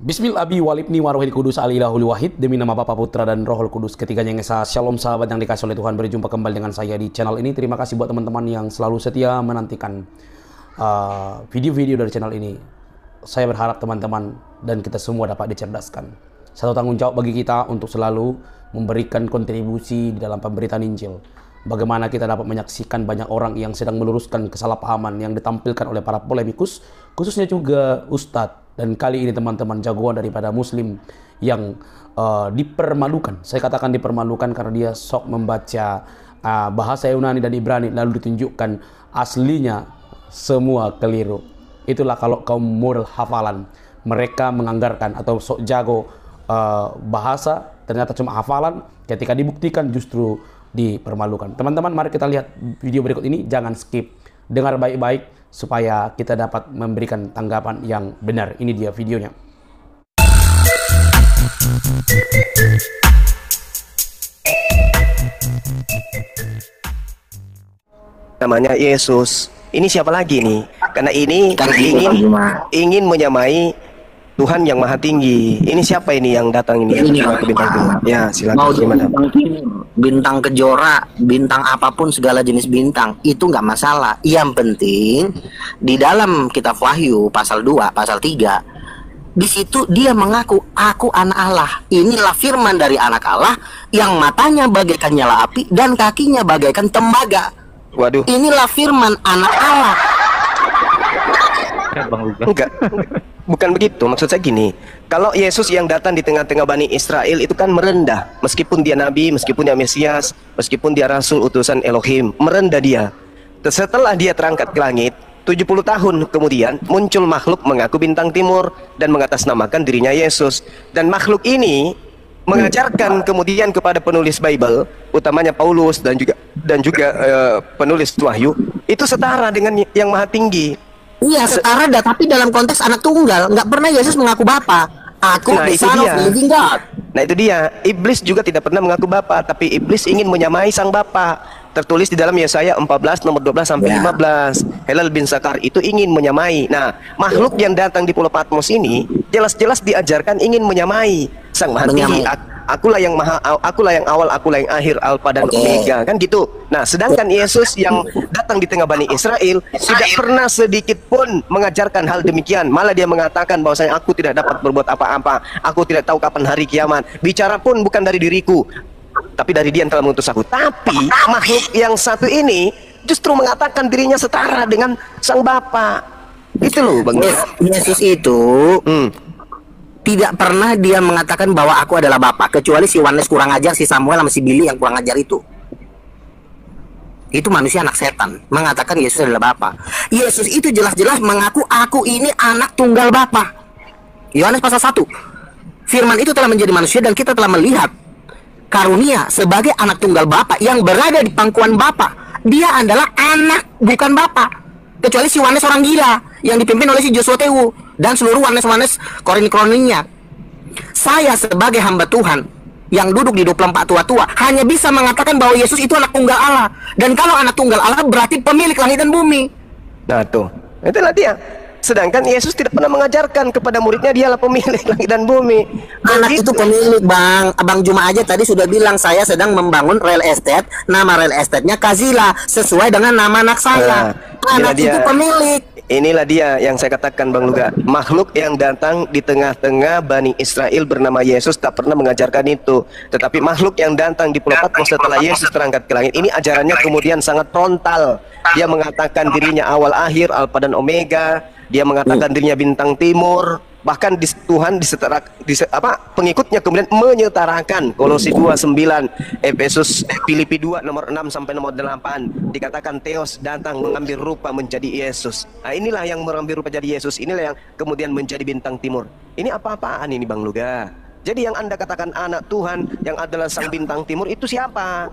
Bismillah abi walibni warohil kudus alilahul wahid. Demi nama Bapa, Putra, dan Rohul Kudus ketiganya yang esa. Shalom sahabat yang dikasih oleh Tuhan. Berjumpa kembali dengan saya di channel ini. Terima kasih buat teman-teman yang selalu setia menantikan video-video dari channel ini. Saya berharap teman-teman dan kita semua dapat dicerdaskan. Satu tanggung jawab bagi kita untuk selalu memberikan kontribusi di dalam pemberitaan Injil. Bagaimana kita dapat menyaksikan banyak orang yang sedang meluruskan kesalahpahaman yang ditampilkan oleh para polemikus, khususnya juga Ustadz. Dan kali ini teman-teman, jagoan daripada Muslim yang dipermalukan. Saya katakan dipermalukan karena dia sok membaca bahasa Yunani dan Ibrani lalu ditunjukkan aslinya semua keliru. Itulah kalau kaum moral hafalan. Mereka menganggarkan atau sok jago bahasa, ternyata cuma hafalan. Ketika dibuktikan justru dipermalukan. Teman-teman, mari kita lihat video berikut ini. Jangan skip, dengar baik-baik supaya kita dapat memberikan tanggapan yang benar. Ini dia videonya. Namanya Yesus. Ini siapa lagi nih? Karena ini ingin menyamai Tuhan yang Maha Tinggi. Ini siapa ini yang datang ini? Ke bintang. Ya, silakan. Mau gimana? Bintang kejora, bintang apapun, segala jenis bintang itu nggak masalah. Yang penting di dalam kitab Wahyu pasal 2, pasal 3, di situ dia mengaku aku anak Allah. Inilah firman dari anak Allah yang matanya bagaikan nyala api dan kakinya bagaikan tembaga. Waduh. Inilah firman anak Allah. Enggak. Bukan begitu, maksud saya gini. Kalau Yesus yang datang di tengah-tengah Bani Israel itu kan merendah. Meskipun dia Nabi, meskipun dia Mesias, meskipun dia Rasul utusan Elohim, merendah dia. Setelah dia terangkat ke langit, 70 tahun kemudian muncul makhluk mengaku bintang timur dan mengatasnamakan dirinya Yesus. Dan makhluk ini mengajarkan kemudian kepada penulis Bible, utamanya Paulus dan juga penulis Wahyu, itu setara dengan yang Maha Tinggi. Iya, setara, tapi dalam konteks anak tunggal. Nggak pernah Yesus mengaku Bapa. Aku the Son of the Living God. Nah itu dia. Iblis juga tidak pernah mengaku Bapa, tapi iblis ingin menyamai sang Bapa. Tertulis di dalam Yesaya 14 nomor 12 sampai 15. Helal bin Sakar itu ingin menyamai. Nah, makhluk yang datang di Pulau Patmos ini jelas-jelas diajarkan ingin menyamai sang Maha Tinggi. Akulah yang awal, akulah yang akhir, Alfa dan Omega, kan gitu. Nah, sedangkan Yesus yang datang di tengah Bani Israel tidak pernah sedikit pun mengajarkan hal demikian. Malah dia mengatakan bahwasanya aku tidak dapat berbuat apa-apa, aku tidak tahu kapan hari kiamat. Bicara pun bukan dari diriku, tapi dari Dia yang telah mengutus aku. Tapi makhluk yang satu ini justru mengatakan dirinya setara dengan sang Bapa. Itu loh, Bang. Yesus itu tidak pernah dia mengatakan bahwa aku adalah Bapa, kecuali si Yohanes kurang ajar, si Samuel sama si Billy yang kurang ajar itu. Itu manusia anak setan, mengatakan Yesus adalah Bapa. Yesus itu jelas-jelas mengaku aku ini anak tunggal Bapa. Yohanes pasal 1. Firman itu telah menjadi manusia dan kita telah melihat karunia sebagai anak tunggal Bapa yang berada di pangkuan Bapa. Dia adalah anak, bukan Bapa. Kecuali si Yohanes orang gila yang dipimpin oleh si Joshua Tewu dan seluruh Yohanes kronik-kroniknya. Saya sebagai hamba Tuhan yang duduk di 24 tua-tua hanya bisa mengatakan bahwa Yesus itu anak tunggal Allah. Dan kalau anak tunggal Allah berarti pemilik langit dan bumi. Nah tuh, itulah dia. Sedangkan Yesus tidak pernah mengajarkan kepada muridnya dialah pemilik langit dan bumi. Anak itu pemilik, Bang. Abang Juma aja tadi sudah bilang saya sedang membangun real estate. Nama real estate-nya Kazila, sesuai dengan nama anak saya. Anak itu pemilik. Inilah dia yang saya katakan, Bang Luga. Makhluk yang datang di tengah-tengah Bani Israel bernama Yesus tak pernah mengajarkan itu. Tetapi makhluk yang datang di Pulau Patmos setelah Yesus terangkat ke langit, ini ajarannya kemudian sangat frontal. Dia mengatakan dirinya awal akhir, Alfa dan Omega. Dia mengatakan dirinya bintang timur. Bahkan Tuhan pengikutnya kemudian menyetarakan. Kolose 2:9, Efesus Filipi 2 nomor 6 sampai nomor 8 dikatakan Theos datang mengambil rupa menjadi Yesus. Nah, inilah yang mengambil rupa jadi Yesus. Inilah yang kemudian menjadi bintang timur. Ini apa-apaan ini, Bang Luga? Jadi yang Anda katakan anak Tuhan yang adalah sang bintang timur itu siapa?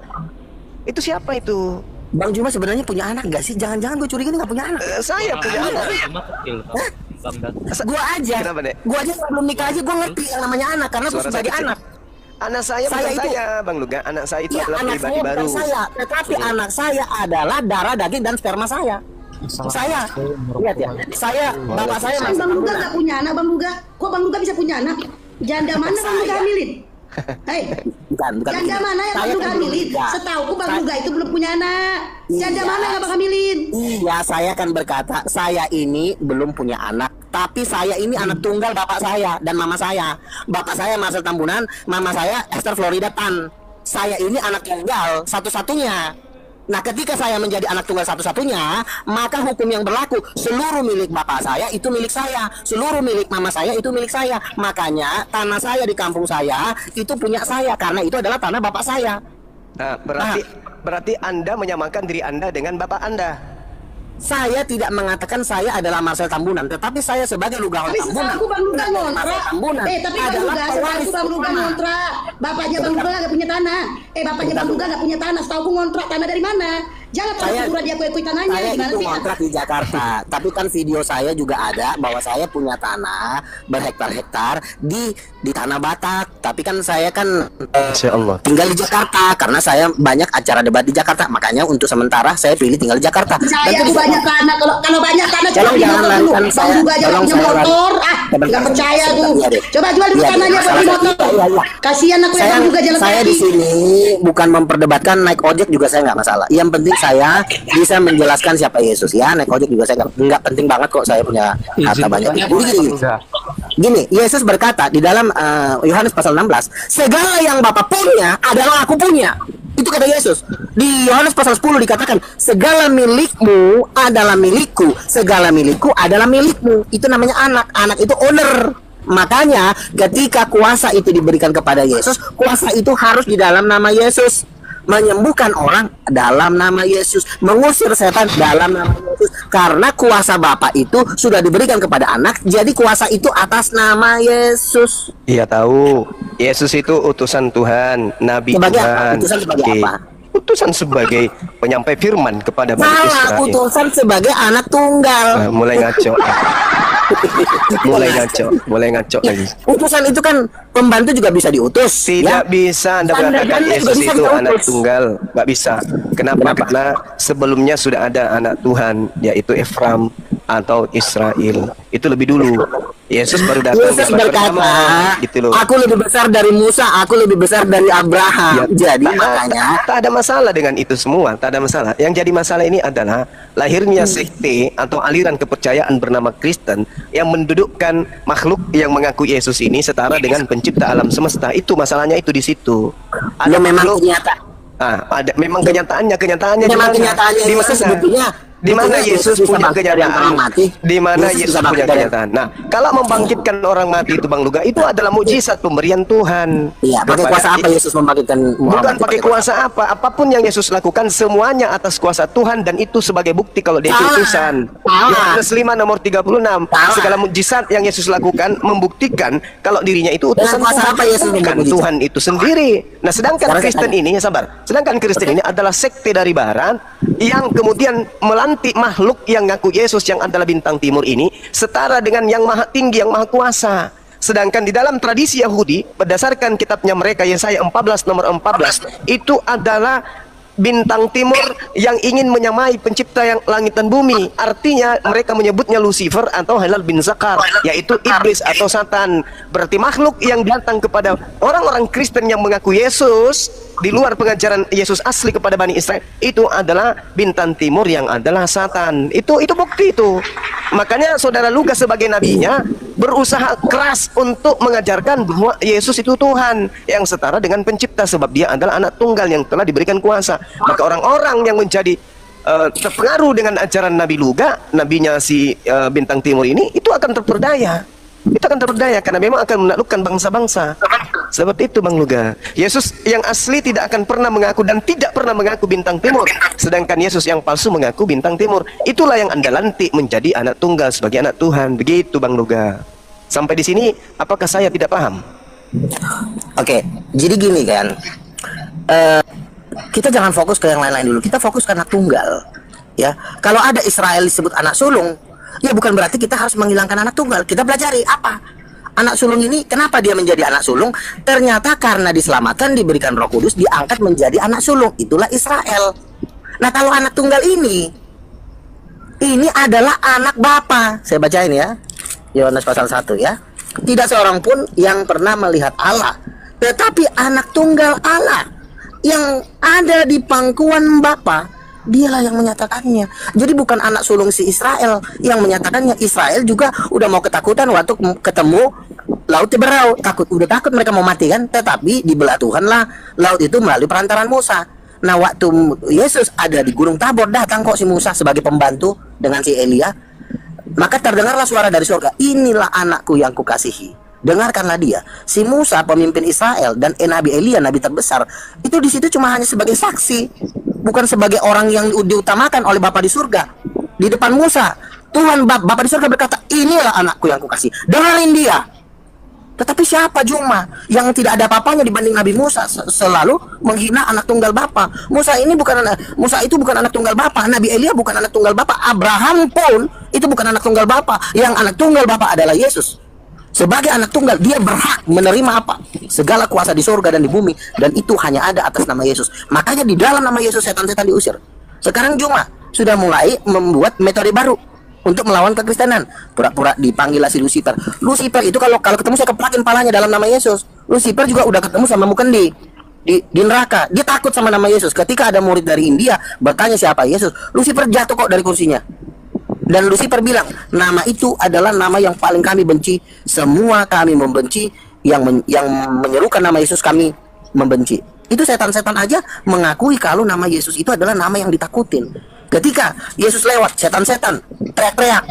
Itu siapa itu? Bang Juma sebenarnya punya anak nggak sih? Jangan-jangan gue curiga nggak punya anak. Saya punya anak. Gue aja. Kenapa, Dek? Gue aja sebelum nikah aja gue ngerti yang namanya anak karena gue sebagai anak. Anak saya bukan itu, saya, Bang Luga. Anak saya itu ya, adalah anak pribadi saya baru. Saya, tetapi anak saya adalah darah, daging, dan sperma saya. Saya, lihat ya, bapak saya Kan masih Bang Luga tambunan. nggak punya anak, Bang Luga. Kok Bang Luga bisa punya anak? Janda mana Bang Luga hamilin? Hei, Bukan janda begini. mana yang Bang Saya Luga kan hamilin? bekerja. Setauku Bang Saya- Luga itu belum punya anak. Janda Iya. mana yang Bang hamilin? Iya, saya kan berkata, saya ini belum punya anak, tapi saya ini anak tunggal bapak saya dan mama saya. Bapak saya Marcel Tambunan, mama saya Esther Florida Tan. Saya ini anak tunggal satu-satunya. Nah, ketika saya menjadi anak tunggal satu-satunya, maka hukum yang berlaku, seluruh milik bapak saya itu milik saya, seluruh milik mama saya itu milik saya. Makanya tanah saya di kampung saya itu punya saya, karena itu adalah tanah bapak saya. Nah, berarti Anda menyamakan diri Anda dengan bapak Anda. Saya tidak mengatakan saya adalah Marcel Tambunan, tetapi saya sebagai Lugawan Tapi Tambunan. setauku Bang Luga Marcel ngontrak. Tambunan Tapi Bang adalah Luga, setauku pewaris Bang Luga utama. ngontrak. Bapaknya Bang Luga nggak punya tanah. Bapaknya Bang Luga nggak punya tanah. Setauku ngontrak tanah dari mana? Jangan Saya- pura-pura dia kue tanahnya. Saya Gimana itu sih? ngontrak di Jakarta, tapi kan video saya juga ada bahwa saya punya tanah berhektar-hektar di tanah Batak. Tapi kan saya kan Insya Allah. tinggal di Jakarta karena saya banyak acara debat di Jakarta. Makanya untuk sementara saya pilih tinggal di Jakarta. Saya Nanti tuh di- banyak tanah. Kalau banyak tanah coba Tolong beli jangan motor dulu. lakukan Bang saya- Luga aja nggak tolong punya saya- motor. Sebentar. Nggak percaya tuh. Iya, deh. Coba jual dulu Iya, deh. tanahnya buat beli Masalah- motor. iya, iya. Kasihan aku yang Bang Luga jalan Saya di kaki. sini bukan memperdebatkan naik ojek juga saya nggak masalah. Yang penting saya bisa menjelaskan siapa Yesus ya. Naik ojek juga saya nggak penting banget kok, saya punya harta banyak. Gini, Yesus berkata di dalam Yohanes pasal 16, segala yang Bapa punya adalah aku punya. Itu kata Yesus. Di Yohanes pasal 10 dikatakan, segala milikmu adalah milikku, segala milikku adalah milikmu. Itu namanya anak. Anak itu owner. Makanya ketika kuasa itu diberikan kepada Yesus, kuasa itu harus di dalam nama Yesus. Menyembuhkan orang dalam nama Yesus, mengusir setan dalam nama Yesus. Karena kuasa Bapa itu sudah diberikan kepada anak, jadi kuasa itu atas nama Yesus. Iya tahu. Yesus itu utusan Tuhan, Nabi Sebagai apa? Tuhan. Utusan sebagai Oke. apa? Utusan sebagai penyampai firman kepada Bani Salah, Israel. utusan sebagai anak tunggal. Mulai ngaco. mulai ngaco lagi. Utusan itu kan pembantu juga bisa diutus. Tidak ya? bisa Anda Tanda mengatakan ganda juga Yesus bisa itu diutus. anak tunggal. Nggak bisa. Kenapa? Karena sebelumnya sudah ada anak Tuhan, yaitu Efram atau Israel. Itu lebih dulu. Yesus baru datang Yesus di abad pertama, berkata, gitu loh. aku lebih besar dari Musa, aku lebih besar dari Abraham. Jadi makanya tak ada masalah dengan itu semua, tak ada masalah. Yang jadi masalah ini adalah lahirnya sekte atau aliran kepercayaan bernama Kristen yang mendudukkan makhluk yang mengaku Yesus ini setara dengan pencipta alam semesta. Itu masalahnya, itu di situ. lo memang ternyata Ada memang kenyataannya di memang mana? kenyataannya Di Yesus mana? sebetulnya Di mana Yesus punya bangkit dari kenyataan? orang mati? Di mana Yesus Yesus bisa punya bangkit dari- kenyataan? Nah, kalau membangkitkan orang mati itu Bang Luga, itu adalah mukjizat pemberian Tuhan. Iya, pakai Kepada- kuasa apa Yesus membangkitkan Bukan Muhammad? pakai kuasa apa, apapun yang Yesus lakukan semuanya atas kuasa Tuhan, dan itu sebagai bukti kalau dia itu Salah. utusan. Salah. Yohanes 5 nomor 36. Salah. Segala mukjizat yang Yesus lakukan membuktikan kalau dirinya itu utusan Dengan kuasa Tuhan. apa Yesus Bukan membuat mukjizat? Tuhan itu sendiri. Nah, sedangkan Sekarang saya Kristen tanya. ini, sabar. Sedangkan Kristen ini adalah sekte dari barat yang kemudian melantik makhluk yang ngaku Yesus yang adalah bintang timur ini setara dengan yang maha tinggi, yang maha kuasa. Sedangkan di dalam tradisi Yahudi, berdasarkan kitabnya mereka Yesaya 14 nomor 14, itu adalah bintang timur yang ingin menyamai pencipta yang langit dan bumi. Artinya mereka menyebutnya Lucifer atau Halal bin Zakar, yaitu iblis atau Satan. Berarti makhluk yang datang kepada orang-orang Kristen yang mengaku Yesus di luar pengajaran Yesus asli kepada Bani Israel, itu adalah bintang timur yang adalah Satan. Itu bukti itu. Makanya saudara Lukas sebagai nabinya berusaha keras untuk mengajarkan bahwa Yesus itu Tuhan yang setara dengan pencipta, sebab dia adalah anak tunggal yang telah diberikan kuasa. Maka orang-orang yang menjadi terpengaruh dengan ajaran Nabi Luga, nabinya si bintang timur ini, itu akan terperdaya. Itu akan terperdaya karena memang akan menaklukkan bangsa-bangsa. Seperti itu Bang Luga. Yesus yang asli tidak akan pernah mengaku dan tidak pernah mengaku bintang timur, sedangkan Yesus yang palsu mengaku bintang timur. Itulah yang Anda lantik menjadi anak tunggal sebagai anak Tuhan. Begitu Bang Luga. Sampai di sini apakah saya tidak paham? Oke, jadi gini kan, kita jangan fokus ke yang lain-lain dulu. Kita fokus ke anak tunggal. Ya, kalau ada Israel disebut anak sulung, ya bukan berarti kita harus menghilangkan anak tunggal. Kita pelajari apa anak sulung ini, kenapa dia menjadi anak sulung? Ternyata karena diselamatkan, diberikan Roh Kudus, diangkat menjadi anak sulung. Itulah Israel. Nah, kalau anak tunggal ini ini adalah anak Bapa. Saya bacain ya. Yohanes pasal 1 ya. Tidak seorang pun yang pernah melihat Allah, tetapi anak tunggal Allah yang ada di pangkuan Bapa, dialah yang menyatakannya. Jadi bukan anak sulung si Israel yang menyatakannya. Israel juga udah mau ketakutan waktu ketemu laut berau, udah takut mereka mau mati kan. Tetapi dibelah Tuhan lah laut itu melalui perantaran Musa. Nah waktu Yesus ada di Gunung Tabor, datang kok si Musa sebagai pembantu dengan si Elia. Maka terdengarlah suara dari surga, inilah anakku yang kukasihi, dengarkanlah dia. Si Musa pemimpin Israel dan Nabi Elia nabi terbesar itu di situ cuma hanya sebagai saksi, bukan sebagai orang yang diutamakan oleh Bapa di surga. Di depan Musa, Tuhan Bapa di surga berkata, inilah anakku yang kukasihi, dengarin dia. Tetapi siapa cuma yang tidak ada apa-apanya dibanding Nabi Musa, selalu menghina anak tunggal Bapa. Musa itu bukan anak tunggal Bapa, Nabi Elia bukan anak tunggal Bapa, Abraham pun itu bukan anak tunggal Bapa. Yang anak tunggal Bapa adalah Yesus. Sebagai anak tunggal, dia berhak menerima apa? Segala kuasa di surga dan di bumi, dan itu hanya ada atas nama Yesus. Makanya di dalam nama Yesus setan-setan diusir. Sekarang cuma sudah mulai membuat metode baru untuk melawan kekristenan. Pura-pura dipanggil si Lucifer. Lucifer itu kalau ketemu saya keplakin palanya dalam nama Yesus. Lucifer juga udah ketemu sama Mukendi di neraka. Dia takut sama nama Yesus. Ketika ada murid dari India bertanya siapa Yesus, Lucifer jatuh kok dari kursinya. Dan Lucifer bilang, nama itu adalah nama yang paling kami benci. Semua kami membenci yang menyerukan nama Yesus, kami membenci. Itu setan-setan aja mengakui kalau nama Yesus itu adalah nama yang ditakutin. Ketika Yesus lewat, setan-setan teriak-teriak,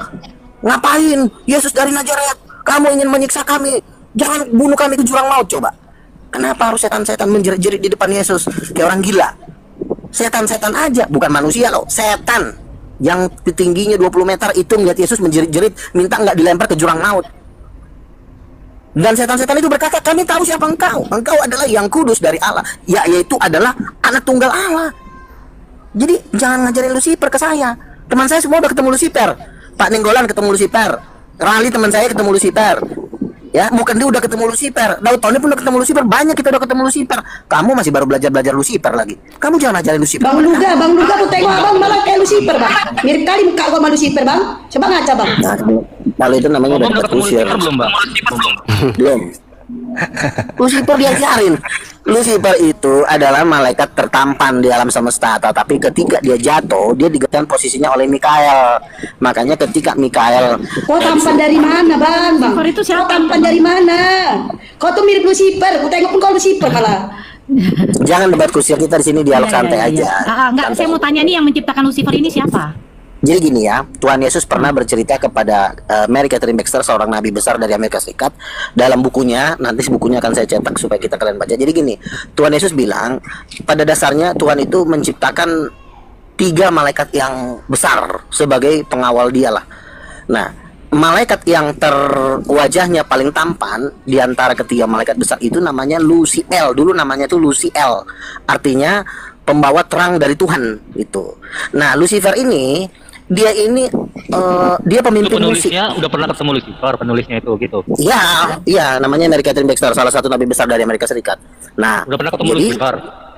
ngapain Yesus dari Nazaret? Kamu ingin menyiksa kami, jangan bunuh kami ke jurang maut. Coba, kenapa harus setan-setan menjerit-jerit di depan Yesus kayak orang gila? Setan-setan aja, bukan manusia loh, setan yang tingginya 20 meter itu melihat Yesus menjerit-jerit, minta nggak dilempar ke jurang maut. Dan setan-setan itu berkata, kami tahu siapa engkau. Engkau adalah yang kudus dari Allah, yaitu adalah anak tunggal Allah. Jadi jangan ngajarin Lucifer ke saya. Teman saya semua udah ketemu Lucifer. Pak Nenggolan ketemu Lucifer, Rali teman saya ketemu Lucifer, ya Mukendi udah ketemu Lucifer, Daud Tony pun udah ketemu Lucifer. Banyak kita udah ketemu Lucifer. Kamu masih baru belajar Lucifer lagi. Kamu jangan ngajarin Lucifer. Bang Duga tuh tengok abang malah kayak Lucifer bang. Mirip kali muka gua sama Lucifer bang. Coba ngaca bang. Nah, kalau itu namanya udah ketemu belum Mbak? Belum. Lucifer diajarin. Lucifer itu adalah malaikat tertampan di alam semesta, tetapi ketika dia jatuh, dia digantikan posisinya oleh Mikael. Makanya ketika Mikael, kau tampan dari mana bang? Lucifer itu siapa? Kau tampan dari mana? Kau tuh mirip Lucifer. Kau tengok pun kau Lucifer malah. Jangan debat kusir, kita di sini dialog santai aja. Enggak, saya mau tanya nih, yang menciptakan Lucifer ini siapa? Jadi gini ya, Tuhan Yesus pernah bercerita kepada Mary Catherine Baxter, seorang nabi besar dari Amerika Serikat. Dalam bukunya, nanti bukunya akan saya cetak supaya kita kalian baca. Jadi gini, Tuhan Yesus bilang, pada dasarnya Tuhan itu menciptakan 3 malaikat yang besar sebagai pengawal dia lah. Nah, malaikat yang wajahnya paling tampan di antara ketiga malaikat besar itu namanya Luciel. Dulu namanya tuh Luciel, artinya pembawa terang dari Tuhan itu. Nah, Lucifer ini dia pemimpin musik. Udah pernah ketemu Lucifer, penulisnya itu gitu. Iya, namanya Mary Catherine Baxter, salah satu nabi besar dari Amerika Serikat. Nah, udah pernah ketemu Lucifer.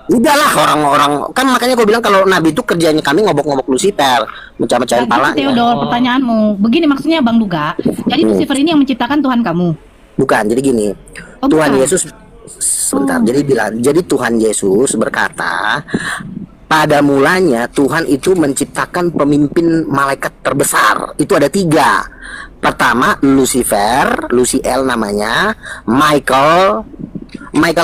Udahlah, orang-orang kan makanya gue bilang kalau nabi itu kerjanya kami ngobok-ngobok Lucifer, mencah-mecahin palanya. Theodore, pertanyaanmu, begini maksudnya Bang Duga. Jadi Lucifer ini yang menciptakan Tuhan kamu? Bukan, jadi gini. Tuhan Yesus sebentar, jadi Tuhan Yesus berkata, pada mulanya Tuhan itu menciptakan pemimpin malaikat terbesar. Itu ada 3. Pertama Lucifer, Luciel namanya. Michael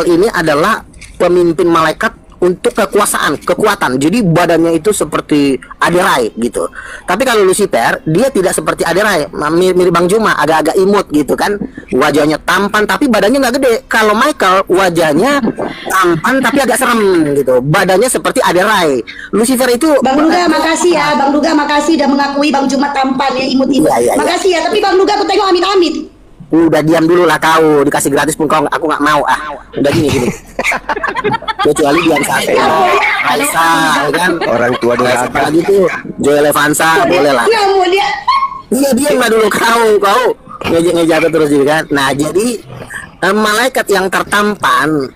ini adalah pemimpin malaikat untuk kekuatan. Jadi badannya itu seperti Aderai gitu. Tapi kalau Lucifer, dia tidak seperti Aderai, mirip Bang Juma, agak-agak imut gitu kan. Wajahnya tampan tapi badannya nggak gede. Kalau Michael wajahnya tampan tapi agak serem gitu. Badannya seperti Aderai. Lucifer itu Bang Duga makasih ya. Bang Duga makasih udah mengakui Bang Juma tampan ya, imut-imut. Makasih ya, tapi Bang Duga aku tengok amit-amit. Udah diam dulu lah kau, dikasih gratis pun aku nggak mau. Udah gini. Kecuali diam satu Alsa kan, orang tua durhaka gitu. Joel Evansa boleh lah. Iya, diam lah dulu kau ngejatuh terus juga kan. Nah, jadi malaikat yang tertampan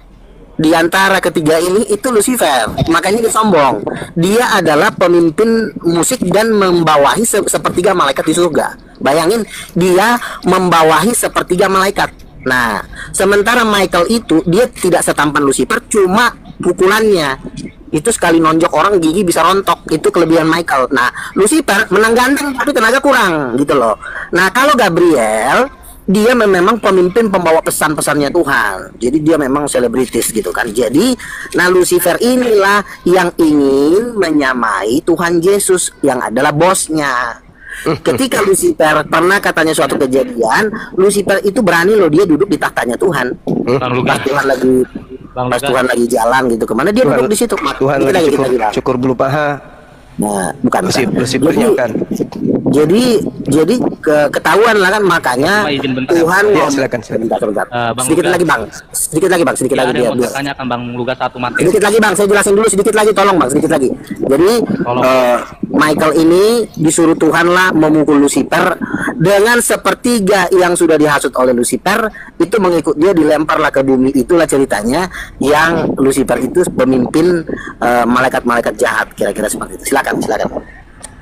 Di antara ketiga ini itu Lucifer. Makanya dia sombong. Dia adalah pemimpin musik dan membawahi sepertiga malaikat di surga. Bayangin, dia membawahi sepertiga malaikat. Nah, sementara Michael itu dia tidak setampan Lucifer, cuma pukulannya itu sekali nonjok orang gigi bisa rontok. Itu kelebihan Michael. Nah, Lucifer menang ganteng tapi tenaga kurang gitu loh. Nah, kalau Gabriel dia memang pemimpin pembawa pesan-pesannya Tuhan. Jadi dia memang selebritis gitu kan. Jadi, nah Lucifer inilah yang ingin menyamai Tuhan Yesus yang adalah bosnya. Ketika Lucifer pernah katanya suatu kejadian, Lucifer itu berani loh dia duduk di tahtanya Tuhan. Pas Tuhan lagi jalan gitu kemana dia duduk di situ. Tuhan lagi cukur bulu paha. Nah, bukan. Jadi ketahuan lah kan, makanya Tuhan ya, silakan. Bentar. Sedikit lagi bang. Ada yang mau tanyakan Bang Luga satu materi. Sedikit lagi bang, saya jelasin dulu sedikit lagi, tolong bang, sedikit lagi. Jadi Michael ini disuruh Tuhan lah memukul Lucifer dengan sepertiga yang sudah dihasut oleh Lucifer itu mengikut dia, dilemparlah ke bumi. Itulah ceritanya yang Lucifer itu pemimpin malaikat-malaikat jahat, kira-kira seperti itu. Silakan.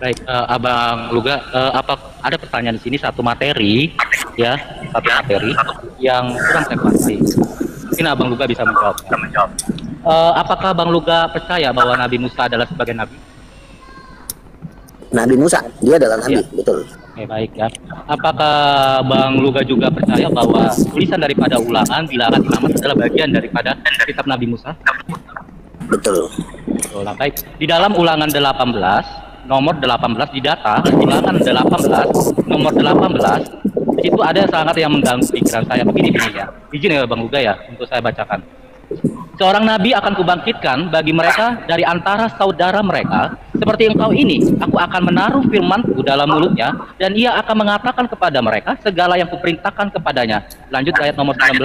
Baik, Abang Luga, ada pertanyaan di sini satu materi yang kurang saya pahami. Mungkin Abang Luga bisa menjawab. Apakah Bang Luga percaya bahwa Nabi Musa adalah sebagai nabi? Nabi Musa, dia adalah nabi, betul. Oke, baik ya. Apakah Bang Luga juga percaya bahwa tulisan daripada Ulangan Bilangan Imamat adalah bagian daripada kitab Nabi Musa? Betul. Baik. Di dalam Ulangan 18 nomor 18 di data Ulangan 18 nomor 18 di situ ada sangat yang mengganggu pikiran saya begini ya. Izin ya Bang Luga ya untuk saya bacakan. Seorang nabi akan kubangkitkan bagi mereka dari antara saudara mereka seperti engkau ini. Aku akan menaruh firmanku dalam mulutnya dan ia akan mengatakan kepada mereka segala yang kuperintahkan kepadanya. Lanjut ayat nomor 19.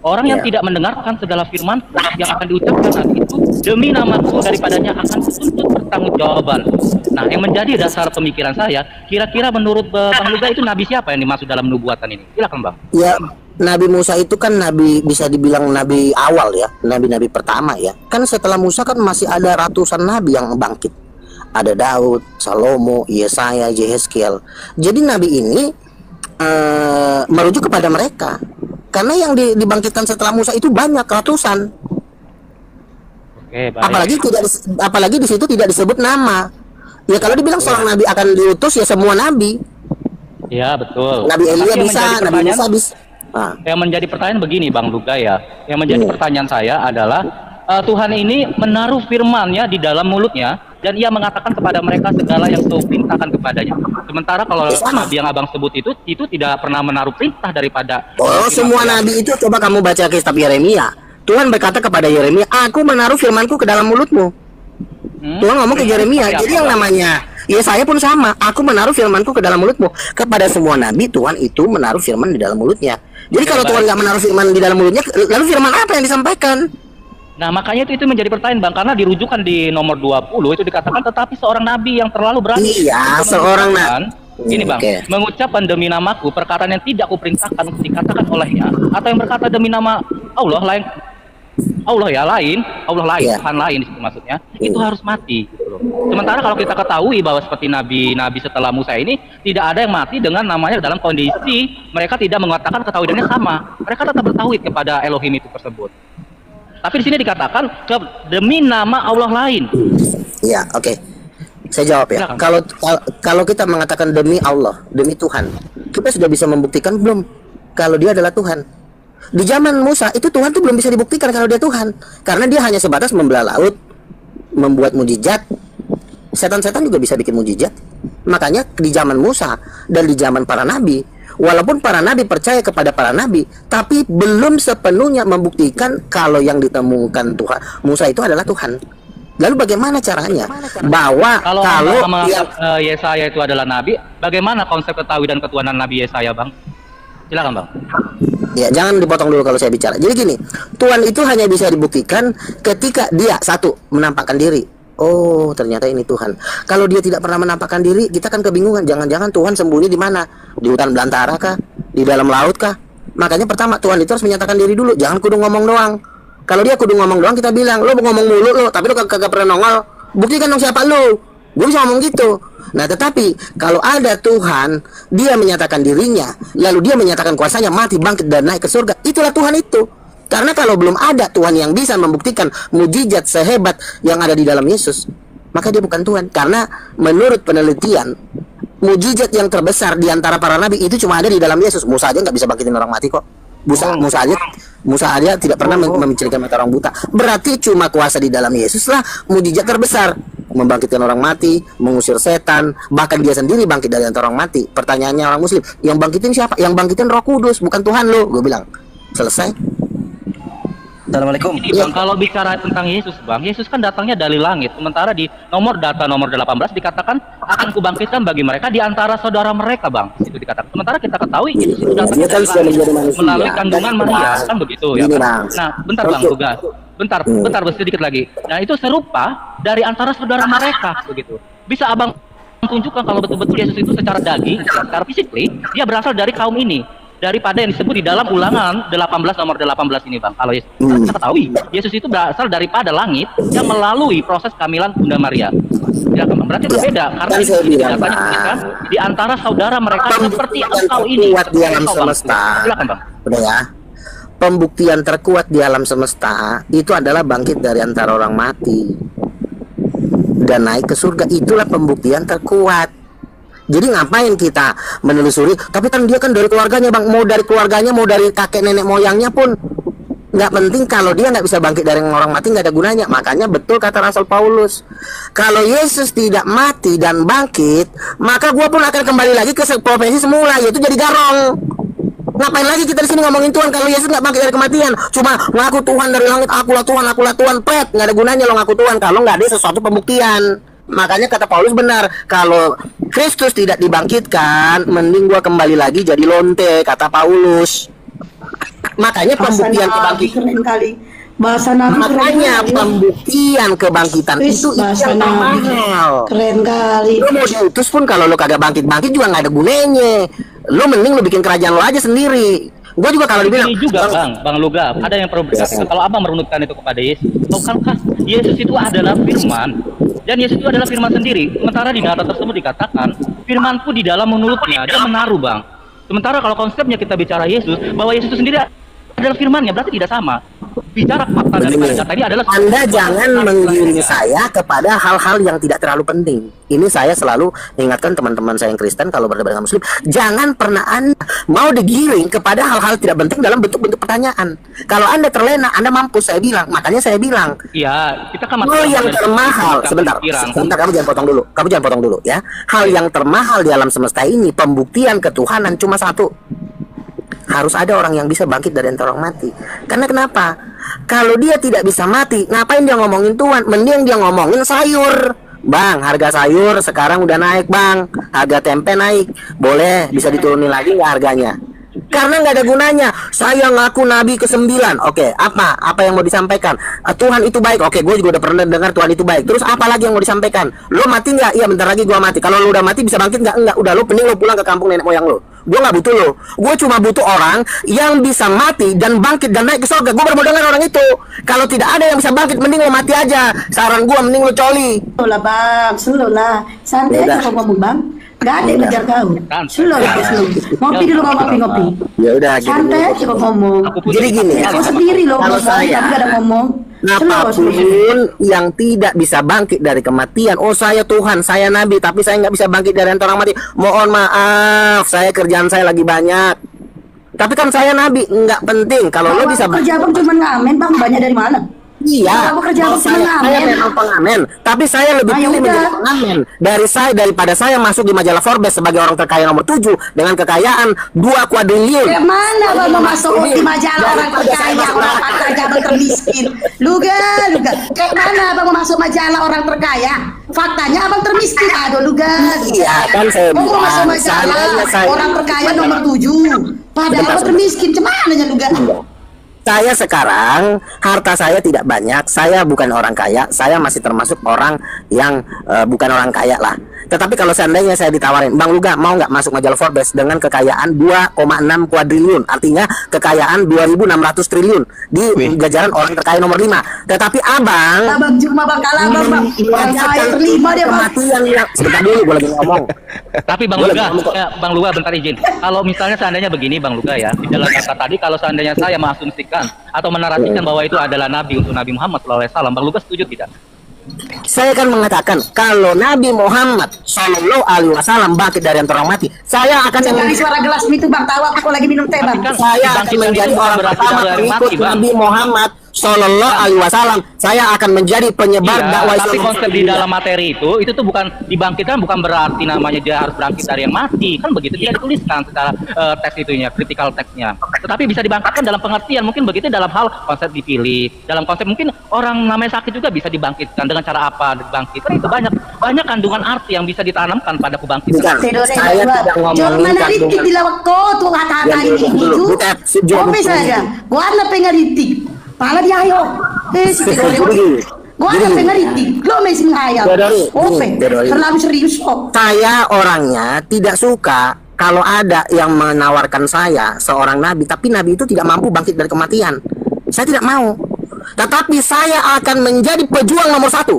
Orang yang tidak mendengarkan segala firman yang akan diucapkan nanti itu demi namaku daripadanya akan dituntut pertanggungjawaban. Nah, yang menjadi dasar pemikiran saya, kira-kira menurut Bang Luga itu nabi siapa yang dimaksud dalam nubuatan ini? Silakan Bang. Ya, Nabi Musa itu kan nabi, bisa dibilang nabi awal ya, nabi-nabi pertama ya. Kan setelah Musa kan masih ada ratusan nabi yang bangkit. Ada Daud, Salomo, Yesaya, Yehezkiel. Jadi nabi ini merujuk kepada mereka. Karena yang dibangkitkan setelah Musa itu banyak, ratusan. Oke, baik. Apalagi di situ tidak disebut nama. Ya kalau dibilang seorang nabi akan diutus ya semua nabi. Ya betul. Nabi Elia bisa, Nabi Musa bisa. Yang menjadi pertanyaan begini Bang Luga ya. Yang menjadi pertanyaan saya adalah Tuhan ini menaruh firman-Nya di dalam mulutnya dan ia mengatakan kepada mereka segala yang kau perintahkan kepadanya. Sementara kalau nabi yang abang sebut itu tidak pernah menaruh perintah daripada semua nabi itu. Coba kamu baca kitab Yeremia. Tuhan berkata kepada Yeremia, aku menaruh firmanku ke dalam mulutmu. Tuhan ngomong ke Yeremia. Jadi yang namanya Yesaya pun sama, aku menaruh firmanku ke dalam mulutmu. Kepada semua nabi Tuhan itu menaruh firman di dalam mulutnya. Jadi kalau Tuhan nggak menaruh firman di dalam mulutnya, lalu firman apa yang disampaikan? Nah makanya itu menjadi pertanyaan Bang, karena dirujukan di nomor 20 itu dikatakan tetapi seorang nabi yang terlalu berani. Iya, seorang nabi. Ini Bang, mengucapkan demi namaku perkataan yang tidak kuperintahkan untuk dikatakan olehnya, atau yang berkata demi nama Allah lain, Tuhan lain di situ maksudnya, itu harus mati gitu loh. Sementara kalau kita ketahui bahwa seperti nabi-nabi setelah Musa ini tidak ada yang mati dengan namanya dalam kondisi mereka tidak mengatakan ketauhidannya sama. Mereka tetap bertauhid kepada Elohim itu tersebut. Tapi di sini dikatakan demi nama Allah lain. Iya, oke. Saya jawab ya. Kalau kita mengatakan demi Allah, demi Tuhan, kita sudah bisa membuktikan belum kalau dia adalah Tuhan? Di zaman Musa itu Tuhan tuh belum bisa dibuktikan kalau dia Tuhan, karena dia hanya sebatas membelah laut, membuat mujizat. Setan-setan juga bisa bikin mujizat. Makanya di zaman Musa dan di zaman para nabi, walaupun para nabi percaya kepada para nabi, tapi belum sepenuhnya membuktikan kalau yang ditemukan Tuhan Musa itu adalah Tuhan. Lalu bagaimana caranya? Bahwa kalau Yesaya itu adalah nabi, bagaimana konsep ketahui dan ketuhanan Nabi Yesaya, Bang? Silakan, Bang. Ya, jangan dipotong dulu kalau saya bicara. Jadi gini, Tuhan itu hanya bisa dibuktikan ketika dia satu menampakkan diri. Oh, ternyata ini Tuhan. Kalau dia tidak pernah menampakkan diri, kita kan kebingungan. Jangan-jangan Tuhan sembunyi di mana? Di hutan belantara kah? Di dalam laut kah? Makanya pertama Tuhan itu harus menyatakan diri dulu. Jangan kudu ngomong doang. Kalau dia kudu ngomong doang, kita bilang, lo ngomong mulu lo, tapi lo kagak pernah nongol. Buktikan dong siapa lo. Gue bisa ngomong gitu. Nah, tetapi kalau ada Tuhan, dia menyatakan dirinya, lalu dia menyatakan kuasanya, mati, bangkit, dan naik ke surga. Itulah Tuhan itu. Karena kalau belum ada Tuhan yang bisa membuktikan mujizat sehebat yang ada di dalam Yesus, maka dia bukan Tuhan. Karena menurut penelitian, mujizat yang terbesar di antara para nabi itu cuma ada di dalam Yesus. Musa aja nggak bisa bangkitin orang mati kok. Musa aja tidak pernah mencirikan mata orang buta. Berarti cuma kuasa di dalam Yesus lah mujizat terbesar, membangkitkan orang mati, mengusir setan, bahkan dia sendiri bangkit dari antara orang mati. Pertanyaannya orang Muslim, yang bangkitin siapa? Yang bangkitin Roh Kudus, bukan Tuhan lo. Gue bilang selesai. Assalamualaikum. Ini Bang, kalau bicara tentang Yesus, Bang, Yesus kan datangnya dari langit. Sementara di nomor 18 dikatakan akan kubangkitkan bagi mereka di antara saudara mereka, Bang. Itu dikatakan. Sementara kita ketahui Yesus itu datang dari langit melalui kandungan Maria, kan begitu ya, Bang? Nah, bentar Bang, tugas. Bentar, sedikit lagi. Nah, itu serupa dari antara saudara mereka, begitu. Bisa Abang tunjukkan kalau betul-betul Yesus itu secara daging, secara fisik, dia berasal dari kaum ini. Daripada yang disebut di dalam Ulangan 18 nomor 18 ini, Bang. Kalau Yesus, kita ketahui Yesus itu berasal daripada langit yang melalui proses kehamilan Bunda Maria. Ya, berarti berbeda karena itu dikatakan di antara saudara mereka seperti engkau ini. Kuat di alam semesta. Silakan, Bang. Udah ya. Pembuktian terkuat di alam semesta itu adalah bangkit dari antara orang mati dan naik ke surga. Itulah pembuktian terkuat. Jadi ngapain kita menelusuri? Tapi kan dia kan dari keluarganya, Bang. Mau dari keluarganya, mau dari kakek nenek moyangnya pun nggak penting. Kalau dia nggak bisa bangkit dari orang mati, nggak ada gunanya. Makanya betul kata Rasul Paulus, kalau Yesus tidak mati dan bangkit, maka gua pun akan kembali lagi ke profesi semula, yaitu jadi garong. Ngapain lagi kita di sini ngomongin Tuhan kalau Yesus nggak bangkit dari kematian? Cuma ngaku Tuhan dari langit, akulah Tuhan, pret. Nggak ada gunanya lo ngaku Tuhan kalau nggak ada sesuatu pembuktian. Makanya kata Paulus benar, kalau Kristus tidak dibangkitkan, mending gua kembali lagi jadi lonte, kata Paulus. Makanya pembuktian kebangkitan keren kali. Bahasa Nabi makanya pembuktian kebangkitan itu yang termahal. Keren kali. Lu mau diutus pun kalau lu kagak bangkit juga nggak ada gunanya. Lu mending lu bikin kerajaan lu aja sendiri. Gue juga kalau dibilang ini juga Bang Luga, ada yang perlu berkata, kalau Abang merunutkan itu kepada Yesus, bukankah Yesus itu adalah firman? Dan Yesus itu adalah firman sendiri. Sementara di data tersebut dikatakan, firmanku di dalam mulutnya, dia menaruh, Bang. Sementara kalau konsepnya kita bicara Yesus, bahwa Yesus itu sendiri adalah firmannya, berarti tidak sama. Bicara fakta daripada data ini adalah Anda jangan menggiring saya kepada hal-hal yang tidak terlalu penting. Ini saya selalu ingatkan teman-teman saya yang Kristen kalau berdebat dengan Muslim, jangan pernah Anda mau digiring kepada hal-hal tidak penting dalam bentuk-bentuk pertanyaan. Kalau Anda terlena, Anda mampus, saya bilang. Makanya saya bilang, iya, kita kan hal yang termahal, sebentar, kamu jangan potong dulu ya. Hal yang termahal di alam semesta ini, pembuktian ketuhanan cuma satu. Harus ada orang yang bisa bangkit dari antara orang mati. Karena kenapa? Kalau dia tidak bisa mati, ngapain dia ngomongin Tuhan? Mending dia ngomongin sayur. Bang, harga sayur sekarang udah naik, Bang. Harga tempe naik. Boleh, bisa diturunin lagi nggak harganya? Karena nggak ada gunanya. Saya ngaku nabi ke-9. Oke, apa yang mau disampaikan? Tuhan itu baik. Oke, gue juga udah pernah dengar Tuhan itu baik. Terus apa lagi yang mau disampaikan? Lo mati nggak? Iya, bentar lagi gue mati. Kalau lo udah mati bisa bangkit nggak? Enggak. Udah, lo pening lo pulang ke kampung nenek moyang lo. Gue nggak butuh lo. Gue cuma butuh orang yang bisa mati dan bangkit dan naik ke surga. Gue baru mau dengar orang itu. Kalau tidak ada yang bisa bangkit, mending lo mati aja. Saran gue mending lo coli. Slow lah, Bang. Slow lah. Santai aja kalau ngomong, Bang. Gak ada yang ngejar kau. Slow ya, slow. Ngopi dulu, ngopi. Ya udah, santai aja kok ngomong. Jadi gini ya. Kau sendiri loh, kalau saya gak ada ngomong. Apapun yang tidak bisa bangkit dari kematian, oh saya Tuhan, saya Nabi, tapi saya nggak bisa bangkit dari antara orang mati. Mohon maaf, saya kerjaan saya lagi banyak. Tapi kan saya Nabi, nggak penting. Kalau lo bisa kerja Bang cuma ngamen, Bang, banyak dari mana? Iya, saya memang pengamen, tapi saya lebih pilih menjadi pengamen daripada saya masuk di majalah Forbes sebagai orang terkaya nomor 7 dengan kekayaan 2 kuadriliun. Kayak mana Bang mau masuk di majalah orang terkaya, orang terkaya termiskin? Luga. Kayak mana Bang mau masuk majalah orang terkaya? Faktanya Abang termiskin, aduh Luga. Iya, kan saya mau masuk majalah orang terkaya nomor 7. Padahal Abang termiskin, cuman aja Luga. Saya sekarang harta saya tidak banyak, saya bukan orang kaya, saya masih termasuk orang yang bukan orang kaya lah. Tetapi kalau seandainya saya ditawarin, Bang Luga mau nggak masuk majalah Forbes dengan kekayaan 2,6 kuadriliun, artinya kekayaan 2.600 triliun di jajaran orang terkaya nomor 5. Tetapi Abang Juma Bang kalah Bang. Yang terlima dia Bang. Kematian yang sebentar dulu gue lagi ngomong. Tapi Bang Luga, Bang Luga bentar izin. Kalau misalnya seandainya begini Bang Luga ya, di dalam kata tadi kalau seandainya saya mengasumsikan atau menarasikan bahwa itu adalah nabi untuk Nabi Muhammad SAW, Bang Luga setuju tidak? Saya kan mengatakan kalau Nabi Muhammad Shallallahu Alaihi Wasallam bangkit dari yang orang mati, saya akan Jangan suara gelas itu Bang, tahu aku lagi minum teh Bang. Saya akan menjadi orang pertama pengikut Nabi Muhammad Sallallahu Alaihi Wasallam. Saya akan menjadi penyebar dakwah Islam. Tapi konsep di dalam materi itu tuh bukan dibangkitkan, bukan berarti namanya dia harus bangkit dari yang mati, kan begitu tidak dituliskan secara teks itunya, critical teksnya. Tetapi bisa dibangkitkan dalam pengertian, mungkin begitu dalam hal konsep dipilih, dalam konsep mungkin orang namanya sakit juga bisa dibangkitkan dengan cara apa dibangkitkan, itu banyak kandungan arti yang bisa ditanamkan pada kebangkitan. Saya tidak ngomongin kandungan. Dilawak kau tuh kata-kata ini itu. Kopi saja. Gua ada pengeritik. Pala dia ayo. Gua ada pengeritik. Lo masih ngayal. Oke. Terlalu serius kok. Saya orangnya tidak suka kalau ada yang menawarkan saya seorang nabi, tapi nabi itu tidak mampu bangkit dari kematian. Saya tidak mau. Tetapi saya akan menjadi pejuang nomor 1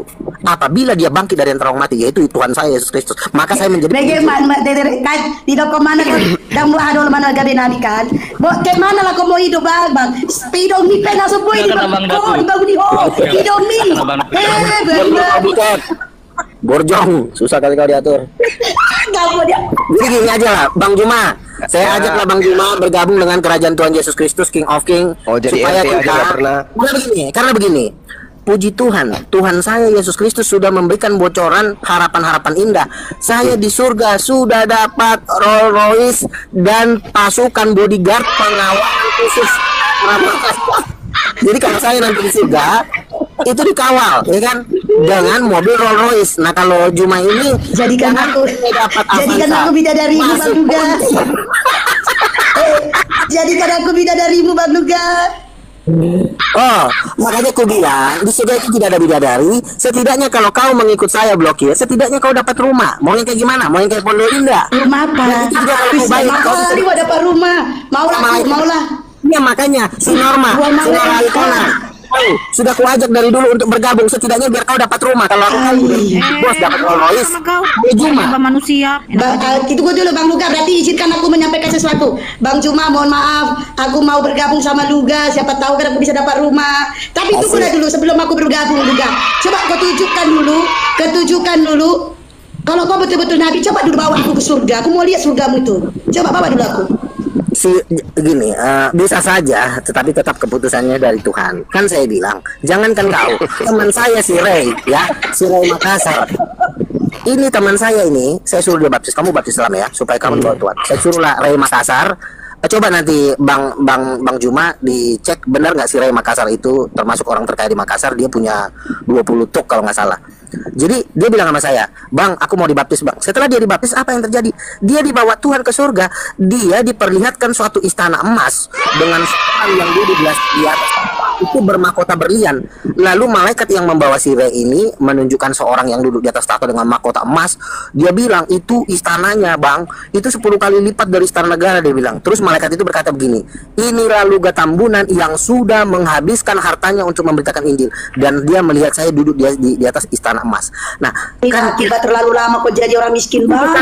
apabila dia bangkit dari yang terong mati, yaitu Tuhan saya Yesus Kristus. Maka saya menjadi bagaimana di mana dan mau ada mana gade nabi kan kayak mana lah kau mau hidup bang spidol mi pengen semua ini bang di ho hidup mi Borjong, susah kali kau diatur. Jadi gini aja lah, Bang Juma. Saya ajaklah Bang Juma bergabung dengan kerajaan Tuhan Yesus Kristus, King of King. Jadi supaya RT aja nggak pernah. Karena begini, puji Tuhan, Tuhan saya Yesus Kristus sudah memberikan bocoran harapan-harapan indah. Saya di surga sudah dapat Rolls Royce dan pasukan bodyguard pengawalan khusus. Jadi kalau saya nanti di surga itu dikawal, ya kan, dengan mobil Rolls Royce. Nah kalau Juma ini jadikan aku bidadarimu Bang Luga. Jadikan aku bidadarimu Bang Luga. Oh, makanya aku bilang di surga itu tidak ada bidadari. Setidaknya kalau kau mengikut saya blokir, setidaknya kau dapat rumah. Mau yang kayak gimana? Mau yang kayak Pondok Indah? Rumah apa? Kau dapat rumah. Maulah. Ya makanya si Norma sudah kuajak dari dulu untuk bergabung, setidaknya biar kau dapat rumah. Kalau aku bos dapat Rolls Royce, Juma manusia. Itu gue dulu Bang Luga, berarti izinkan aku menyampaikan sesuatu. Bang Juma, mohon maaf, aku mau bergabung sama Luga. Siapa tahu kan aku bisa dapat rumah. Tapi tunggu dulu sebelum aku bergabung Luga. Coba kau tunjukkan dulu. Kalau kau betul-betul nabi, coba dulu bawa aku ke surga. Aku mau lihat surgamu itu. Coba bawa dulu aku. Gini, bisa saja, tetapi tetap keputusannya dari Tuhan. Kan saya bilang, jangankan kau, teman saya si Ray, ya, si Ray Makassar. Ini teman saya ini, saya suruh dia baptis. Kamu baptis Islam ya, supaya kamu bawa Tuhan. Saya suruhlah Ray Makassar. Coba nanti Bang Juma dicek benar nggak si Ray Makassar itu termasuk orang terkaya di Makassar. Dia punya 20 truk kalau nggak salah. Jadi dia bilang sama saya, Bang, aku mau dibaptis Bang. Setelah dia dibaptis, apa yang terjadi? Dia dibawa Tuhan ke surga. Dia diperlihatkan suatu istana emas dengan seorang yang duduk di atas itu bermahkota berlian. Lalu malaikat yang membawa si Ray ini menunjukkan seorang yang duduk di atas tahta dengan mahkota emas. Dia bilang, itu istananya Bang, itu 10 kali lipat dari istana negara. Dia bilang. Terus malaikat itu berkata begini, inilah Luga Tambunan yang sudah menghabiskan hartanya untuk memberitakan Injil. Dan dia melihat saya duduk di atas istana emas. Nah, kan akibat terlalu lama kok jadi orang miskin Bang.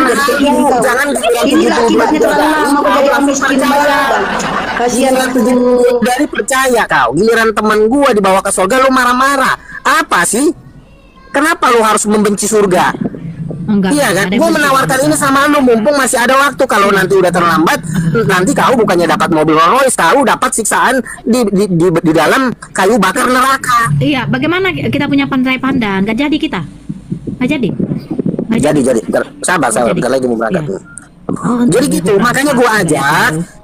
Jangan inilah akibatnya terlalu lama kok jadi orang miskin Bang. Kasihan aku dari percaya kau. Giliran teman gua dibawa ke surga lu marah-marah. Apa sih? Kenapa lu harus membenci surga? Iya kan? Gua menawarkan ini sama lu mumpung masih ada waktu. Kalau nanti udah terlambat, nanti kau bukannya dapat mobil Rolls Royce, kau dapat siksaan di dalam kayu bakar neraka. Iya, bagaimana kita punya pandai pandang? Gak jadi kita. Gak jadi. Jadi. Sabar, bentar lagi mau berangkat. Iya. Jadi gitu, makanya gua ajak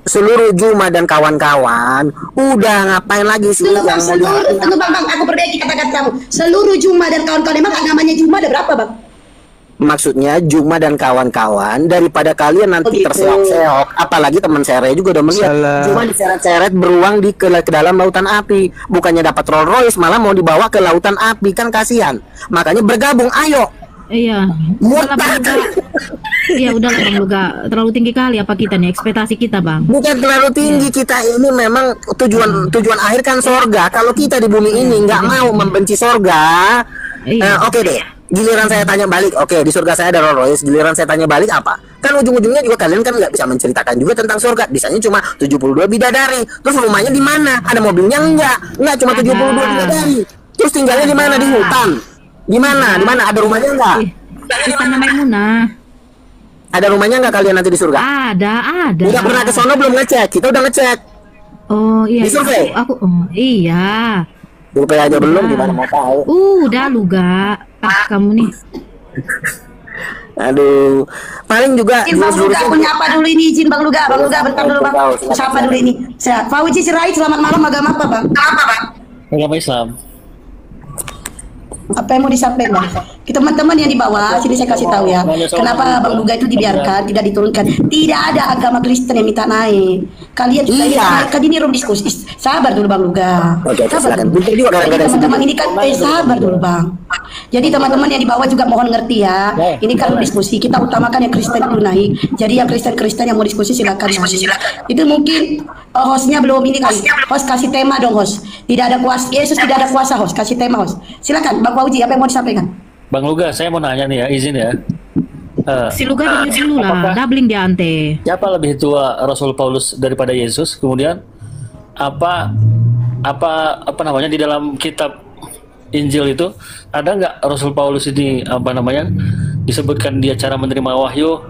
seluruh Juma dan kawan-kawan. Udah ngapain lagi sih yang tunggu bang, aku perbaiki kata-kata kamu. Seluruh Juma dan kawan-kawan, emang namanya Juma ada berapa Bang? Maksudnya Juma dan kawan-kawan, daripada kalian nanti terseok-seok, apalagi teman saya juga udah melihat Juma diseret-seret beruang ke dalam lautan api, bukannya dapat Rolls Royce malah mau dibawa ke lautan api, kan kasihan. Makanya bergabung, ayo Iya. Udahlah, Bang Luga. Iya, udah Bang Luga. Terlalu tinggi kali apa kita nih ekspektasi kita, Bang. Bukan terlalu tinggi, kita ini memang tujuan akhir kan sorga. Kalau kita di bumi ini nggak mau membenci sorga, oke deh. Giliran saya tanya balik, oke, di surga saya ada Rolls Royce. Giliran saya tanya balik apa? Kan ujung-ujungnya juga kalian kan nggak bisa menceritakan juga tentang surga. Bisanya cuma 72 bidadari. Terus rumahnya di mana? Ada mobilnya enggak? Enggak, cuma 72 bidadari. Terus tinggalnya di mana? Di hutan. Di mana? Di mana? Ada rumahnya enggak? Istana Maimunah. Ada rumahnya enggak kalian nanti di surga? Ada. Udah pernah ke sono belum ngecek? Kita udah ngecek. Oh iya. Disurvei? Iya. Survei aja belum, gimana mau tahu? Udah Luga. Kamu nih. Aduh, paling juga Izin Bang Luga, aku nyapa dulu ini, izin Bang Luga, bentar dulu Bang. Siapa dulu ini? Saya Fauzi Sirait, selamat malam, agama apa Bang? Agama Islam. Apa yang mau disampaikan Bang? Kita teman-teman yang di bawah, sini saya kasih tahu ya. Kenapa Bang Luga itu dibiarkan, tidak diturunkan? Tidak ada agama Kristen yang minta naik. Kalian sudah naik, kan ini room diskusi. Sabar dulu Bang Luga. Sabar dulu. Teman-teman ini kan, sabar dulu Bang. Jadi teman-teman yang di bawah juga mohon ngerti ya. Ini kan diskusi, kita utamakan yang Kristen dulu naik. Jadi yang Kristen yang mau diskusi silakan. Itu mungkin hostnya belum ini kali. Host kasih tema dong host. Tidak ada kuasa Yesus, tidak ada kuasa host. Kasih tema host. Silakan Bang Fauzi, apa yang mau disampaikan? Bang Luga, saya mau nanya nih ya, izin ya. Si Luga dulu lah, doubling di ante. Siapa lebih tua Rasul Paulus daripada Yesus? Kemudian apa namanya di dalam kitab Injil itu ada nggak Rasul Paulus ini disebutkan dia cara menerima wahyu?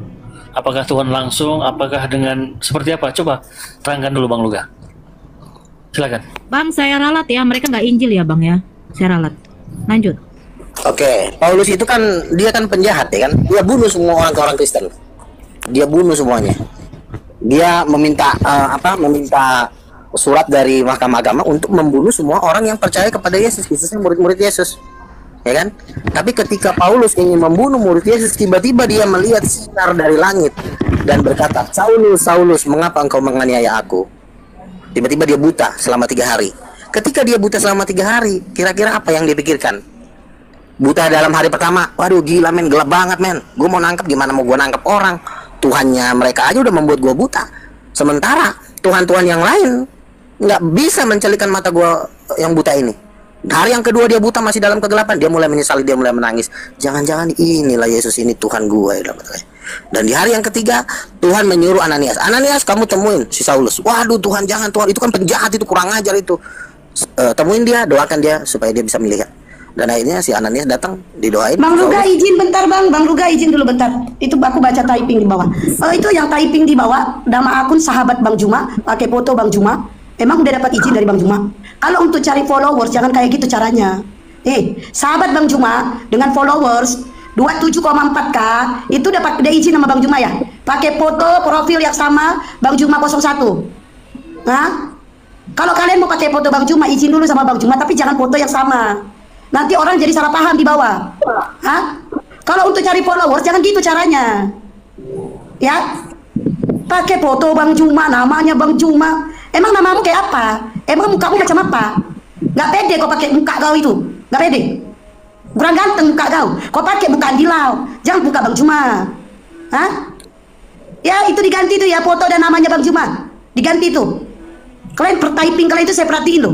Apakah Tuhan langsung? Apakah dengan seperti apa? Coba terangkan dulu Bang Luga. Silakan. Bang, saya ralat ya, mereka nggak Injil ya Bang ya. Saya ralat. Lanjut. Oke, Paulus itu kan dia kan penjahat ya kan. Dia bunuh semua orang Kristen. Dia bunuh semuanya. Dia meminta meminta surat dari Mahkamah Agama untuk membunuh semua orang yang percaya kepada Yesus, khususnya murid-murid Yesus. Ya kan? Tapi ketika Paulus ingin membunuh murid Yesus, tiba-tiba dia melihat sinar dari langit dan berkata, "Saulus, Saulus, mengapa engkau menganiaya aku?" Tiba-tiba dia buta selama 3 hari. Ketika dia buta selama 3 hari, kira-kira apa yang dipikirkan? Buta dalam hari pertama, waduh gila men, gelap banget men. Gue mau nangkep, gimana mau gue nangkep orang? Tuhannya mereka aja udah membuat gue buta. Sementara Tuhan-Tuhan yang lain nggak bisa mencelikan mata gue yang buta ini. Hari yang kedua dia buta masih dalam kegelapan, dia mulai menyesali, dia mulai menangis. Jangan-jangan inilah Yesus ini Tuhan gue. Dan di hari yang ketiga Tuhan menyuruh Ananias, Ananias kamu temuin si Saulus. Waduh Tuhan, jangan Tuhan, itu kan penjahat, itu kurang ajar itu. Temuin dia, doakan dia supaya dia bisa melihat. Dan akhirnya si Ananias datang, didoain. Bang Luga izin bentar Bang Luga izin dulu bentar. Itu aku baca typing di bawah. Itu yang typing di bawah, nama akun sahabat Bang Juma, pakai foto Bang Juma. Emang udah dapat izin dari Bang Juma? Kalau untuk cari followers jangan kayak gitu caranya. Sahabat Bang Juma dengan followers 27,4k itu dapat izin sama Bang Juma ya. Pakai foto profil yang sama Bang Juma 01. Nah, kalau kalian mau pakai foto Bang Juma izin dulu sama Bang Juma, tapi jangan foto yang sama. Nanti orang jadi salah paham di bawah. Kalau untuk cari followers jangan gitu caranya. Ya. Pakai foto Bang Juma, namanya Bang Juma. Emang namamu kayak apa? Emang mukamu macam apa? Gak pede kau pakai muka kau itu. Gak pede. Kurang ganteng muka kau. Kau pakai muka Andilau. Jangan buka Bang Juma. Ya itu diganti tuh ya, foto dan namanya Bang Juma. Diganti tuh. Kalian pertyping kalian itu saya perhatiin loh.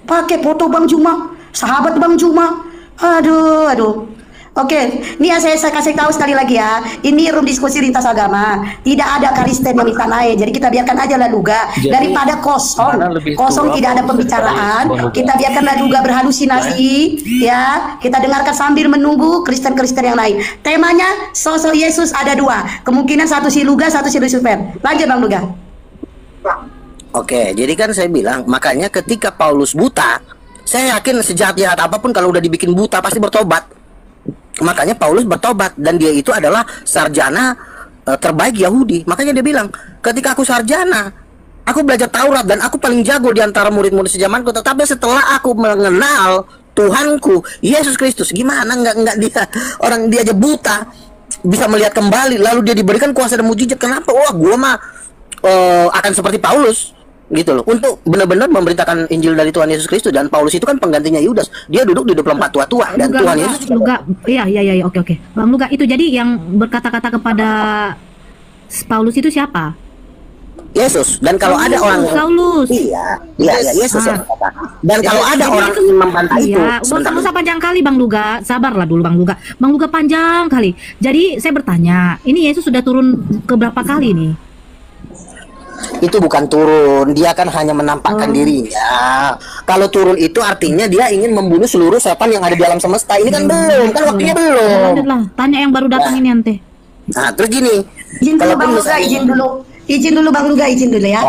Pakai foto Bang Juma. Sahabat Bang Juma, aduh. Oke, ini ya saya kasih tahu sekali lagi ya. Ini room diskusi lintas agama. Tidak ada Kristen yang minta naik. Jadi kita biarkan aja lah Luga. Daripada kosong tidak ada pembicaraan. Kita biarkanlah Luga berhalusinasi. Ya, kita dengarkan sambil menunggu Kristen-Kristen yang lain. Temanya sosok Yesus ada 2. Kemungkinan satu si Luga, satu si Lucifer. Lanjut Bang Luga. Oke, jadi kan saya bilang, makanya ketika Paulus buta, saya yakin sejahat-jahat apapun kalau udah dibikin buta pasti bertobat. Makanya Paulus bertobat dan dia itu adalah sarjana terbaik Yahudi. Makanya dia bilang, ketika aku sarjana, aku belajar Taurat dan aku paling jago di antara murid-murid sejamanku. Tetapi setelah aku mengenal Tuhanku Yesus Kristus, gimana nggak dia aja buta bisa melihat kembali, lalu dia diberikan kuasa dan mujizat. Kenapa? Wah, gua mah akan seperti Paulus. gitu loh, untuk benar-benar memberitakan Injil dari Tuhan Yesus Kristus. Dan Paulus itu kan penggantinya Yudas, dia duduk di 24 tua-tua dan Tuhan Yesus Luga, iya, oke. Bang Luga, itu jadi yang berkata-kata kepada Paulus itu siapa? Yesus. Dan kalau ada orang Saulus. Iya, Yesus yang berkata. Dan kalau ada orang yang membantah itu, nggak usah panjang kali Bang Luga, sabarlah dulu Bang Luga. Bang Luga panjang kali. Jadi saya bertanya, ini Yesus sudah turun ke berapa kali nih? Itu bukan turun, dia kan hanya menampakkan dirinya. Kalau turun itu artinya dia ingin membunuh seluruh setan yang ada di alam semesta. Ini kan belum, kan waktunya belum. Lanjutlah, tanya yang baru datang ini ante. Nah, terus gini. Izin dulu Bang Luga, izin dulu Bang Luga, izin dulu ya.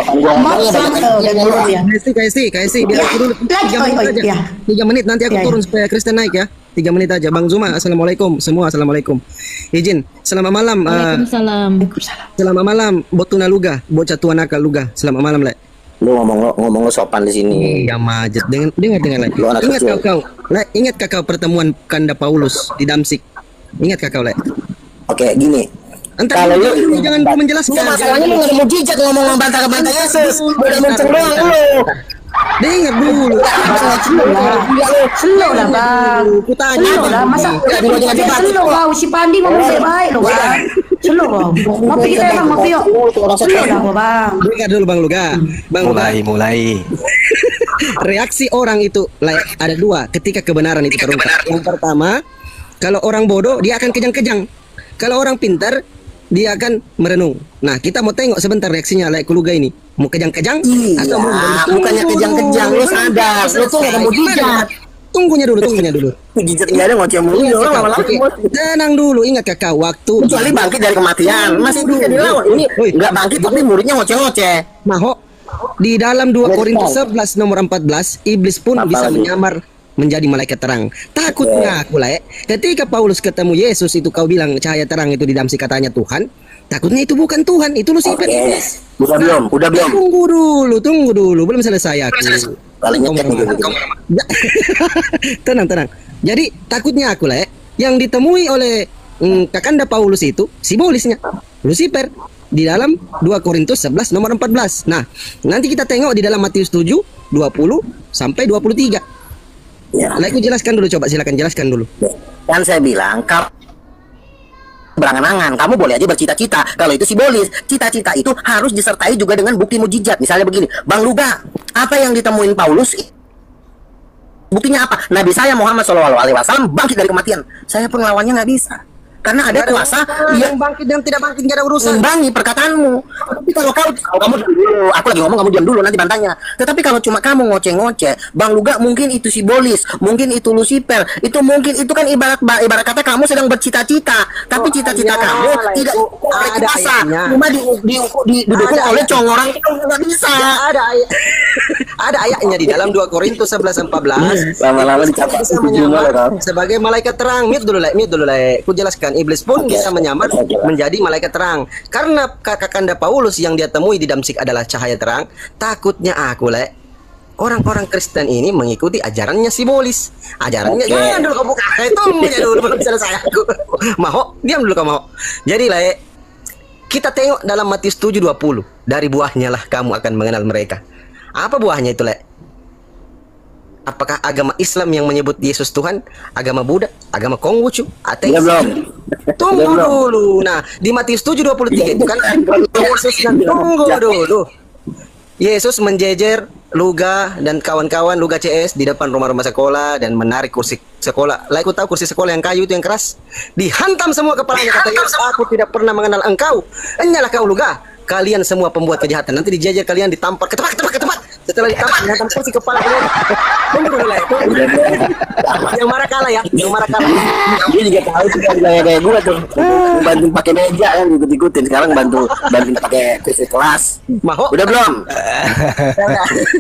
KSI, biar aku dulu 3 menit aja. 3 menit nanti aku turun supaya Kristen naik ya. 3 menit aja. Bang Zuma, assalamualaikum semua, assalamualaikum. Izin, selamat malam. Waalaikumsalam. Selamat malam, Botuna Luga, bocah tua nakal Luga. Selamat malam, Le. Lu ngomong lo sopan di sini. Ya majet, dengar Le. Ingat kau pertemuan Kanda Paulus di Damsik? Ingat kau, Le? Oke, gini. Kalau lu jangan menjelaskan. Masalahnya lu nggak mau jijak ngomong membantah Yesus. Udah mencerong lu. Dengar dulu. Slow lah Bang. Slow lah, masa slow wow, si Pandi ngomong baik-baik loh Bang. Slow wow. Ngopi kita Bang, ngopi yuk. Slow lah Bang. Dengar dulu Bang Luga. Mulai. Reaksi orang itu ada dua ketika kebenaran itu terungkap. Yang pertama, kalau orang bodoh dia akan kejang-kejang. Kalau orang pintar dia akan merenung. Nah, kita mau tengok sebentar reaksinya Luga ini. Mau kejang-kejang atau mau bukannya kejang-kejang, lu sadar. Lu tuh enggak mau jijak. Tunggunya dulu. Jijak enggak ada ngoceh mulu lama-lama. Tenang dulu, ingat kakak waktu kecuali bangkit dari kematian. Masih bisa dilawan. Ini enggak bangkit tapi muridnya ngoceh-ngoceh. Maho di dalam 2 Korintus 11 nomor 14, iblis pun bisa menyamar menjadi malaikat terang. Takutnya aku ketika Paulus ketemu Yesus itu kau bilang cahaya terang itu di Damsik katanya Tuhan. Takutnya itu bukan Tuhan, itu Lucifer. Udah belum. Tunggu dulu, belum selesai aku. Tenang. Jadi takutnya aku yang ditemui oleh Kakanda Paulus itu simbolisnya Lucifer di dalam 2 Korintus 11 nomor 14. Nah, nanti kita tengok di dalam Matius 7 20 sampai 23. Ya. Aku jelaskan dulu, coba silakan jelaskan dulu. Kan saya bilang berangan-angan, kamu boleh aja bercita-cita. Kalau itu simbolis, cita-cita itu harus disertai juga dengan bukti mujizat. Misalnya begini, Bang Luga, apa yang ditemuin Paulus? Buktinya apa? Nabi saya Muhammad SAW bangkit dari kematian. Saya pun lawannya nggak bisa. Karena ada kuasa yang bangkit dan tidak bangkit nggak ada urusan. Imbangi perkataanmu. Tapi kalau kamu diam dulu, aku lagi ngomong kamu diam dulu nanti bantahnya. Tetapi kalau cuma kamu ngoceh-ngoceh, Bang Luga mungkin itu simbolis, mungkin itu Lucifer, itu kan ibarat kata kamu sedang bercita-cita, tapi cita-cita kamu tidak oleh kuasa, cuma didukung oleh congorang itu nggak bisa. Ada ayatnya di dalam 2 Korintus 11 14. Lama-lama dicatat sebagai malaikat terang. Mute dulu, Ku jelaskan. Iblis pun bisa menyamar menjadi malaikat terang. Karena Kakanda Paulus yang dia temui di Damsik adalah cahaya terang. Takutnya aku orang-orang Kristen ini mengikuti ajarannya simbolis. Ajarannya jangan dulu kau buka. Tunggunya dulu belum selesai aku. Diam dulu kamu. Jadi kita tengok dalam Matius 7:20. Dari buahnya lah kamu akan mengenal mereka. Apa buahnya itu Apakah agama Islam yang menyebut Yesus Tuhan, agama Buddha, agama Konghucu, ateis? Tunggu dulu. Nah, di Matius 7:23 itu kan Yesus tunggu dulu. Yesus menjejer Luga dan kawan-kawan Luga CS di depan rumah-rumah sekolah dan menarik kursi sekolah. Aku tahu kursi sekolah yang kayu itu yang keras. Dihantam semua kepalanya, kata Yesus, aku tidak pernah mengenal engkau. Enyalah kau Luga. Kalian semua pembuat kejahatan. Nanti dijajar kalian ditampar ke tempat. Setelah ditampar, dihantam kursi kepala kalian. Tunggu dulu Yang marah kalah ya. Dia juga tahu sih kayak gue tuh. Bantu pakai meja kan ikut-ikutin. Sekarang bantu pakai kursi kelas. Udah belum?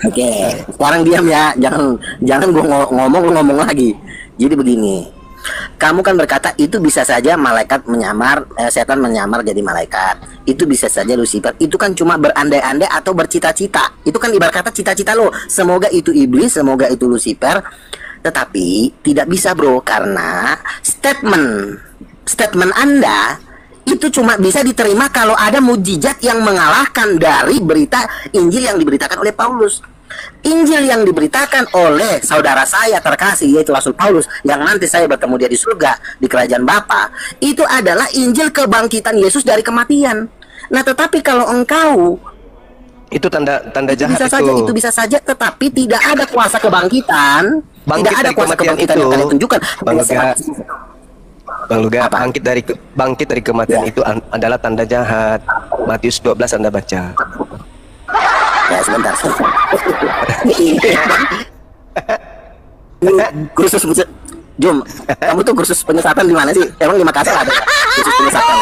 Oke. Sekarang diam ya. Jangan gue ngomong lagi. Jadi begini. Kamu kan berkata itu bisa saja malaikat menyamar, setan menyamar jadi malaikat. Itu bisa saja Lucifer. Itu kan cuma berandai-andai atau bercita-cita. Itu kan ibarat kata cita-cita lo. Semoga itu iblis, semoga itu Lucifer. Tetapi tidak bisa bro, karena statement Anda itu cuma bisa diterima kalau ada mujizat yang mengalahkan dari berita Injil yang diberitakan oleh Paulus. Injil yang diberitakan oleh saudara saya terkasih, yaitu Rasul Paulus, yang nanti saya bertemu dia di surga, di kerajaan Bapa, itu adalah Injil kebangkitan Yesus dari kematian. Nah, tetapi kalau engkau Itu tanda jahat bisa saja, itu bisa saja, tetapi tidak ada kuasa kebangkitan, Bangkit tidak ada dari kuasa kematian kebangkitan itu, yang kalian tunjukkan. Bang Luga, Apa? bangkit dari kematian Ya. itu adalah tanda jahat. Matius 12 Anda baca. Ya, sebentar. Kursus Jom, kamu tuh kursus penyesatan di mana sih? Emang di Makassar ada kursus penyesatan?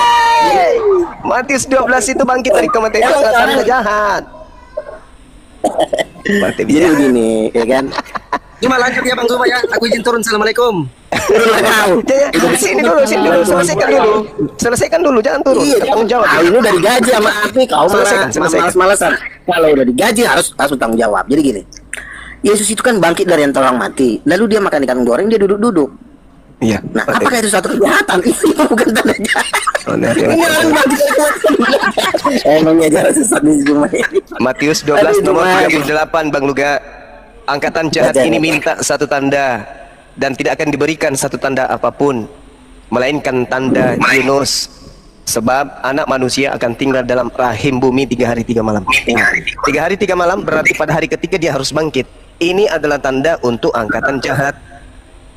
Matius 12 itu bangkit dari kematian itu adalah tanda jahat. Jadi begini, ya kan? Cuma lanjut ya Bang Zuma ya. Aku izin turun. Assalamualaikum. Sini dulu, selesaikan dulu, jangan turun. Iya, Tanggung jawab. ini udah digaji sama Api, kau Selesaikan. malas-malasan. Kalau udah digaji harus bertanggung jawab. Jadi gini, Yesus itu kan bangkit dari yang orang mati, lalu dia makan ikan goreng, dia duduk-duduk. Iya. Nah, apakah itu satu kejahatan? Itu bukan tanda jahat. Ini orang bangkit dari kematian. Emangnya jalan sesat di Zuma ini. Matius 12 nomor 38 Bang Luga. Angkatan jahat ini minta satu tanda dan tidak akan diberikan satu tanda apapun melainkan tanda Yunus, sebab anak manusia akan tinggal dalam rahim bumi 3 hari 3 malam. 3 hari 3 malam berarti pada hari ketiga dia harus bangkit. Ini adalah tanda untuk angkatan jahat.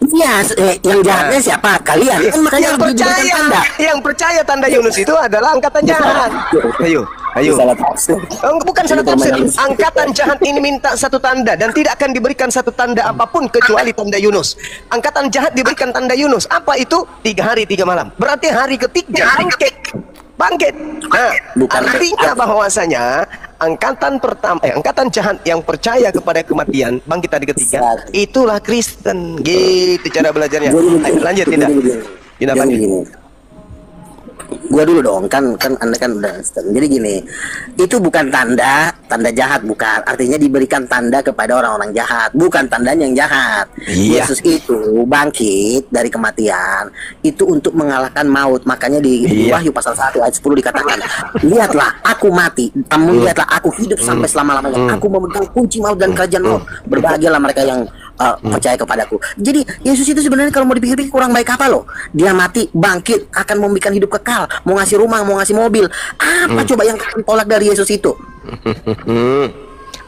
Iya, yang jahatnya siapa? Kalian. Kan makanya Yang percaya tanda Yunus itu adalah angkatan jahat. Ayo. Salah tafsir. Bukan salah tafsir. Angkatan jahat ini minta satu tanda dan tidak akan diberikan satu tanda apapun kecuali tanda Yunus. Angkatan jahat diberikan tanda Yunus. Apa itu? 3 hari 3 malam. Berarti hari ketiga bangkit. Nah, artinya bahwasanya angkatan jahat yang percaya kepada kematian bangkit hari ketiga, itulah Kristen. Gitu cara belajarnya. Ayo, lanjut tidak? Tidak lanjut. Gua dulu dong, kan Anda kan udah Kristen. Jadi gini, itu bukan tanda jahat, bukan. Artinya diberikan tanda kepada orang-orang jahat, bukan tandanya yang jahat. Iya. Yesus itu bangkit dari kematian itu untuk mengalahkan maut. Makanya di Wahyu pasal 1 ayat 10 dikatakan, lihatlah aku mati, namun lihatlah aku hidup sampai selama-lamanya. Aku memegang kunci maut dan kerajaan maut. Berbahagialah mereka yang percaya kepadaku. Jadi Yesus itu sebenarnya kalau mau dipikir-pikir kurang baik apa loh? Dia mati, bangkit, akan memberikan hidup kekal, mau ngasih rumah, mau ngasih mobil. Apa coba yang kalian tolak dari Yesus itu?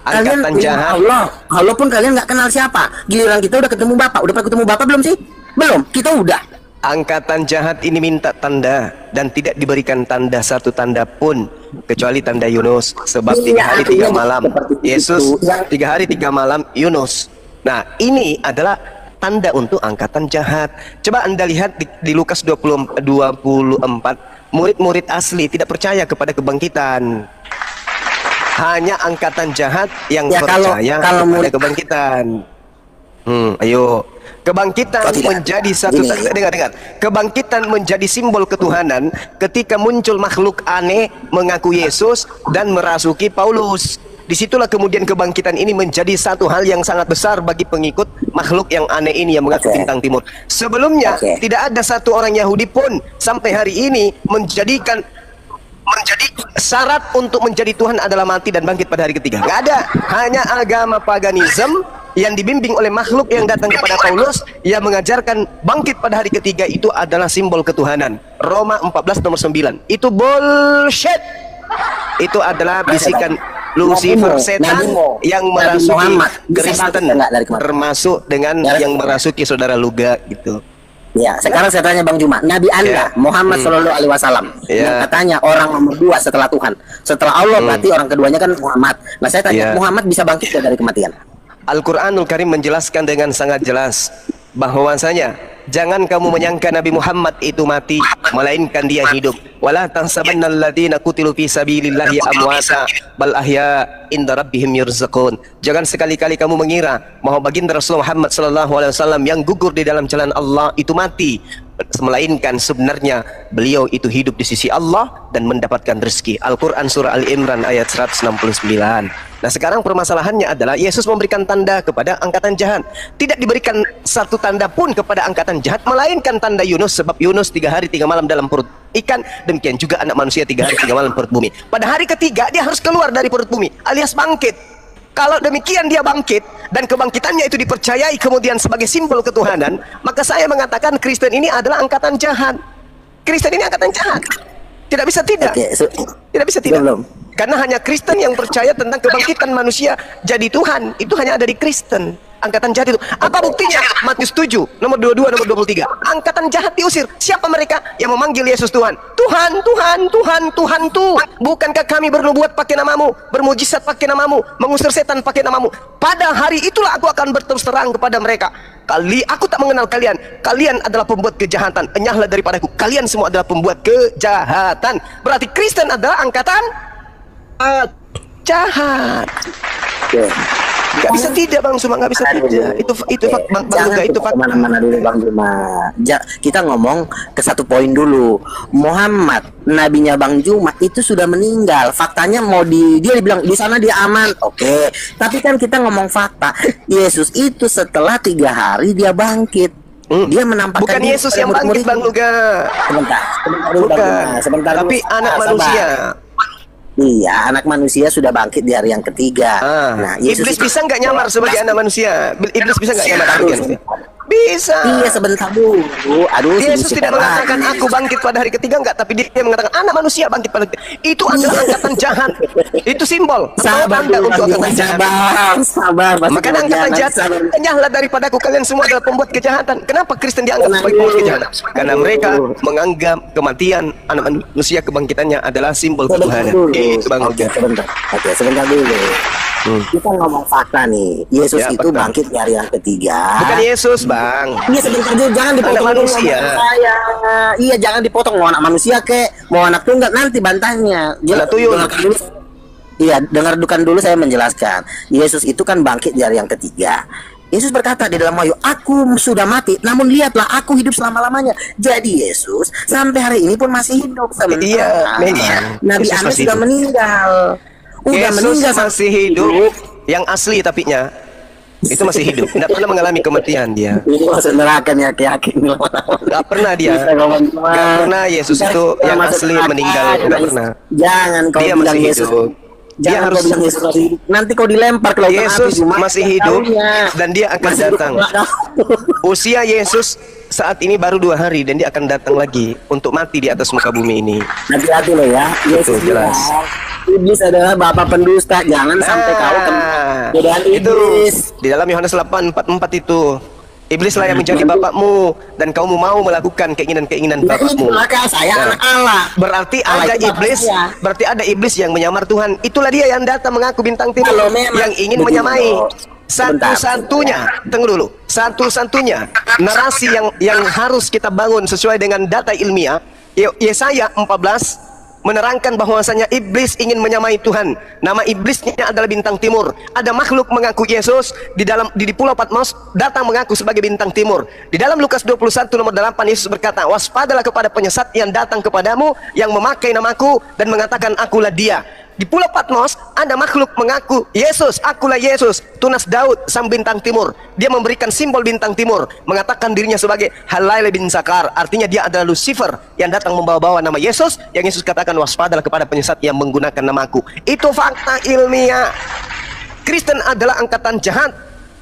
Kalian jahat. Allah, walaupun kalian nggak kenal siapa, giliran kita udah ketemu Bapak. Udah pernah ketemu Bapak belum sih? Belum. Kita udah. Angkatan jahat ini minta tanda dan tidak diberikan tanda satu tanda pun kecuali tanda Yunus, sebab 3 hari 3 malam Yesus, 3 hari 3 malam Yunus. Nah, ini adalah tanda untuk angkatan jahat. Coba Anda lihat di Lukas 24, murid-murid asli tidak percaya kepada kebangkitan. Hanya angkatan jahat yang percaya kepada kebangkitan. Ayo. Kebangkitan menjadi satu dengar. Kebangkitan menjadi simbol ketuhanan ketika muncul makhluk aneh mengaku Yesus dan merasuki Paulus. Disitulah kemudian kebangkitan ini menjadi satu hal yang sangat besar bagi pengikut makhluk yang aneh ini yang mengaku bintang timur. Sebelumnya tidak ada satu orang Yahudi pun sampai hari ini menjadi syarat untuk menjadi Tuhan adalah mati dan bangkit pada hari ketiga. Gak ada. Hanya agama paganisme yang dibimbing oleh makhluk yang datang kepada Paulus yang mengajarkan bangkit pada hari ketiga itu adalah simbol ketuhanan. Roma 14 nomor 9. Itu bullshit. Itu adalah bisikan Lucifer, setan yang merasuki Kristen, termasuk dengan yang merasuki saudara Luga gitu. Ya, sekarang saya tanya Bang Juma, Nabi Anda Muhammad Shallallahu Alaihi Wasallam yang katanya orang nomor 2 setelah Tuhan, setelah Allah berarti orang keduanya kan Muhammad. Nah saya tanya, Muhammad bisa bangkit dari kematian? Al-Quranul Karim menjelaskan dengan sangat jelas bahwasanya jangan kamu menyangka Nabi Muhammad itu mati, melainkan dia hidup. Wala tahsabannal ladzina qutilu fi sabilillahi amwata bal ahya inda rabbihim yurzaqun. Jangan sekali-kali kamu mengira bahwa baginda Rasulullah Muhammad sallallahu alaihi wasallam yang gugur di dalam jalan Allah itu mati. melainkan sebenarnya beliau itu hidup di sisi Allah dan mendapatkan rezeki. Al-Quran surah Al-Imran ayat 169. Nah sekarang permasalahannya adalah Yesus memberikan tanda kepada angkatan jahat. Tidak diberikan satu tanda pun kepada angkatan jahat, melainkan tanda Yunus, sebab Yunus 3 hari 3 malam dalam perut ikan. Demikian juga anak manusia 3 hari 3 malam perut bumi. Pada hari ketiga dia harus keluar dari perut bumi, alias bangkit. Kalau demikian dia bangkit dan kebangkitannya itu dipercayai kemudian sebagai simbol ketuhanan, maka saya mengatakan Kristen ini adalah angkatan jahat. Kristen ini angkatan jahat. Tidak bisa tidak. Tidak bisa tidak. Karena hanya Kristen yang percaya tentang kebangkitan manusia jadi Tuhan. Itu hanya ada di Kristen. Angkatan jahat itu. Apa buktinya? Matius 7, nomor 22, nomor 23. Angkatan jahat diusir. Siapa mereka yang memanggil Yesus Tuhan? Tuhan, Tuhan, Tuhan, Tuhan Tuhan. Bukankah kami bernubuat pakai namamu, bermujizat pakai namamu, mengusir setan pakai namamu? Pada hari itulah aku akan berterus terang kepada mereka. Aku tak mengenal kalian. Kalian adalah pembuat kejahatan. Enyahlah daripadaku. Kalian semua adalah pembuat kejahatan. Berarti Kristen adalah angkatan jahat. Gak bisa tidak Bang Suma, gak bisa tidak. Itu Bang Luga, itu fakta. Mana dulu Bang Suma. Kita ngomong ke satu poin dulu. Muhammad, nabinya Bang Jumat itu sudah meninggal. Faktanya dia dibilang di sana dia aman. Oke. Tapi kan kita ngomong fakta. Yesus itu setelah 3 hari dia bangkit. Dia menampakkan bukan Yesus yang bangkit Bang Luga. Sebentar. Tapi anak manusia. Iya, anak manusia sudah bangkit di hari yang ketiga. Nah, Iblis bisa nggak nyamar sebagai anak manusia? Iblis bisa nggak nyamar sebagai manusia? Bisa. Iya, sebentar dulu. Aduh, Yesus tidak mengatakan aku bangkit pada hari ketiga, enggak, tapi dia mengatakan anak manusia bangkit pada hari ketiga. Itu adalah angkatan jahat. Itu simbol tanda untuk angkatan jahat. Sabar. Maka angkatan jahat, enyahlah daripadaku, kalian semua adalah pembuat kejahatan. Kenapa Kristen dianggap sebagai pembuat kejahatan? Karena mereka menganggap kematian anak manusia, kebangkitannya adalah simbol ketuhanan. Itu Bang. Oke, sebentar dulu. Kita ngomong fakta nih. Yesus itu bangkit di hari yang ketiga. Bukan Yesus, Bang. Iya, sebentar dulu, jangan dipotong anak manusia. Iya, jangan dipotong. Mau anak manusia mau anak tunggal, nanti bantahnya. Iya, dengarkan dulu saya menjelaskan. Yesus itu kan bangkit di hari yang ketiga. Yesus berkata di dalam Wahyu, aku sudah mati, namun lihatlah aku hidup selama-lamanya. Jadi Yesus sampai hari ini pun masih hidup. Iya, Nabi Anda sudah meninggal. Yesus masih hidup, yang asli tapinya itu masih hidup, tidak pernah mengalami kematian dia. Ini masuk neraka nih, yakin. Gak pernah dia, gak pernah Yesus itu yang asli meninggal, gak pernah. Jangan kau dia bilang masih Yesus. hidup. Dia harus nanti kau dilempar ke lautan Yesus api, masih hidup dan dia akan datang. Usia Yesus saat ini baru 2 hari dan dia akan datang lagi untuk mati di atas muka bumi ini. Hati-hati loh ya. Yesus jelas. Iblis adalah bapak pendusta. Jangan sampai kau godaan iblis. Di dalam Yohanes 8:44 itu, iblislah yang menjadi bapakmu dan kamu mau melakukan keinginan-keinginan bapakmu. Maka saya anak Allah. Berarti ada iblis yang menyamar Tuhan. Itulah dia yang datang mengaku bintang timur yang ingin menyamai. Satu-satunya, tunggu dulu. Satu-satunya narasi yang harus kita bangun sesuai dengan data ilmiah. Yesaya 14 menerangkan bahwasanya iblis ingin menyamai Tuhan. Nama iblisnya adalah bintang timur. Ada makhluk mengaku Yesus di Pulau Patmos datang mengaku sebagai bintang timur. Di dalam Lukas 21 nomor 8 Yesus berkata, waspadalah kepada penyesat yang datang kepadamu yang memakai namaku dan mengatakan akulah dia. Di Pulau Patmos ada makhluk mengaku Yesus, akulah Yesus, tunas Daud sang bintang timur. Dia memberikan simbol bintang timur, mengatakan dirinya sebagai Halail bin Zakar. Artinya dia adalah Lucifer yang datang membawa-bawa nama Yesus. Yang Yesus katakan waspadalah kepada penyesat yang menggunakan namaku. Itu fakta ilmiah. Kristen adalah angkatan jahat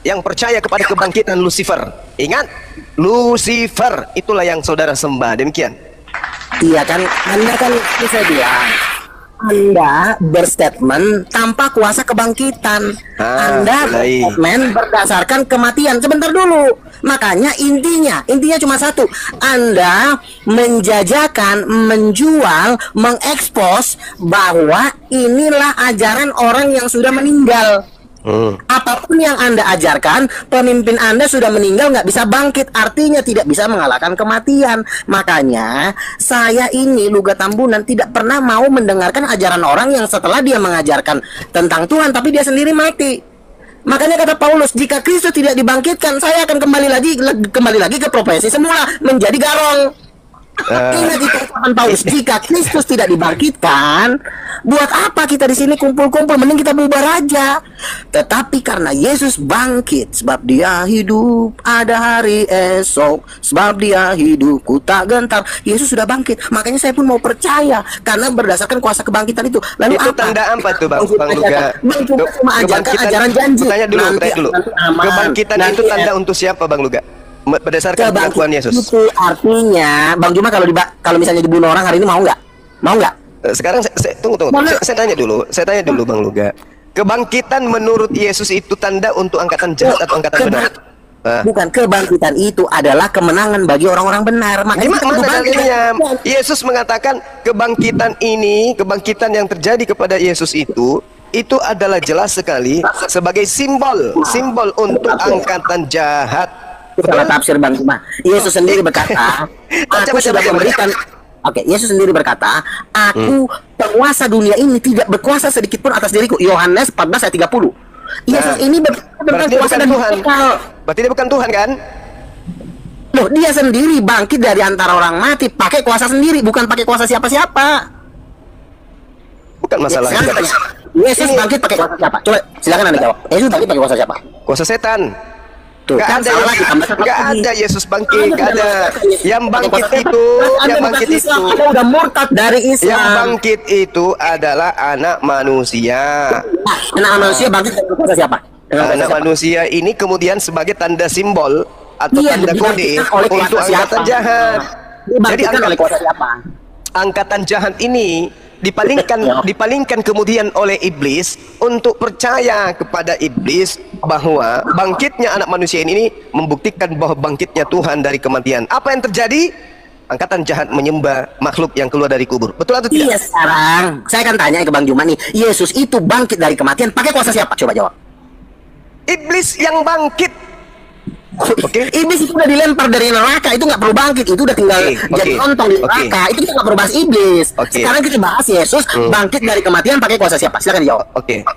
yang percaya kepada kebangkitan Lucifer. Ingat, Lucifer itulah yang saudara sembah. Demikian. Iya kan, Anda kan bisa bilang Anda berstatement tanpa kuasa kebangkitan. Anda berstatement berdasarkan kematian. Sebentar dulu. Makanya intinya cuma satu. Anda menjajakan, menjual, mengekspos bahwa inilah ajaran orang yang sudah meninggal. Apapun yang Anda ajarkan, pemimpin Anda sudah meninggal, nggak bisa bangkit, artinya tidak bisa mengalahkan kematian. Makanya saya ini Luga Tambunan tidak pernah mau mendengarkan ajaran orang yang setelah dia mengajarkan tentang Tuhan tapi dia sendiri mati. Makanya kata Paulus, jika Kristus tidak dibangkitkan, saya akan kembali lagi ke profesi semula, menjadi garong. Ingat itu ucapan Paulus, jika Kristus tidak dibangkitkan, buat apa kita di sini kumpul-kumpul? Mending kita bubar aja. Tetapi karena Yesus bangkit, sebab Dia hidup, ada hari esok, sebab Dia hidup, ku tak gentar. Yesus sudah bangkit, makanya saya pun mau percaya karena berdasarkan kuasa kebangkitan itu. Lalu itu apa? tanda apa tuh Bang Luga? Cuma ajarkan ajaran janji. Tanya dulu. Nanti aman. Kebangkitan Nanti itu tanda untuk siapa Bang Luga? Berdasarkan pengakuan Yesus. Itu artinya, Bang Juma, kalau misalnya dibunuh orang hari ini mau nggak? Mau nggak? Sekarang tunggu. Saya tanya dulu Bang Luga. Kebangkitan menurut Yesus itu tanda untuk angkatan jahat atau angkatan benar? Bukan, kebangkitan itu adalah kemenangan bagi orang-orang benar. Makanya mana dalilnya? Yesus mengatakan kebangkitan yang terjadi kepada Yesus itu adalah jelas sekali sebagai simbol untuk angkatan jahat. Salah tafsir Bang Juma. Yesus sendiri berkata, aku sudah memberikan. Oke, Yesus sendiri berkata, aku penguasa dunia ini tidak berkuasa sedikit pun atas diriku. Yohanes 14 ayat 30. Yesus ini berarti kuasa dan Tuhan. Berarti dia bukan Tuhan kan? Loh, dia sendiri bangkit dari antara orang mati pakai kuasa sendiri, bukan pakai kuasa siapa-siapa. Bukan masalah. Yesus bangkit pakai kuasa siapa? Coba silakan Anda jawab. Yesus bangkit pakai kuasa siapa? Kuasa setan. Tuh, Gak ada Yesus bangkit, gak ada. Yang bangkit itu, udah murtad dari Islam. Yang bangkit itu adalah anak manusia. Anak manusia bangkit dari kuasa siapa? Anak manusia ini kemudian sebagai tanda simbol atau tanda kode untuk angkatan jahat. Jadi angkatan jahat ini dipalingkan kemudian oleh iblis untuk percaya kepada iblis bahwa bangkitnya anak manusia ini membuktikan bahwa bangkitnya Tuhan dari kematian. Apa yang terjadi? Angkatan jahat menyembah makhluk yang keluar dari kubur. Betul atau tidak? Iya, sekarang saya akan tanya ke Bang Juma nih, Yesus itu bangkit dari kematian pakai kuasa siapa? Coba jawab. Iblis yang bangkit. Oke. Iblis itu udah dilempar dari neraka, itu nggak perlu bangkit, itu udah tinggal jadi ontong di neraka. Itu kita nggak perlu bahas iblis. Sekarang kita bahas Yesus bangkit dari kematian pakai kuasa siapa? Silakan dijawab. Oke.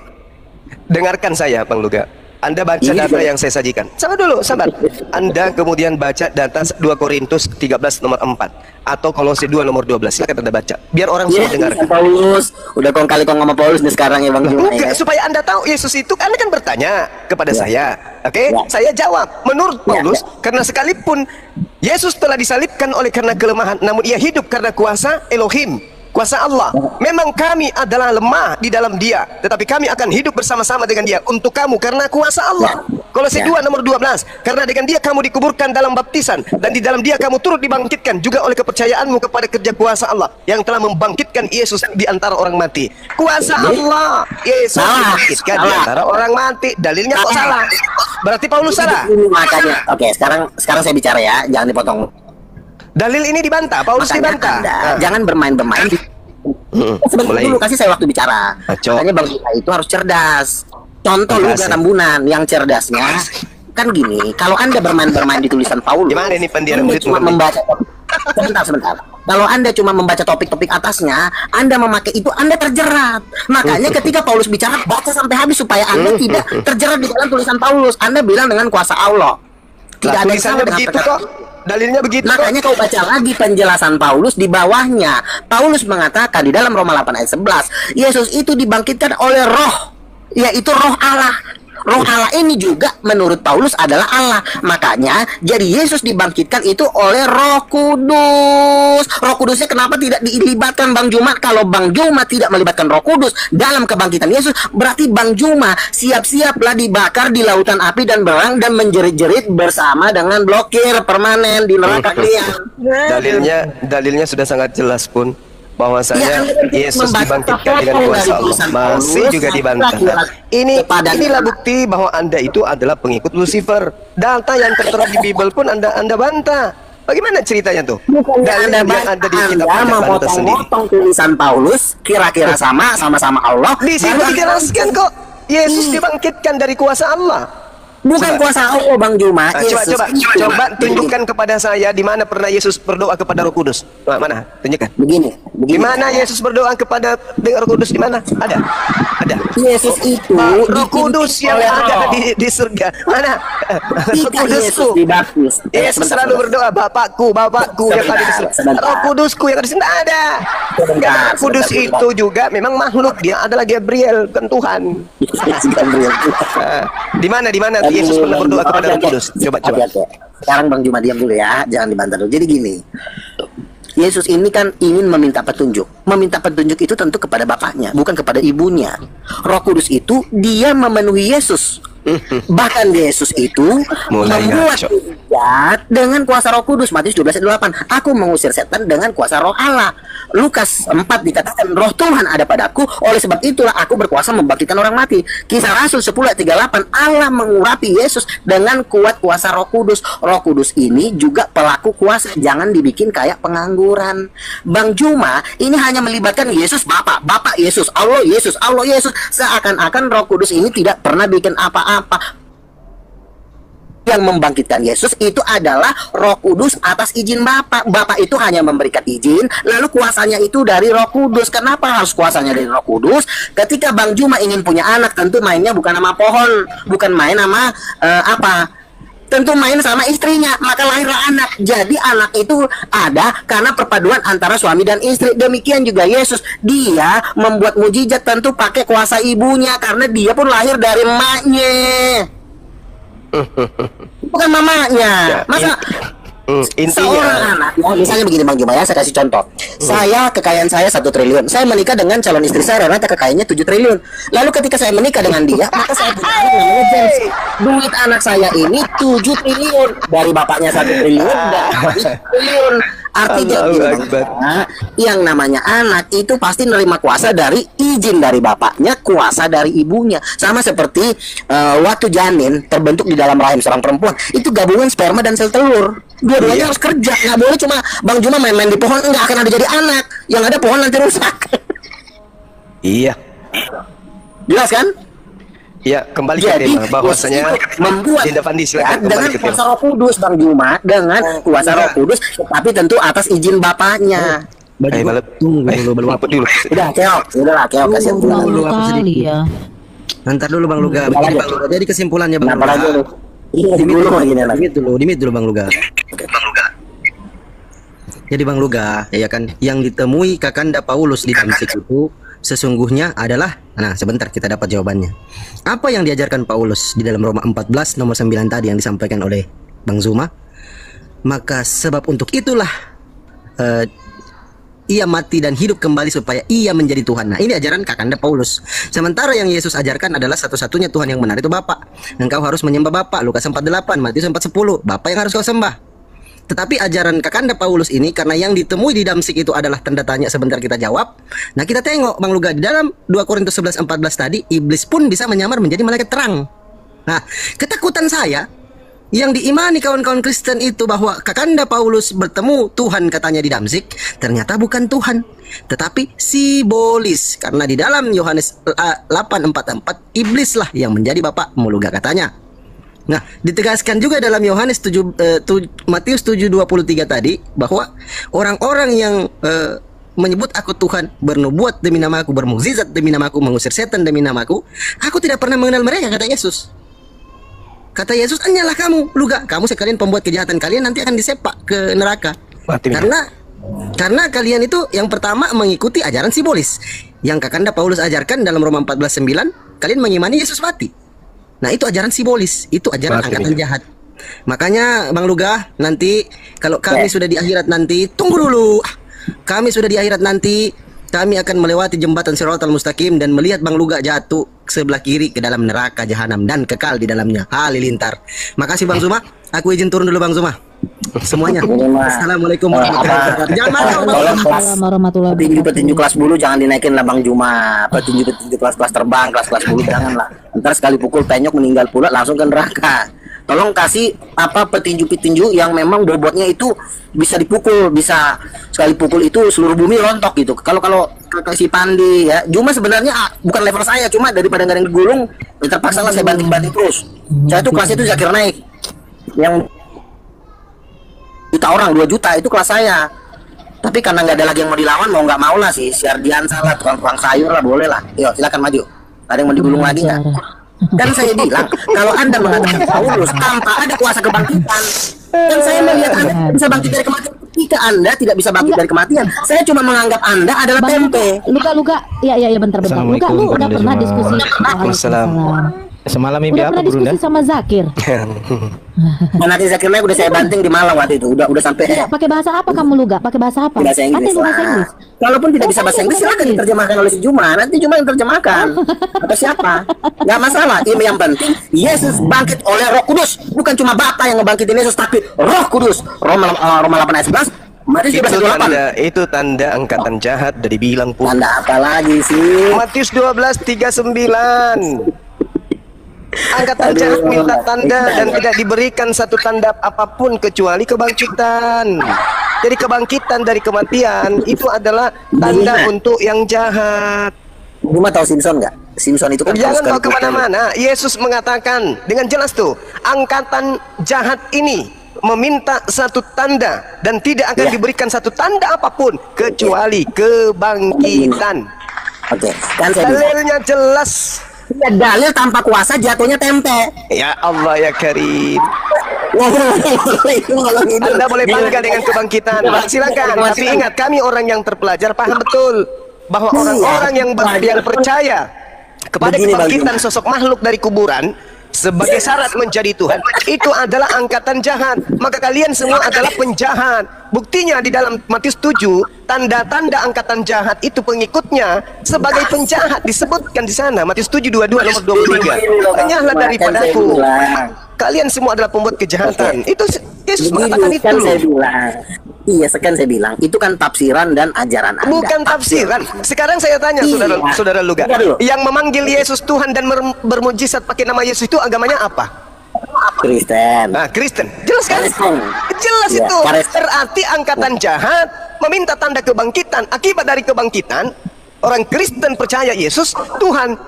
Dengarkan saya, Bang Luga. Anda baca data yang saya sajikan. Sabar dulu, sabar. Anda kemudian baca data 2 Korintus 13 nomor 4 atau Kolose 2 nomor 12. Silakan Anda baca. Biar orang semua dengarkan. Paulus, udah kali ngomong Paulus nih sekarang ya Bang Juma. Supaya Anda tahu Yesus itu, Anda kan bertanya kepada saya. Oke? Saya jawab. Menurut Paulus, karena sekalipun Yesus telah disalibkan oleh karena kelemahan, namun ia hidup karena kuasa Elohim. Kuasa Allah. Memang kami adalah lemah di dalam Dia, tetapi kami akan hidup bersama-sama dengan Dia untuk kamu karena kuasa Allah. Kolose 2 nomor 12. Karena dengan Dia kamu dikuburkan dalam baptisan, dan di dalam Dia kamu turut dibangkitkan juga oleh kepercayaanmu kepada kerja kuasa Allah yang telah membangkitkan Yesus di antara orang mati. Kuasa Allah, Yesus dibangkitkan di antara orang mati. Dalilnya kok salah? Berarti Paulus salah. Makanya, oke, sekarang saya bicara ya, jangan dipotong. Dalil ini dibantah, Paulus dibantah. Jangan bermain-bermain. Sebentar dulu, kasih saya waktu bicara. Makanya Bang Juma itu harus cerdas. Contoh lu Rambunan yang cerdasnya kan gini, kalau Anda bermain-bermain di tulisan Paulus, gimana ini cuma membaca sebentar. Kalau Anda cuma membaca topik-topik atasnya, Anda memakai itu, Anda terjerat. Makanya ketika Paulus bicara, baca sampai habis supaya Anda tidak terjerat di dalam tulisan Paulus. Anda bilang dengan kuasa Allah. Tidak ada tulisannya begitu kok. Dalilnya begitu. Makanya kau baca lagi penjelasan Paulus di bawahnya. Paulus mengatakan di dalam Roma 8 ayat 11, Yesus itu dibangkitkan oleh roh, yaitu roh Allah. Roh Allah ini juga menurut Paulus adalah Allah. Makanya jadi Yesus dibangkitkan itu oleh Roh Kudus. Roh Kudusnya kenapa tidak dilibatkan Bang Juma? Kalau Bang Juma tidak melibatkan Roh Kudus dalam kebangkitan Yesus, berarti Bang Juma siap-siaplah dibakar di lautan api dan berang dan menjerit-jerit bersama dengan blokir permanen di neraka liang. Dalilnya sudah sangat jelas pun. Bahwasanya Yesus dibangkitkan dengan kuasa Allah, masih juga dibantah. Inilah bukti bahwa Anda itu adalah pengikut Lucifer. Data yang tertera di Bible pun Anda bantah. Bagaimana ceritanya tuh? Dalil yang ada di kitab Anda memotong tulisan Paulus kira-kira sama-sama Allah. Di situ dijelaskan kok Yesus dibangkitkan dari kuasa Allah. Bukan kuasa Allah Bang Juma. Coba tunjukkan kepada saya di mana pernah Yesus berdoa kepada Roh Kudus. Mana? Tunjukkan. Begini. Di mana Yesus berdoa kepada Roh Kudus, di mana? Ada. Yesus itu Roh Kudus yang ada di surga. Mana? Roh Kudusku. Yesus selalu berdoa, Bapakku yang ada di surga. Roh Kudusku yang ada di sini ada. Roh Kudus itu juga memang makhluk, dia adalah Gabriel, bukan Tuhan. Di mana Yesus pernah berdoa kepada Roh Kudus? Coba. Sekarang Bang Juma diam dulu ya, jangan dibantah dulu. Jadi gini, Yesus ini kan ingin meminta petunjuk. Meminta petunjuk itu tentu kepada bapaknya, bukan kepada ibunya. Roh Kudus itu dia memenuhi Yesus. Bahkan Yesus itu membuat mujizat dengan kuasa Roh Kudus. Matius 12:8. Aku mengusir setan dengan kuasa Roh Allah. Lukas 4 dikatakan Roh Tuhan ada padaku, oleh sebab itulah aku berkuasa membangkitkan orang mati. Kisah Rasul 10:38. Allah mengurapi Yesus dengan kuat kuasa Roh Kudus. Roh Kudus ini juga pelaku kuasa, jangan dibikin kayak pengangguran. Bang Juma ini hanya melibatkan Yesus Bapak Yesus, Allah Yesus. Seakan-akan Roh Kudus ini tidak pernah bikin apa-apa. Yang membangkitkan Yesus itu adalah Roh Kudus atas izin Bapak. Bapak itu hanya memberikan izin, lalu kuasanya itu dari Roh Kudus. Kenapa harus kuasanya dari Roh Kudus? Ketika Bang Juma ingin punya anak, tentu mainnya bukan sama pohon, bukan main sama tentu main sama istrinya, maka lahirlah anak. Jadi anak itu ada karena perpaduan antara suami dan istri. Demikian juga Yesus, dia membuat mujizat tentu pakai kuasa ibunya, karena dia pun lahir dari emaknya, bukan mamanya. Masa seorang anak, misalnya begini Bang Juma ya, saya kasih contoh. Saya, kekayaan saya 1 triliun. Saya menikah dengan calon istri saya, Renata, kekayaannya 7 triliun. Lalu ketika saya menikah dengan dia, maka saya punya anak namanya James. Duit anak saya ini 7 triliun. Dari bapaknya 1 triliun dan 7 triliun. Artinya yang namanya anak itu pasti menerima kuasa dari izin dari bapaknya, kuasa dari ibunya. Sama seperti waktu janin terbentuk di dalam rahim seorang perempuan, itu gabungan sperma dan sel telur. Dua-duanya harus kerja, nggak boleh cuma Bang Juma main-main di pohon, nggak akan ada jadi anak. Yang ada pohon nanti rusak. Iya. Jelas kan? Ya, kembali ke tema bahwasanya membuat dengan kuasa Roh Kudus Bang Juma, dengan kuasa Roh Kudus, tapi tentu atas izin bapaknya. Tunggu dulu, belum apa dulu. Udah keok kasih dulu kali ya. Nanti dulu Bang Luga. Begini Bang Luga. Jadi kesimpulannya Bang Luga. Dimit dulu Bang Luga. Jadi Bang Luga, ya kan, yang ditemui Kakanda Paulus di Damsyik itu sesungguhnya adalah, nah sebentar kita dapat jawabannya. Apa yang diajarkan Paulus di dalam Roma 14 nomor 9 tadi yang disampaikan oleh Bang Zuma? Maka sebab untuk itulah ia mati dan hidup kembali supaya ia menjadi Tuhan. Nah ini ajaran Kakanda Paulus. Sementara yang Yesus ajarkan adalah satu-satunya Tuhan yang benar itu Bapa. Engkau harus menyembah Bapa, Lukas 4:8, Matius 4:10. Bapa yang harus kau sembah. Tetapi ajaran Kakanda Paulus ini, karena yang ditemui di Damsyik itu adalah tanda tanya, sebentar kita jawab. Nah kita tengok Bang Luga, di dalam 2 Korintus 11:14 tadi, iblis pun bisa menyamar menjadi malaikat terang. Nah ketakutan saya, yang diimani kawan-kawan Kristen itu bahwa Kakanda Paulus bertemu Tuhan katanya di Damsyik, ternyata bukan Tuhan, tetapi simbolis. Karena di dalam Yohanes 8:44, iblislah yang menjadi Bapa Luga katanya. Nah, ditegaskan juga dalam Yohanes Matius 7:23 tadi bahwa orang-orang yang menyebut aku Tuhan, bernubuat demi namaku, bermukjizat demi namaku, mengusir setan demi namaku, aku tidak pernah mengenal mereka, kata Yesus. Kata Yesus, hanyalah kamu, Luga, kamu sekalian pembuat kejahatan, kalian nanti akan disepak ke neraka. Karena kalian itu yang pertama mengikuti ajaran simbolis yang Kakanda Paulus ajarkan dalam Roma 14:9, kalian mengimani Yesus mati. Nah itu ajaran simbolis, itu ajaran angkatan jahat. Makanya Bang Luga, nanti kalau kami sudah di akhirat nanti, tunggu dulu. Kami sudah di akhirat nanti, kami akan melewati jembatan Siratal Mustaqim dan melihat Bang Luga jatuh sebelah kiri ke dalam neraka jahanam dan kekal di dalamnya halilintar. Makasih Bang Zuma. Aku izin turun dulu Bang Zuma. Semuanya. Assalamualaikum warahmatullahi wabarakatuh. Jangan warahmatullahi wabarakatuh. Petinju kelas bulu jangan dinaikin lah Bang Juma. Petinju kelas terbang, kelas bulu jangan lah. Ntar sekali pukul penyok meninggal pula langsung ke neraka. Tolong kasih petinju yang memang bobotnya itu bisa dipukul, bisa sekali pukul itu seluruh bumi rontok gitu. Kalau ke si Pandi ya. Cuma sebenarnya bukan level saya, cuma daripada nggak ada yang digulung, ya terpaksa lah saya banting terus. Saya tuh kelasnya itu Zakir Naik, yang juta orang 2 juta itu kelas saya. Tapi karena nggak ada lagi yang mau dilawan, mau nggak mau lah si Ardian salah, tukang sayur lah, boleh lah. Yuk silakan maju. Ada yang mau digulung lagi nggak? Kan saya bilang, kalau Anda mengatakan Paulus tanpa ada kuasa kebangkitan, dan saya melihat Anda bisa bangkit dari kematian. Ketika Anda tidak bisa bangkit dari kematian, saya cuma menganggap Anda adalah tempe. Luka, ya bentar. Luka, lu udah pernah diskusi? Waalaikumsalam. Semalam mimpi udah apa, pernah diskusi sama Zakir? Nanti Zakir Naik udah saya banting di Malang waktu itu, udah sampai. Tidak, pakai bahasa apa kamu Luga? Pakai bahasa apa? Bahasa Inggris. Bahasa Inggris. Kalaupun tidak bisa bahasa Inggris, silakan diterjemahkan oleh si Juma. Nanti Juma yang terjemahkan. Atau siapa? Nggak masalah. Ini yang penting, Yesus bangkit oleh Roh Kudus. Bukan cuma Bapa yang ngebangkitin Yesus, tapi Roh Kudus. Roma 8 ayat 11. Itu tanda angkatan jahat dari bilang pun. Tanda apa lagi sih? Matius 12:39. Angkatan jahat minta tanda dan tidak diberikan satu tanda apapun kecuali kebangkitan. Jadi kebangkitan dari kematian itu adalah tanda untuk yang jahat. Cuma tahu Simpson nggak? Simpson itu kan jangan bawa kemana-mana. Yesus mengatakan dengan jelas tuh, angkatan jahat ini meminta satu tanda dan tidak akan diberikan satu tanda apapun kecuali kebangkitan. Oke, kan saya dalilnya jelas. Ya, dalil tanpa kuasa jatuhnya tempe. Ya Allah ya Karim. Anda boleh bangga dengan kebangkitan. Silakan. Tapi ingat, kami orang yang terpelajar paham betul bahwa orang-orang yang percaya kepada kebangkitan sosok makhluk dari kuburan sebagai syarat menjadi Tuhan, itu adalah angkatan jahat. Maka kalian semua adalah penjahat. Buktinya di dalam Matius 7, tanda-tanda angkatan jahat itu pengikutnya sebagai penjahat disebutkan di sana. Matius 7:22 nomor 23. Tanyalah daripadaku. Kalian semua adalah pembuat kejahatan. Itu Yesus mengatakan itu loh. Iya, sekarang saya bilang itu kan tafsiran dan ajaran Anda. Bukan tafsiran. Sekarang saya tanya saudara Luga, yang memanggil Yesus Tuhan dan bermujizat pakai nama Yesus itu agamanya apa? Kristen. Nah, Kristen. Jelas kan? Jelas ya, itu. Berarti angkatan jahat meminta tanda kebangkitan. Akibat dari kebangkitan, orang Kristen percaya Yesus Tuhan.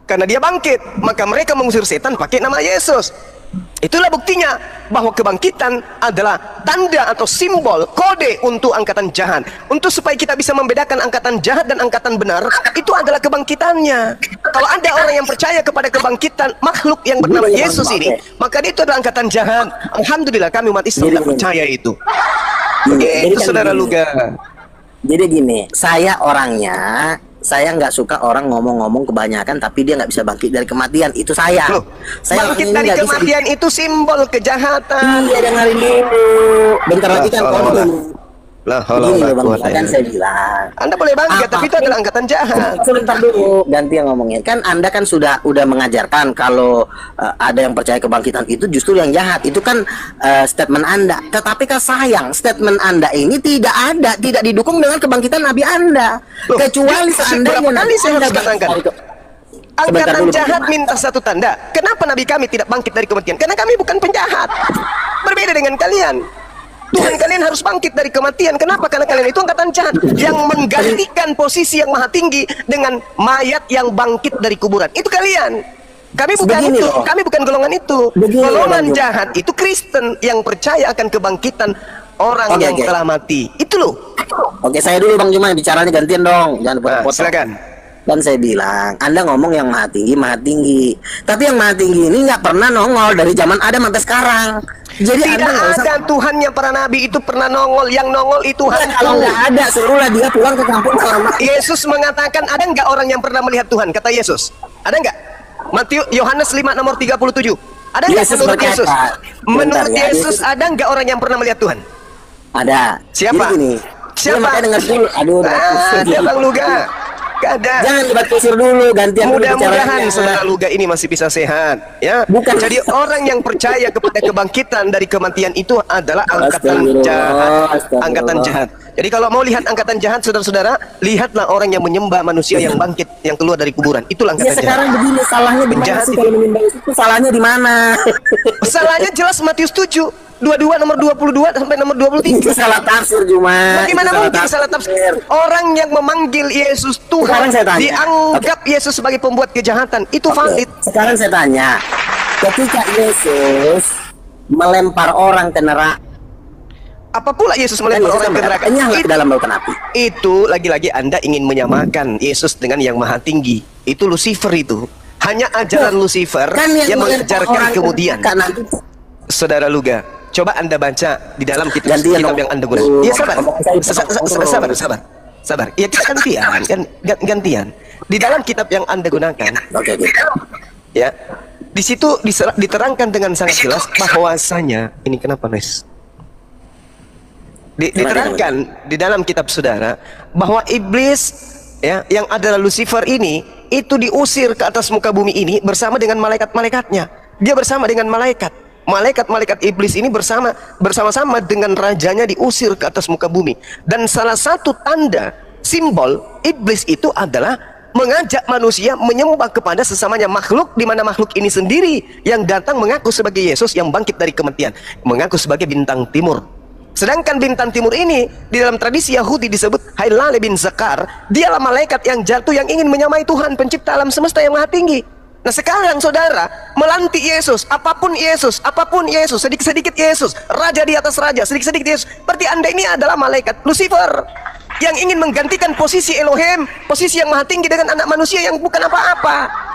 Karena dia bangkit, maka mereka mengusir setan pakai nama Yesus. Itulah buktinya bahwa kebangkitan adalah tanda atau simbol kode untuk angkatan jahat. Untuk supaya kita bisa membedakan angkatan jahat dan angkatan benar, itu adalah kebangkitannya. Kalau ada orang yang percaya kepada kebangkitan makhluk yang bernama Yesus ini, maka itu adalah angkatan jahat. Alhamdulillah kami umat Islam tidak percaya itu. Begitu saudara Luga. Jadi gini, saya orangnya, saya nggak suka orang ngomong-ngomong kebanyakan tapi dia nggak bisa bangkit dari kematian. Itu saya. Saya bangkit dari kematian itu simbol kejahatan. Iya, dengerin dulu. Bentar lagi kan kan saya bilang. Anda boleh bangkit, tapi itu adalah angkatan jahat. Sebentar dulu, ganti yang ngomongin. Kan Anda kan udah mengajarkan kalau ada yang percaya kebangkitan itu justru yang jahat. Itu kan statement Anda. Tetapi kan sayang, statement Anda ini tidak didukung dengan kebangkitan Nabi Anda. Kecuali seandainya kali saya harus katakan. Angkatan jahat minta satu tanda. Kenapa Nabi kami tidak bangkit dari kematian? Karena kami bukan penjahat. Berbeda dengan kalian. Tuhan kalian harus bangkit dari kematian. Kenapa? Karena kalian itu angkatan jahat yang menggantikan posisi yang maha tinggi dengan mayat yang bangkit dari kuburan. Itu kalian. Kami bukan itu. Kami bukan golongan itu. Golongan jahat itu Kristen yang percaya akan kebangkitan orang yang telah mati. Itu loh. Oke, saya dulu Bang Juma, bicaranya gantian dong. Jangan potong. Silakan. Dan saya bilang, Anda ngomong yang maha tinggi. Tapi yang maha tinggi ini nggak pernah nongol dari zaman Adam sampai sekarang. Jadi tidak ada Tuhannya para nabi itu pernah nongol. Yang nongol itu Tuhan. Kalau nggak ada, suruhlah dia pulang ke kampung sama. Yesus mengatakan, ada nggak orang yang pernah melihat Tuhan? Kata Yesus. Ada nggak? Yohanes 5 nomor 37. Ada nggak menurut Yesus? Menurut Yesus ada nggak orang yang pernah melihat Tuhan? Ada. Siapa? Siapa? Dengar dulu. Aduh, dia Bang Luga. Gak ada. Jangan debat kusir dulu, gantian. Mudah-mudahan saudara Luga ini masih bisa sehat, ya. Bukan. Jadi orang yang percaya kepada kebangkitan dari kematian itu adalah angkatan jahat. Angkatan jahat. Jadi kalau mau lihat angkatan jahat, saudara-saudara, lihatlah orang yang menyembah manusia yang bangkit, yang keluar dari kuburan. Itulah angkatan jahat. Sekarang begini, salahnya di mana sih kalau menyembah itu? Salahnya di mana? Salahnya jelas Matius 7. 22 nomor 22 sampai nomor 23. Itu salah tafsir Juma. Bagaimana mungkin salah tafsir? Orang yang memanggil Yesus Tuhan dianggap Yesus sebagai pembuat kejahatan. Itu valid. Sekarang saya tanya, ketika Yesus melempar orang ke neraka, apa pula Yesus melempar orang ke neraka? Ke dalam lautan api. Itu lagi-lagi Anda ingin menyamakan Yesus dengan yang maha tinggi. Itu Lucifer itu. Hanya ajaran Lucifer yang mengajarkan kemudian. Saudara Luga, coba Anda baca di dalam kitab yang Anda gunakan. Iya, sabar. Ya gantian. Di dalam kitab yang Anda gunakan. Ya. Di situ diterangkan dengan sangat jelas bahwasanya ini kenapa, Nes? Diterangkan di dalam kitab saudara bahwa iblis ya yang adalah Lucifer ini itu diusir ke atas muka bumi ini bersama dengan malaikat-malaikatnya. Dia bersama dengan malaikat iblis ini bersama-sama dengan rajanya diusir ke atas muka bumi. Dan salah satu tanda simbol iblis itu adalah mengajak manusia menyembah kepada sesamanya makhluk, di mana makhluk ini sendiri yang datang mengaku sebagai Yesus yang bangkit dari kematian, mengaku sebagai bintang timur. Sedangkan bintang timur ini di dalam tradisi Yahudi disebut Hailal bin Zakar. Dialah malaikat yang jatuh yang ingin menyamai Tuhan pencipta alam semesta yang maha tinggi. Nah sekarang saudara melantik Yesus, apapun Yesus, sedikit-sedikit Yesus, raja di atas raja, sedikit-sedikit Yesus. Berarti Anda ini adalah malaikat Lucifer yang ingin menggantikan posisi Elohim, posisi yang maha tinggi dengan anak manusia yang bukan apa-apa.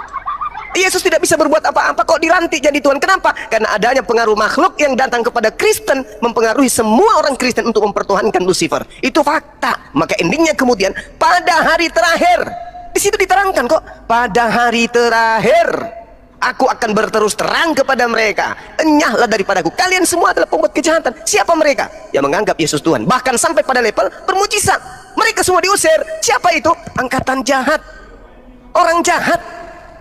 Yesus tidak bisa berbuat apa-apa kok dilantik jadi Tuhan. Kenapa? Karena adanya pengaruh makhluk yang datang kepada Kristen mempengaruhi semua orang Kristen untuk mempertuhankan Lucifer. Itu fakta. Maka endingnya kemudian pada hari terakhir, di situ diterangkan kok, pada hari terakhir aku akan berterus terang kepada mereka, enyahlah daripadaku, kalian semua adalah pembuat kejahatan. Siapa mereka? Yang menganggap Yesus Tuhan, bahkan sampai pada level bermujizat. Mereka semua diusir. Siapa itu? Angkatan jahat, orang jahat,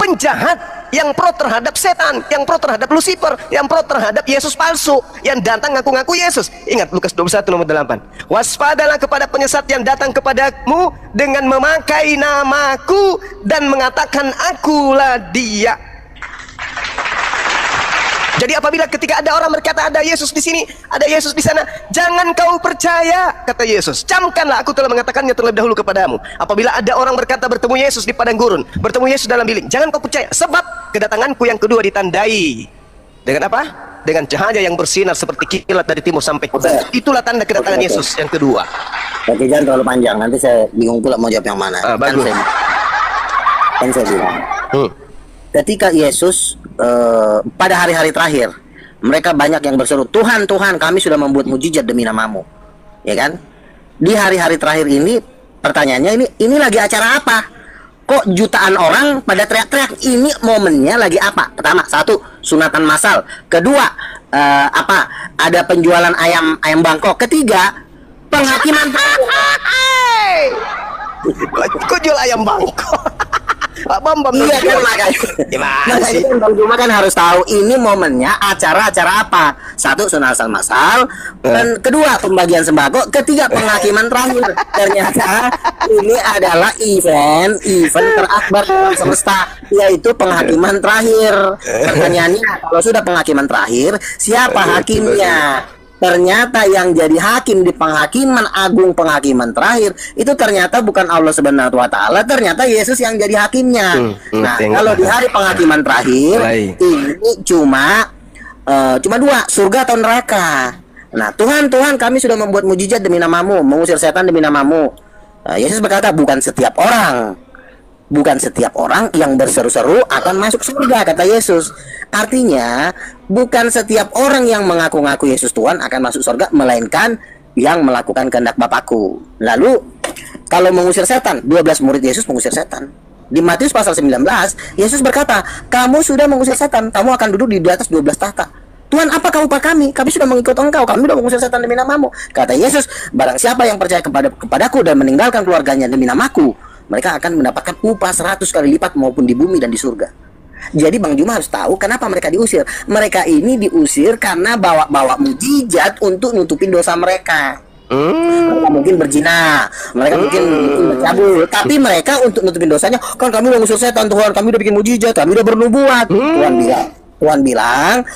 penjahat yang pro terhadap setan, yang pro terhadap Lucifer, yang pro terhadap Yesus palsu, yang datang ngaku-ngaku Yesus. Ingat Lukas 21 nomor 8. Waspadalah kepada penyesat yang datang kepadamu dengan memakai namaku dan mengatakan akulah dia. Jadi apabila ketika ada orang berkata ada Yesus di sini, ada Yesus di sana, jangan kau percaya, kata Yesus. Camkanlah, aku telah mengatakannya terlebih dahulu kepadamu. Apabila ada orang berkata bertemu Yesus di padang gurun, bertemu Yesus dalam bilik, jangan kau percaya, sebab kedatanganku yang kedua ditandai dengan apa? Dengan cahaya yang bersinar seperti kilat dari timur sampai ke barat. Itulah tanda kedatangan Yesus yang kedua. Oke, jangan terlalu panjang, nanti saya bingung pula mau jawab yang mana. Bagus. Kan saya bilang, ketika Yesus pada hari-hari terakhir, mereka banyak yang berseru, Tuhan, Tuhan, kami sudah membuat mujizat demi namamu, ya kan? Di hari-hari terakhir ini, pertanyaannya ini lagi acara apa? Kok jutaan orang pada teriak-teriak? Ini momennya lagi apa? Pertama, satu, sunatan massal. Kedua, ada penjualan ayam Bangkok. Ketiga, penghakiman. Kok jual ayam Bangkok? Pak Bambam, iya kan, makanya itu Bang Juma kan harus tahu ini momennya acara-acara apa. Satu, sunatan massal, dan kedua pembagian sembako, ketiga penghakiman terakhir. Ternyata ini adalah event terakbar dalam semesta, yaitu penghakiman terakhir. Pertanyaannya, kalau sudah penghakiman terakhir, siapa hakimnya? Ternyata yang jadi hakim di penghakiman agung, penghakiman terakhir, itu ternyata bukan Allah Subhanahu wa Ta'ala, ternyata Yesus yang jadi hakimnya. Nah, kalau di hari penghakiman terakhir, ini cuma dua, surga atau neraka. Nah, Tuhan, kami sudah membuat mujizat demi namamu, mengusir setan demi namamu. Yesus berkata, bukan setiap orang yang berseru-seru akan masuk surga, kata Yesus. Artinya, bukan setiap orang yang mengaku-ngaku Yesus Tuhan akan masuk surga, melainkan yang melakukan kehendak Bapakku. Lalu, kalau mengusir setan, 12 murid Yesus mengusir setan. Di Matius pasal 19, Yesus berkata, kamu sudah mengusir setan, kamu akan duduk di atas 12 tahta. Tuhan, apa kamu upah kami? Kami sudah mengikut engkau, kami sudah mengusir setan demi namamu. Kata Yesus, barang siapa yang percaya kepadaku dan meninggalkan keluarganya demi namaku, mereka akan mendapatkan upah 100 kali lipat maupun di bumi dan di surga. Jadi Bang Juma harus tahu kenapa mereka diusir. Mereka ini diusir karena bawa mujizat untuk nutupin dosa mereka. Mereka mungkin berzina, mereka mungkin bercabul, tapi mereka untuk nutupin dosanya, kan kami udah ngusir setan Tuhan, kami udah bikin mujizat, kami udah bernubuat. Tuhan bilang,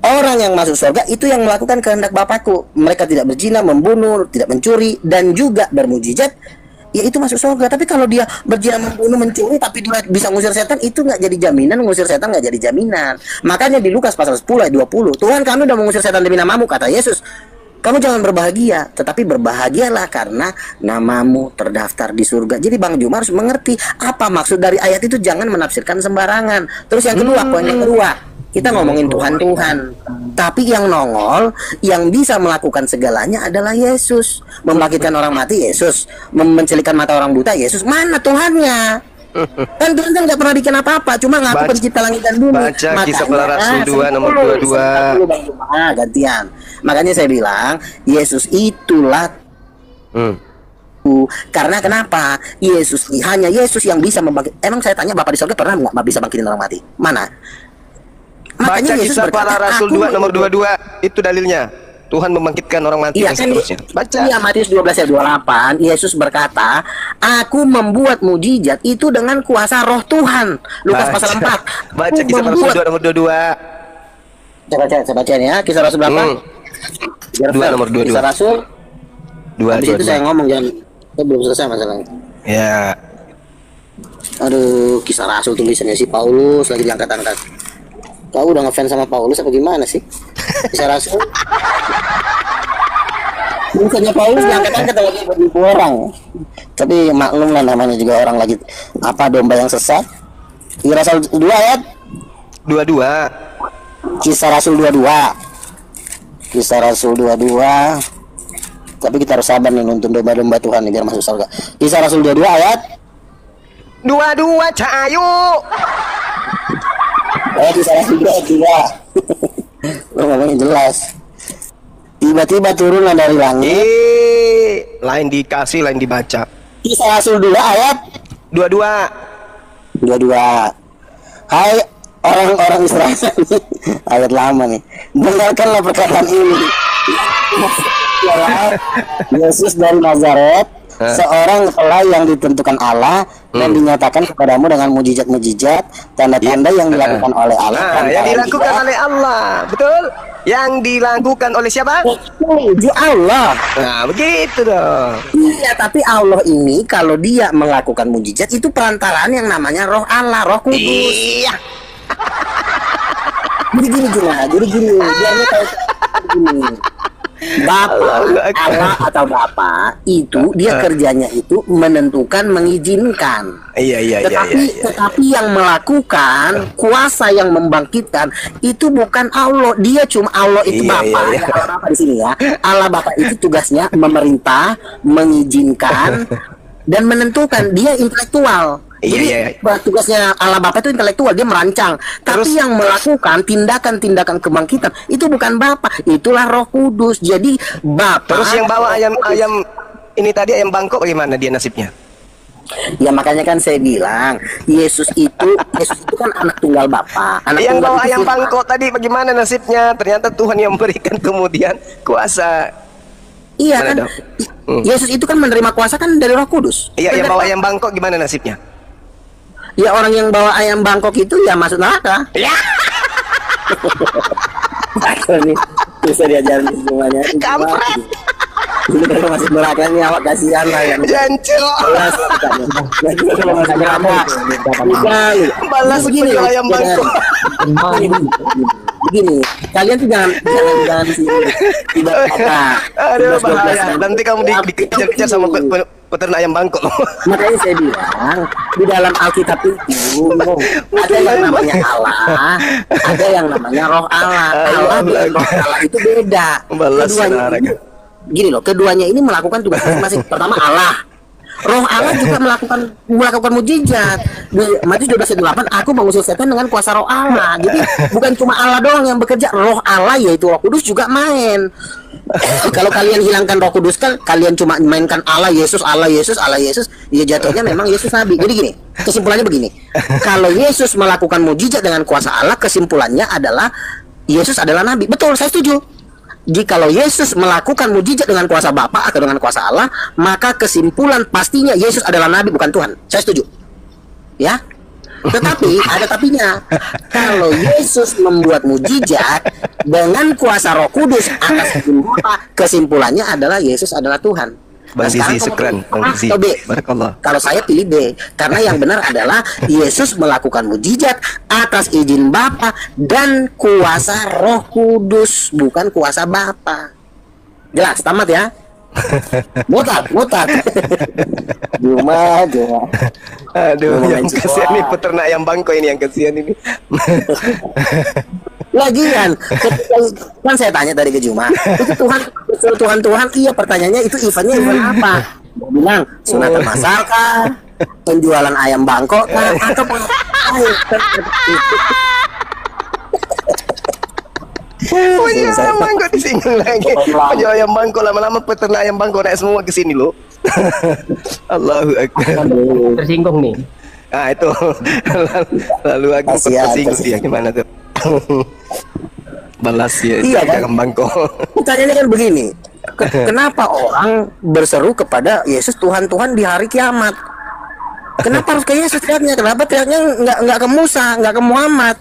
Orang yang masuk surga itu yang melakukan kehendak Bapakku. Mereka tidak berzina, membunuh, tidak mencuri, dan juga bermujizat, ya itu masuk surga. Tapi kalau dia berzina, membunuh, mencuri, tapi dia bisa ngusir setan, itu nggak jadi jaminan. Ngusir setan nggak jadi jaminan. Makanya di Lukas pasal 10 ayat 20, Tuhan kami udah mengusir setan demi namamu, kata Yesus. Kamu jangan berbahagia, tetapi berbahagialah karena namamu terdaftar di surga. Jadi Bang Juma harus mengerti apa maksud dari ayat itu, jangan menafsirkan sembarangan. Terus yang kedua, poin yang kedua, kita ngomongin Tuhan, tapi yang nongol, yang bisa melakukan segalanya adalah Yesus. Membangkitkan orang mati, Yesus. Mencelikkan mata orang buta, Yesus. Mana Tuhannya? Kan Tuhan kan nggak pernah bikin apa-apa, cuma ngaku pencipta langit dan bumi. Baca Kisah Para Rasul 2 nomor 22. Gantian. Makanya saya bilang, Yesus itulah karena kenapa? Hanya Yesus yang bisa membangkit. Emang saya tanya, Bapak di surga pernah nggak bisa bangkitin orang mati? Mana? Baca Kisah Para Rasul 2 nomor 22, itu dalilnya. Tuhan membangkitkan orang mati dan seterusnya. Baca. Iya, Matius 12 ayat 28, Yesus berkata, "Aku membuat mujizat itu dengan kuasa Roh Tuhan." Lukas pasal 4. Baca Kisah Para Rasul 2 nomor 22. Saya baca ya, Kisah Rasul berapa? 2 nomor 22. Kisah Rasul 2. Habis itu saya ngomong, jangan, saya belum selesai masalahnya. Ya. Aduh, Kisah Rasul tulisannya si Paulus lagi diangkat-angkat. Kau udah ngefans sama Paulus apa gimana sih? Kisah Rasul. Bukannya Paulus diangkat-angkat lagi beribu orang. Tapi maklum lah, namanya juga orang lagi apa, domba yang sesat. Kisah Rasul 2 ayat 22. Kisah Rasul 22. Kisah Rasul 22. Tapi kita harus sabar nih nuntun domba-domba Tuhan nih biar masuk surga. Kisah Rasul 22 ayat 22 Cahayu. Kisah Rasul 22. Lo ngomongin jelas. Tiba-tiba turunlah dari langit. Lain dikasih, lain dibaca. Kisah Rasul 2 ayat 22. 22. Hai orang-orang Israel. Ayat lama nih. Dengarkanlah perkataan ini. Yesus dari Nazaret, seorang pelai yang ditentukan Allah dan dinyatakan kepadamu dengan mujizat-mujizat, tanda-tanda yang dilakukan oleh Allah. Yang dilakukan oleh Allah, betul? Yang dilakukan oleh siapa? Allah. Nah, begitu dong. Iya, tapi Allah ini kalau dia melakukan mujizat itu perantaraan yang namanya Roh Allah, Roh Kudus. Iya. Jadi gini, biar lu tahu gini. Bapak, Allah atau Bapak itu dia kerjanya itu menentukan, mengizinkan. Iya. Tetapi yang melakukan, kuasa yang membangkitkan itu bukan Allah. Dia cuma Allah itu Bapak. Allah Bapak di sini ya. Allah Bapak itu tugasnya memerintah, mengizinkan dan menentukan. Dia intelektual. Jadi tugasnya Allah Bapa itu intelektual, dia merancang. Tapi yang melakukan tindakan-tindakan kebangkitan itu bukan Bapa, itulah Roh Kudus. Jadi Bapa. Terus yang bawa ayam ini tadi, ayam bangkok, bagaimana dia nasibnya? Ya makanya kan saya bilang Yesus itu kan anak tunggal Bapa. Yang bawa ayam bangkok tadi bagaimana nasibnya? Ternyata Tuhan yang memberikan kemudian kuasa. Iya kan? Yesus itu kan menerima kuasa kan dari Roh Kudus. Iya, yang bawa ayam bangkok gimana nasibnya? Ya orang yang bawa ayam bangkok itu ya masuk neraka. Ya. Ini bisa diajarin semuanya. Kampret. Ini kalau masih neraka ini awak kasihan lah ya. Jancil. Balas begini ayam bangkok. Begini, kalian tuh jangan aduh, bahaya. Nanti kamu dikejar-kejar sama peternak ayam bangkok. Makanya saya bilang di dalam Alkitab itu ada yang namanya Allah, ada yang namanya Roh Allah. Allah dan Roh Allah itu beda. Gini loh, keduanya ini melakukan tugas masing-masing. Pertama Allah, Roh Allah juga melakukan mujizat. Di Matius 12:8, aku mengusir setan dengan kuasa Roh Allah. Jadi bukan cuma Allah doang yang bekerja, Roh Allah yaitu Roh Kudus juga main. Kalau kalian hilangkan Roh Kudus kan kalian cuma mainkan Allah Yesus, ya jatuhnya memang Yesus nabi. Jadi gini, kesimpulannya begini. Kalau Yesus melakukan mujizat dengan kuasa Allah, kesimpulannya adalah Yesus adalah nabi. Betul, saya setuju. Jikalau Yesus melakukan mujizat dengan kuasa Bapa atau dengan kuasa Allah, maka kesimpulan pastinya Yesus adalah nabi bukan Tuhan. Saya setuju. Ya. Tetapi ada tapinya. Kalau Yesus membuat mujizat dengan kuasa Roh Kudus atas izin Bapa, kesimpulannya adalah Yesus adalah Tuhan. Bang Nah, sekarang Zizi, syukran. kamu Bang pilih A Zizi, atau B? barakallah. Kalau saya pilih B, karena yang benar adalah Yesus melakukan mujizat atas izin Bapa dan kuasa Roh Kudus, bukan kuasa Bapa. Jelas, tamat ya? Mutat. Juma. Aduh, yang kasihan nih peternak ayam bangko ini yang kasihan ini. Lagian, kan saya tanya tadi ke Juma, itu Tuhan, iya pertanyaannya itu eventnya event apa? Dia bilang sunatan masal kah? Penjualan ayam bangkok kah? Atau Oh iya, ayam bangko disinggung lagi. Penjual ayam bangko lama-lama peternak ayam bangko naik semua ke sini loh. Allahu Akbar. Tersinggung nih. Ah itu. Lalu aku tersinggung dia gimana tuh? Balas ya, Iya, kan? ayam bangko. Pertanyaannya kan begini, kenapa orang berseru kepada Yesus Tuhan di hari kiamat? Kenapa harus ke Yesus teriaknya? Kenapa teriaknya nggak ke Musa, nggak ke Muhammad?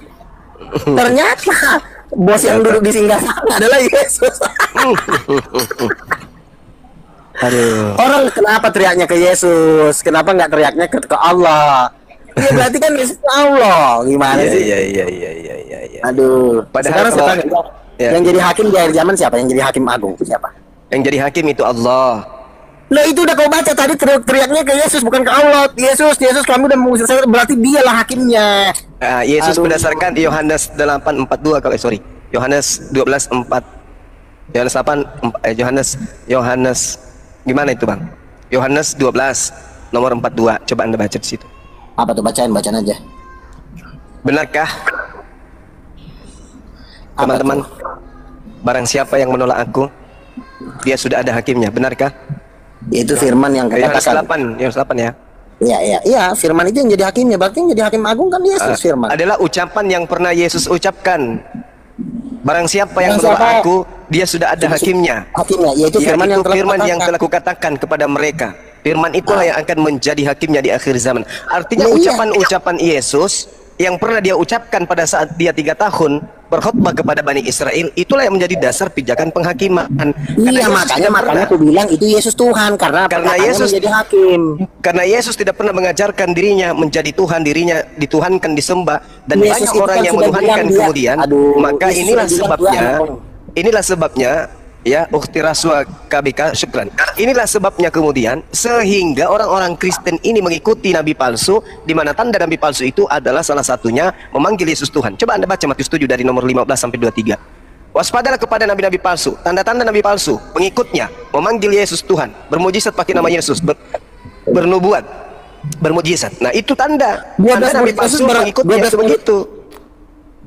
Ternyata bos yang duduk di singgasana adalah Yesus. Aduh. Orang kenapa teriaknya ke Yesus? Kenapa nggak teriaknya ke Allah? Ya berarti kan Yesus Allah. Gimana sih? Iya. Aduh. Padahal Sekarang saya tanya, ya. yang jadi hakim di akhir zaman siapa? Yang jadi hakim agung siapa? Yang jadi hakim itu Allah. Nah itu udah kau baca tadi, teriaknya ke Yesus bukan ke Allah. Yesus kamu udah mengusir saya, berarti dialah hakimnya. Yesus Aduh. berdasarkan Yohanes 8:42 kalau Yohanes 12:4. Yohanes gimana itu Bang? Yohanes 12 nomor 42. Coba Anda baca di situ. Apa tuh, bacaan aja. Benarkah teman-teman? Barang siapa yang menolak aku, dia sudah ada hakimnya. Benarkah? Itu firman yang Yohanes katakan. 8 ya. Iya, firman itu yang jadi hakimnya. Berarti yang jadi hakim agung kan Yesus, firman. Adalah ucapan yang pernah Yesus ucapkan. Barang siapa yang menolak aku, dia sudah ada hakimnya. Hakimnya, yaitu firman yang telah kukatakan kepada mereka. Firman itulah yang akan menjadi hakimnya di akhir zaman. Artinya Iya. ucapan-ucapan Yesus yang pernah dia ucapkan pada saat dia 3 tahun berkhotbah kepada Bani Israel, itulah yang menjadi dasar pijakan penghakiman. Iya, makanya aku bilang itu Yesus Tuhan karena Yesus menjadi hakim. Karena Yesus tidak pernah mengajarkan dirinya menjadi Tuhan, dirinya dituhankan, disembah, dan Yesus banyak orang itu kan yang sudah menuhankan bilang kemudian. Maka Yesus inilah sebabnya ya, ukhti Raswa KBK, syukran. Inilah sebabnya kemudian sehingga orang-orang Kristen ini mengikuti nabi palsu, di mana tanda nabi palsu itu adalah salah satunya memanggil Yesus Tuhan. Coba Anda baca Matius 7 dari nomor 15 sampai 23. Waspadalah kepada nabi-nabi palsu, tanda-tanda nabi palsu, pengikutnya memanggil Yesus Tuhan, bermujizat pakai nama Yesus, bernubuat, bermujizat. Nah, itu tanda nabi palsu, pengikutnya begitu.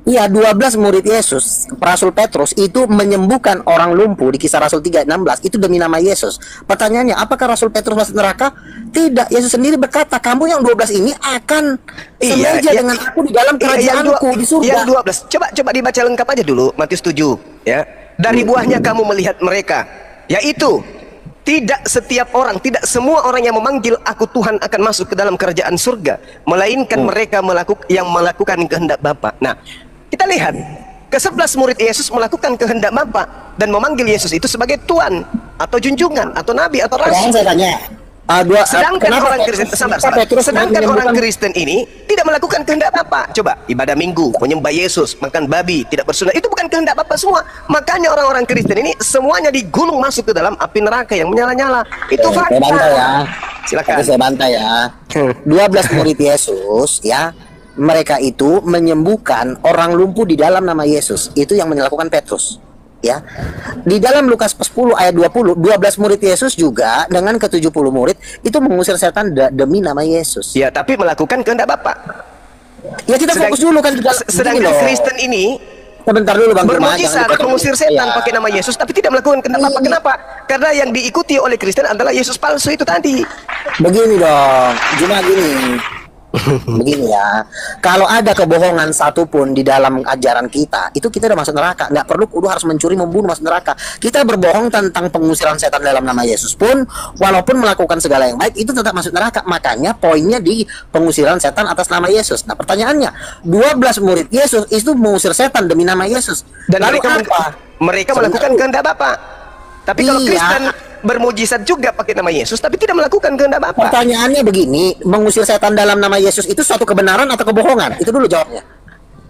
Iya, 12 murid Yesus, Rasul Petrus itu menyembuhkan orang lumpuh di Kisah Rasul 3:16 itu demi nama Yesus. Pertanyaannya, apakah Rasul Petrus masuk neraka? Tidak. Yesus sendiri berkata, kamu yang 12 ini akan semeja dengan aku di dalam kerajaanku di surga. Yang 12. Coba dibaca lengkap aja dulu Matius 7 ya. Dari buahnya kamu melihat mereka, yaitu tidak setiap orang, tidak semua orang yang memanggil aku Tuhan akan masuk ke dalam kerajaan surga, melainkan mereka yang melakukan kehendak Bapa. Nah, kita lihat ke-11 murid Yesus melakukan kehendak Bapa dan memanggil Yesus itu sebagai Tuhan atau junjungan atau nabi atau rasul. Saya tanya, sedangkan orang Kristen sedangkan orang Kristen ini tidak melakukan kehendak Bapa. Coba ibadah Minggu, menyembah Yesus, makan babi, tidak bersunat, itu bukan kehendak Bapa semua. Makanya orang-orang Kristen ini semuanya digulung masuk ke dalam api neraka yang menyala-nyala. Itu fakta. Saya bantai ya. Silakan. Saya bantai ya. 12 murid Yesus ya, mereka itu menyembuhkan orang lumpuh di dalam nama Yesus. Itu yang melakukan Petrus. Ya. Di dalam Lukas 10 ayat 20, 12 murid Yesus juga dengan ke-70 murid itu mengusir setan demi nama Yesus. Ya, tapi melakukan kehendak Bapa. Ya kita fokus dulu kan sedangkan Kristen ini sebentar dulu Bang, bermujizat mengusir setan pakai nama Yesus tapi tidak melakukan kehendak Bapa. Kenapa? Karena yang diikuti oleh Kristen adalah Yesus palsu itu tadi. Begini dong, cuma gini. Begini ya, kalau ada kebohongan satupun di dalam ajaran kita, itu kita udah masuk neraka. Nggak perlu kudu harus mencuri, membunuh, masuk neraka. Kita berbohong tentang pengusiran setan dalam nama Yesus pun, walaupun melakukan segala yang baik, itu tetap masuk neraka. Makanya poinnya di pengusiran setan atas nama Yesus. Nah pertanyaannya, 12 murid Yesus itu mengusir setan demi nama Yesus. Dan lalu mereka apa? Mereka melakukan kehendak Bapa. Tapi kalau Iya. Kristen bermujizat juga pakai nama Yesus, tapi tidak melakukan kehendak Bapa. Pertanyaannya begini, mengusir setan dalam nama Yesus itu suatu kebenaran atau kebohongan? Itu dulu jawabnya.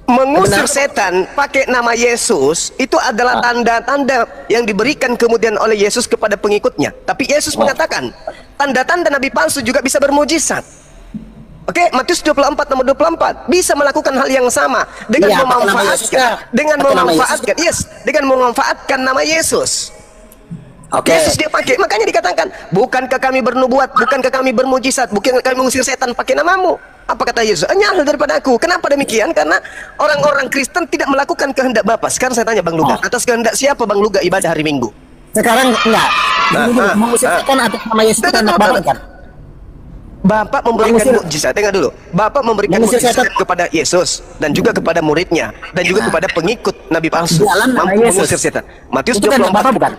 Mengusir Benar. setan pakai nama Yesus itu adalah tanda-tanda yang diberikan kemudian oleh Yesus kepada pengikutnya. Tapi Yesus mengatakan, tanda-tanda nabi palsu juga bisa bermujizat. Oke, Matius 24 nomor 24 bisa melakukan hal yang sama dengan Iya, pakai nama Yesus ya. dengan memanfaatkan nama Yesus. Oke. Yesus dia pakai, makanya dikatakan, bukankah kami bernubuat, bukankah kami bermujizat, bukankah kami mengusir setan pakai namamu? Apa kata Yesus? Nyala daripada aku. Kenapa demikian? Karena orang-orang Kristen tidak melakukan kehendak Bapa. Sekarang saya tanya Bang Luga, atas kehendak siapa Bang Luga ibadah hari Minggu? Sekarang enggak. Mengusir setan atas nama Yesus itu kehendak Bapa kan? Bapak memberikan mukjizat. Dengar dulu. Bapak memberikan mukjizat kepada Yesus dan juga kepada muridnya dan juga kepada pengikut nabi palsu. Dalam nama Mampu Yesus. mengusir setan. Matius Itu kehendak 24. Bapa bukan?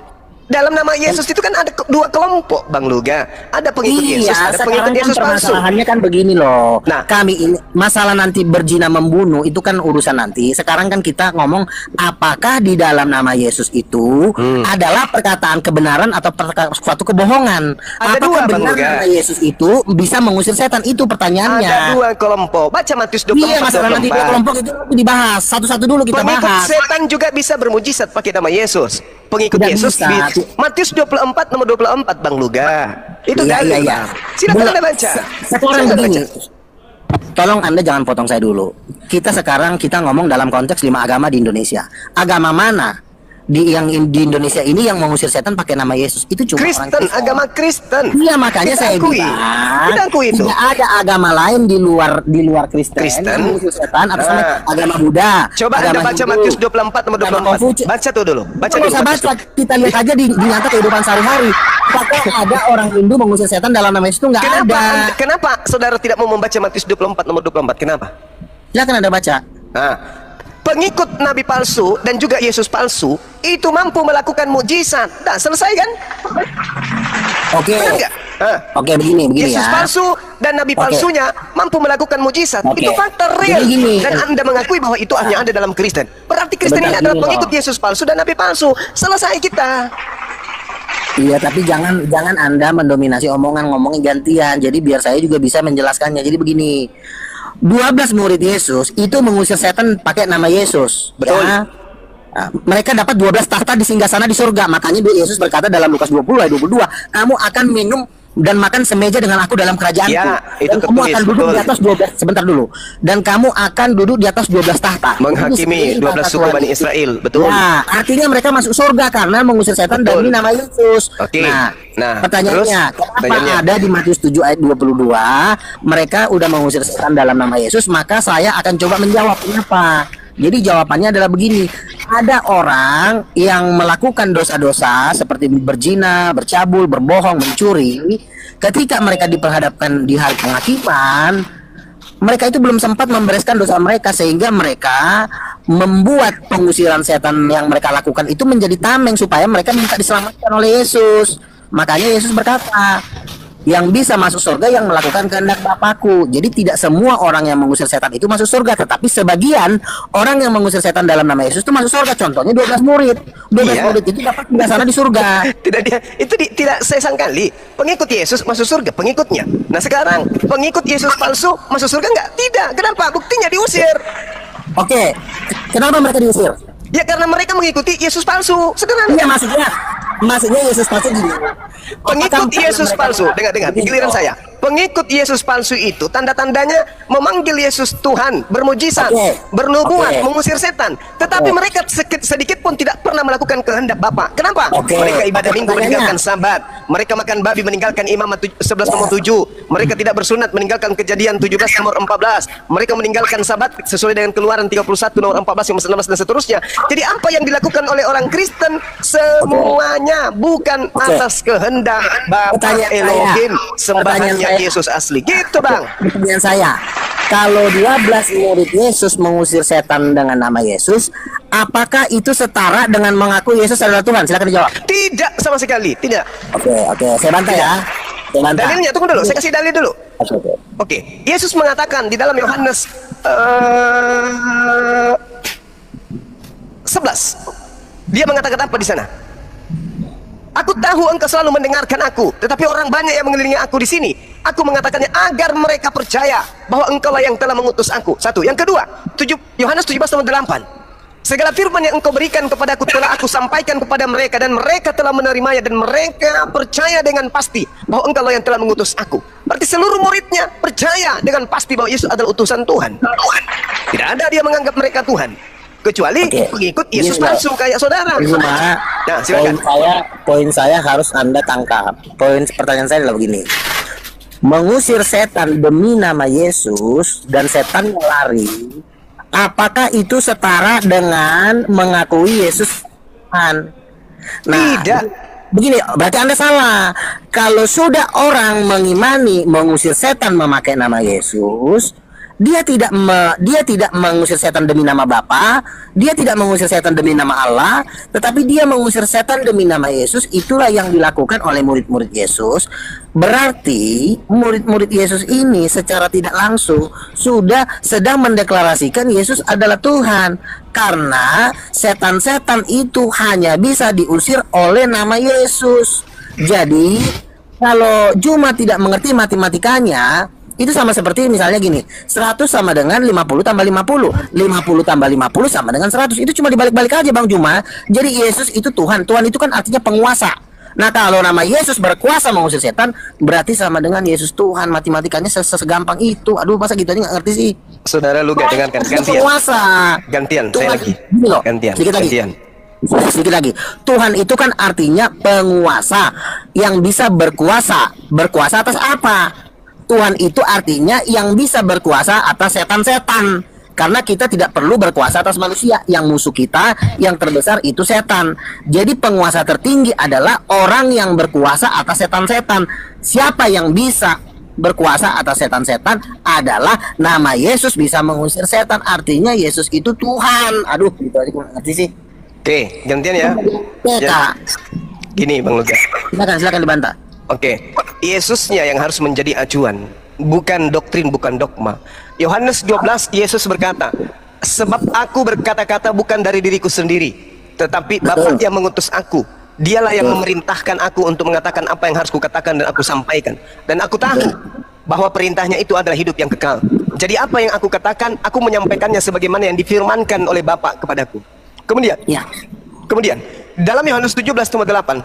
Dalam nama Yesus itu kan ada dua kelompok Bang Luga. Ada pengikut Yesus, ada pengikut Yesus kan palsu. permasalahannya kan begini loh. Nah. Kami ini masalah nanti berzina membunuh itu kan urusan nanti. Sekarang kan kita ngomong apakah di dalam nama Yesus itu adalah perkataan kebenaran atau suatu kebohongan. Ada Apakah dua, Bang benar Luga. nama Yesus itu bisa mengusir setan? Itu pertanyaannya. Ada dua kelompok. Baca Matius 24. Iya, masalah nanti dua kelompok itu dibahas. Satu-satu dulu kita Pengikut bahas. setan juga bisa bermujizat pakai nama Yesus. Pengikut Tidak Yesus bisa. Matius 24 nomor 24 Bang Luga. Itu Iya, dalil. iya. Silakan Belum. Anda baca. Sekarang Silakan begini. baca. Tolong Anda jangan potong saya dulu. Kita ngomong dalam konteks 5 agama di Indonesia. Agama mana di Indonesia ini yang mengusir setan pakai nama Yesus? Itu cuma Kristen, orang Kristen. agama Kristen. Iya, makanya Kita saya akui. bilang Kita akui itu. tidak ada agama lain di luar Kristen, Kristen. yang mengusir setan atas Nah. nama agama Buddha. Coba Anda agama baca Hindu, Matius 24 nomor agama 24. Konghucu. Baca tuh dulu. Baca Nggak dulu. usah Matius baca, kita lihat aja di nyata kehidupan sehari-hari. Apakah ada orang Hindu mengusir setan dalam nama Yesus? Itu nggak ada. Kenapa saudara tidak mau membaca Matius 24 nomor 24? Kenapa? Silakan Anda baca. Nah, pengikut nabi palsu dan juga Yesus palsu itu mampu melakukan mukjizat. Nah, selesai kan? Oke. Benar nggak? Hah. Oke, begini Yesus ya. palsu dan nabi Oke. palsunya mampu melakukan mukjizat. Oke. Itu fakta real. Jadi gini. Dan Anda mengakui bahwa itu hanya ada dalam Kristen. Berarti Kristen ini Sebentar adalah dulu, pengikut Bang. Yesus palsu dan nabi palsu. Selesai kita. Iya, tapi jangan Anda mendominasi omongan, ngomongin gantian. Jadi biar saya juga bisa menjelaskannya. Jadi begini. 12 murid Yesus itu mengusir setan pakai nama Yesus. Betul. Ya. Nah, mereka dapat 12 tahta di singgasana di surga. Makanya Yesus berkata dalam Lukas 20 ayat 22, kamu akan minum dan makan semeja dengan aku dalam kerajaanku. Ya, itu dan kamu tertulis, akan duduk betul. di atas 12, sebentar dulu. Dan kamu akan duduk di atas 12 tahta. Menghakimi Itu 12 suku Tuhan. Bani Israel. Betul. Ya, artinya mereka masuk surga karena mengusir setan Betul. demi nama Yesus. Oke. Nah, Pertanyaannya, terus, kenapa pertanyaannya. ada di Matius 7 ayat 22 mereka udah mengusir setan dalam nama Yesus? Maka saya akan coba menjawab kenapa. Jadi jawabannya adalah begini. Ada orang yang melakukan dosa-dosa seperti berzina, bercabul, berbohong, mencuri. Ketika mereka diperhadapkan di hari penghakiman, mereka itu belum sempat membereskan dosa mereka sehingga mereka membuat pengusiran setan yang mereka lakukan itu menjadi tameng supaya mereka minta diselamatkan oleh Yesus. Makanya Yesus berkata, yang bisa masuk surga yang melakukan kehendak Bapakku. Jadi tidak semua orang yang mengusir setan itu masuk surga, tetapi sebagian orang yang mengusir setan dalam nama Yesus itu masuk surga. Contohnya 12 murid. 12 Iya. murid itu dapat tinggal sana di surga. Tidak sesangkali pengikut Yesus masuk surga pengikutnya. Nah sekarang pengikut Yesus palsu masuk surga nggak? Tidak. Kenapa? Buktinya diusir. Oke. Kenapa mereka diusir? Ya karena mereka mengikuti Yesus palsu. Sederhana. Iya, maksudnya Yesus palsu gini. Pengikut Yesus palsu, dengar giliran saya. Pengikut Yesus palsu itu tanda-tandanya memanggil Yesus Tuhan, bermujizat, Oke. bernubuat, Oke. mengusir setan. Tetapi Oke. mereka sedikit pun tidak pernah melakukan kehendak Bapa. Kenapa? Mereka ibadah minggu meninggalkan sabat. Mereka makan babi meninggalkan Imamat 11 nomor 7. Mereka tidak bersunat meninggalkan Kejadian 17 nomor 14. Mereka meninggalkan sabat sesuai dengan Keluaran 31 nomor 14 yang 16 dan seterusnya. Jadi apa yang dilakukan oleh orang Kristen semuanya bukan atas kehendak Bapa Elohim, sembahannya Yesus asli. Gitu, Bang. Pertanyaan saya, kalau 12 murid Yesus mengusir setan dengan nama Yesus, apakah itu setara dengan mengaku Yesus adalah Tuhan? Silakan dijawab. Tidak sama sekali, tidak. Oke, saya bantah ya. Saya bantah. Dalilnya, tunggu dulu, saya kasih dalil dulu. Oke, Yesus mengatakan di dalam Yohanes 11. Dia mengatakan apa di sana? Aku tahu engkau selalu mendengarkan aku, tetapi orang banyak yang mengelilingi aku di sini. Aku mengatakannya agar mereka percaya bahwa engkaulah yang telah mengutus aku. Satu. Yang kedua, Yohanes 17:8. Segala firman yang engkau berikan kepadaku telah aku sampaikan kepada mereka, dan mereka telah menerimanya, dan mereka percaya dengan pasti bahwa engkaulah yang telah mengutus aku. Berarti seluruh muridnya percaya dengan pasti bahwa Yesus adalah utusan Tuhan. Tidak ada dia menganggap mereka Tuhan, kecuali pengikut Yesus palsu kayak saudara. Nah, silakan. Poin saya harus Anda tangkap. Pertanyaan saya adalah begini. Mengusir setan demi nama Yesus dan setan lari, apakah itu setara dengan mengakui Yesus Tuhan? Nah, tidak. Begini, berarti Anda salah. Kalau sudah orang mengimani mengusir setan memakai nama Yesus, dia tidak mengusir setan demi nama Bapa, dia tidak mengusir setan demi nama Allah, tetapi dia mengusir setan demi nama Yesus. Itulah yang dilakukan oleh murid-murid Yesus. Berarti murid-murid Yesus ini secara tidak langsung sudah sedang mendeklarasikan Yesus adalah Tuhan, karena setan-setan itu hanya bisa diusir oleh nama Yesus. Jadi kalau Juma tidak mengerti matematikanya, itu sama seperti misalnya gini, 100 sama dengan 50 tambah 50, 50 tambah 50 sama dengan 100. Itu cuma dibalik-balik aja, Bang Juma. Jadi Yesus itu Tuhan. Tuhan itu kan artinya penguasa. Nah, kalau nama Yesus berkuasa mengusir setan, berarti sama dengan Yesus Tuhan. Matematikanya segampang itu. Aduh, masa gitu aja nggak ngerti sih? Saudara lu gak dengarkan, gantian. Penguasa. Gantian, Tuhan, saya lagi. Gantian, gantian. Sedikit lagi. Tuhan itu kan artinya penguasa yang bisa berkuasa. Berkuasa atas apa? Tuhan itu artinya yang bisa berkuasa atas setan-setan. Karena kita tidak perlu berkuasa atas manusia. Yang musuh kita yang terbesar itu setan. Jadi penguasa tertinggi adalah orang yang berkuasa atas setan-setan. Siapa yang bisa berkuasa atas setan-setan adalah nama Yesus bisa mengusir setan. Artinya Yesus itu Tuhan. Aduh, gitu aja gue ngerti sih. Oke, gantian ya. Gini, Bang Luga. Silakan dibantah. Oke, Yesusnya yang harus menjadi acuan, bukan doktrin, bukan dogma. Yohanes 12, Yesus berkata, sebab aku berkata-kata bukan dari diriku sendiri, tetapi Bapa yang mengutus aku. Dialah yang memerintahkan aku untuk mengatakan apa yang harus kukatakan dan aku sampaikan. Dan aku tahu bahwa perintahnya itu adalah hidup yang kekal. Jadi apa yang aku katakan, aku menyampaikannya sebagaimana yang difirmankan oleh Bapa kepadaku. Kemudian dalam Yohanes 17:8,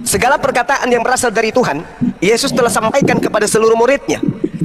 segala perkataan yang berasal dari Tuhan, Yesus telah sampaikan kepada seluruh muridnya.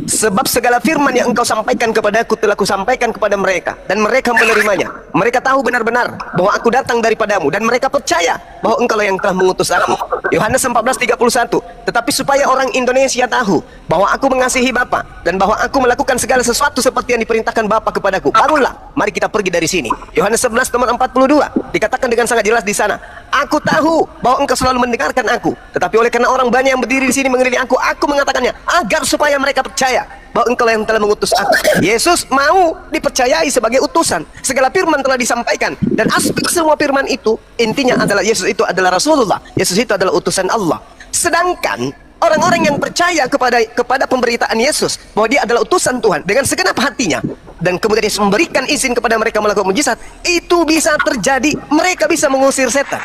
Sebab segala firman yang engkau sampaikan kepadaku telah kusampaikan kepada mereka, dan mereka menerimanya. Mereka tahu benar-benar bahwa aku datang daripadamu, dan mereka percaya bahwa engkau yang telah mengutus aku. Yohanes 14:31. Tetapi supaya orang Indonesia tahu bahwa aku mengasihi Bapa, dan bahwa aku melakukan segala sesuatu seperti yang diperintahkan Bapa kepadaku, barulah mari kita pergi dari sini. Yohanes 11 nomor 42 dikatakan dengan sangat jelas di sana, aku tahu bahwa engkau selalu mendengarkan aku, tetapi oleh karena orang banyak yang berdiri di sini mengelilingi aku mengatakannya agar supaya mereka percaya bahwa engkau yang telah mengutus aku. Yesus mau dipercayai sebagai utusan. Segala firman telah disampaikan, dan aspek semua firman itu intinya adalah Yesus itu adalah Rasulullah. Yesus itu adalah utusan Allah. Sedangkan orang-orang yang percaya kepada pemberitaan Yesus bahwa dia adalah utusan Tuhan dengan segenap hatinya, dan kemudian Yesus memberikan izin kepada mereka melakukan mujizat, itu bisa terjadi, mereka bisa mengusir setan.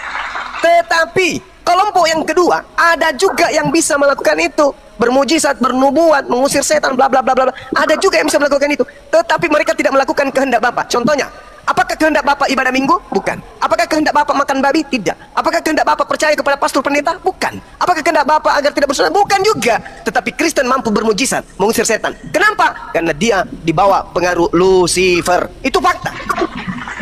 Tetapi kelompok yang kedua ada juga yang bisa melakukan itu, bermujizat, bernubuat, mengusir setan, bla bla bla bla. Ada juga yang bisa melakukan itu, tetapi mereka tidak melakukan kehendak Bapa. Contohnya, apakah kehendak Bapa ibadah minggu? Bukan. Apakah kehendak Bapa makan babi? Tidak. Apakah kehendak Bapa percaya kepada pastor pendeta? Bukan. Apakah kehendak Bapa agar tidak bersunat? Bukan juga. Tetapi Kristen mampu bermujizat, mengusir setan. Kenapa? Karena dia dibawa pengaruh Lucifer. Itu fakta.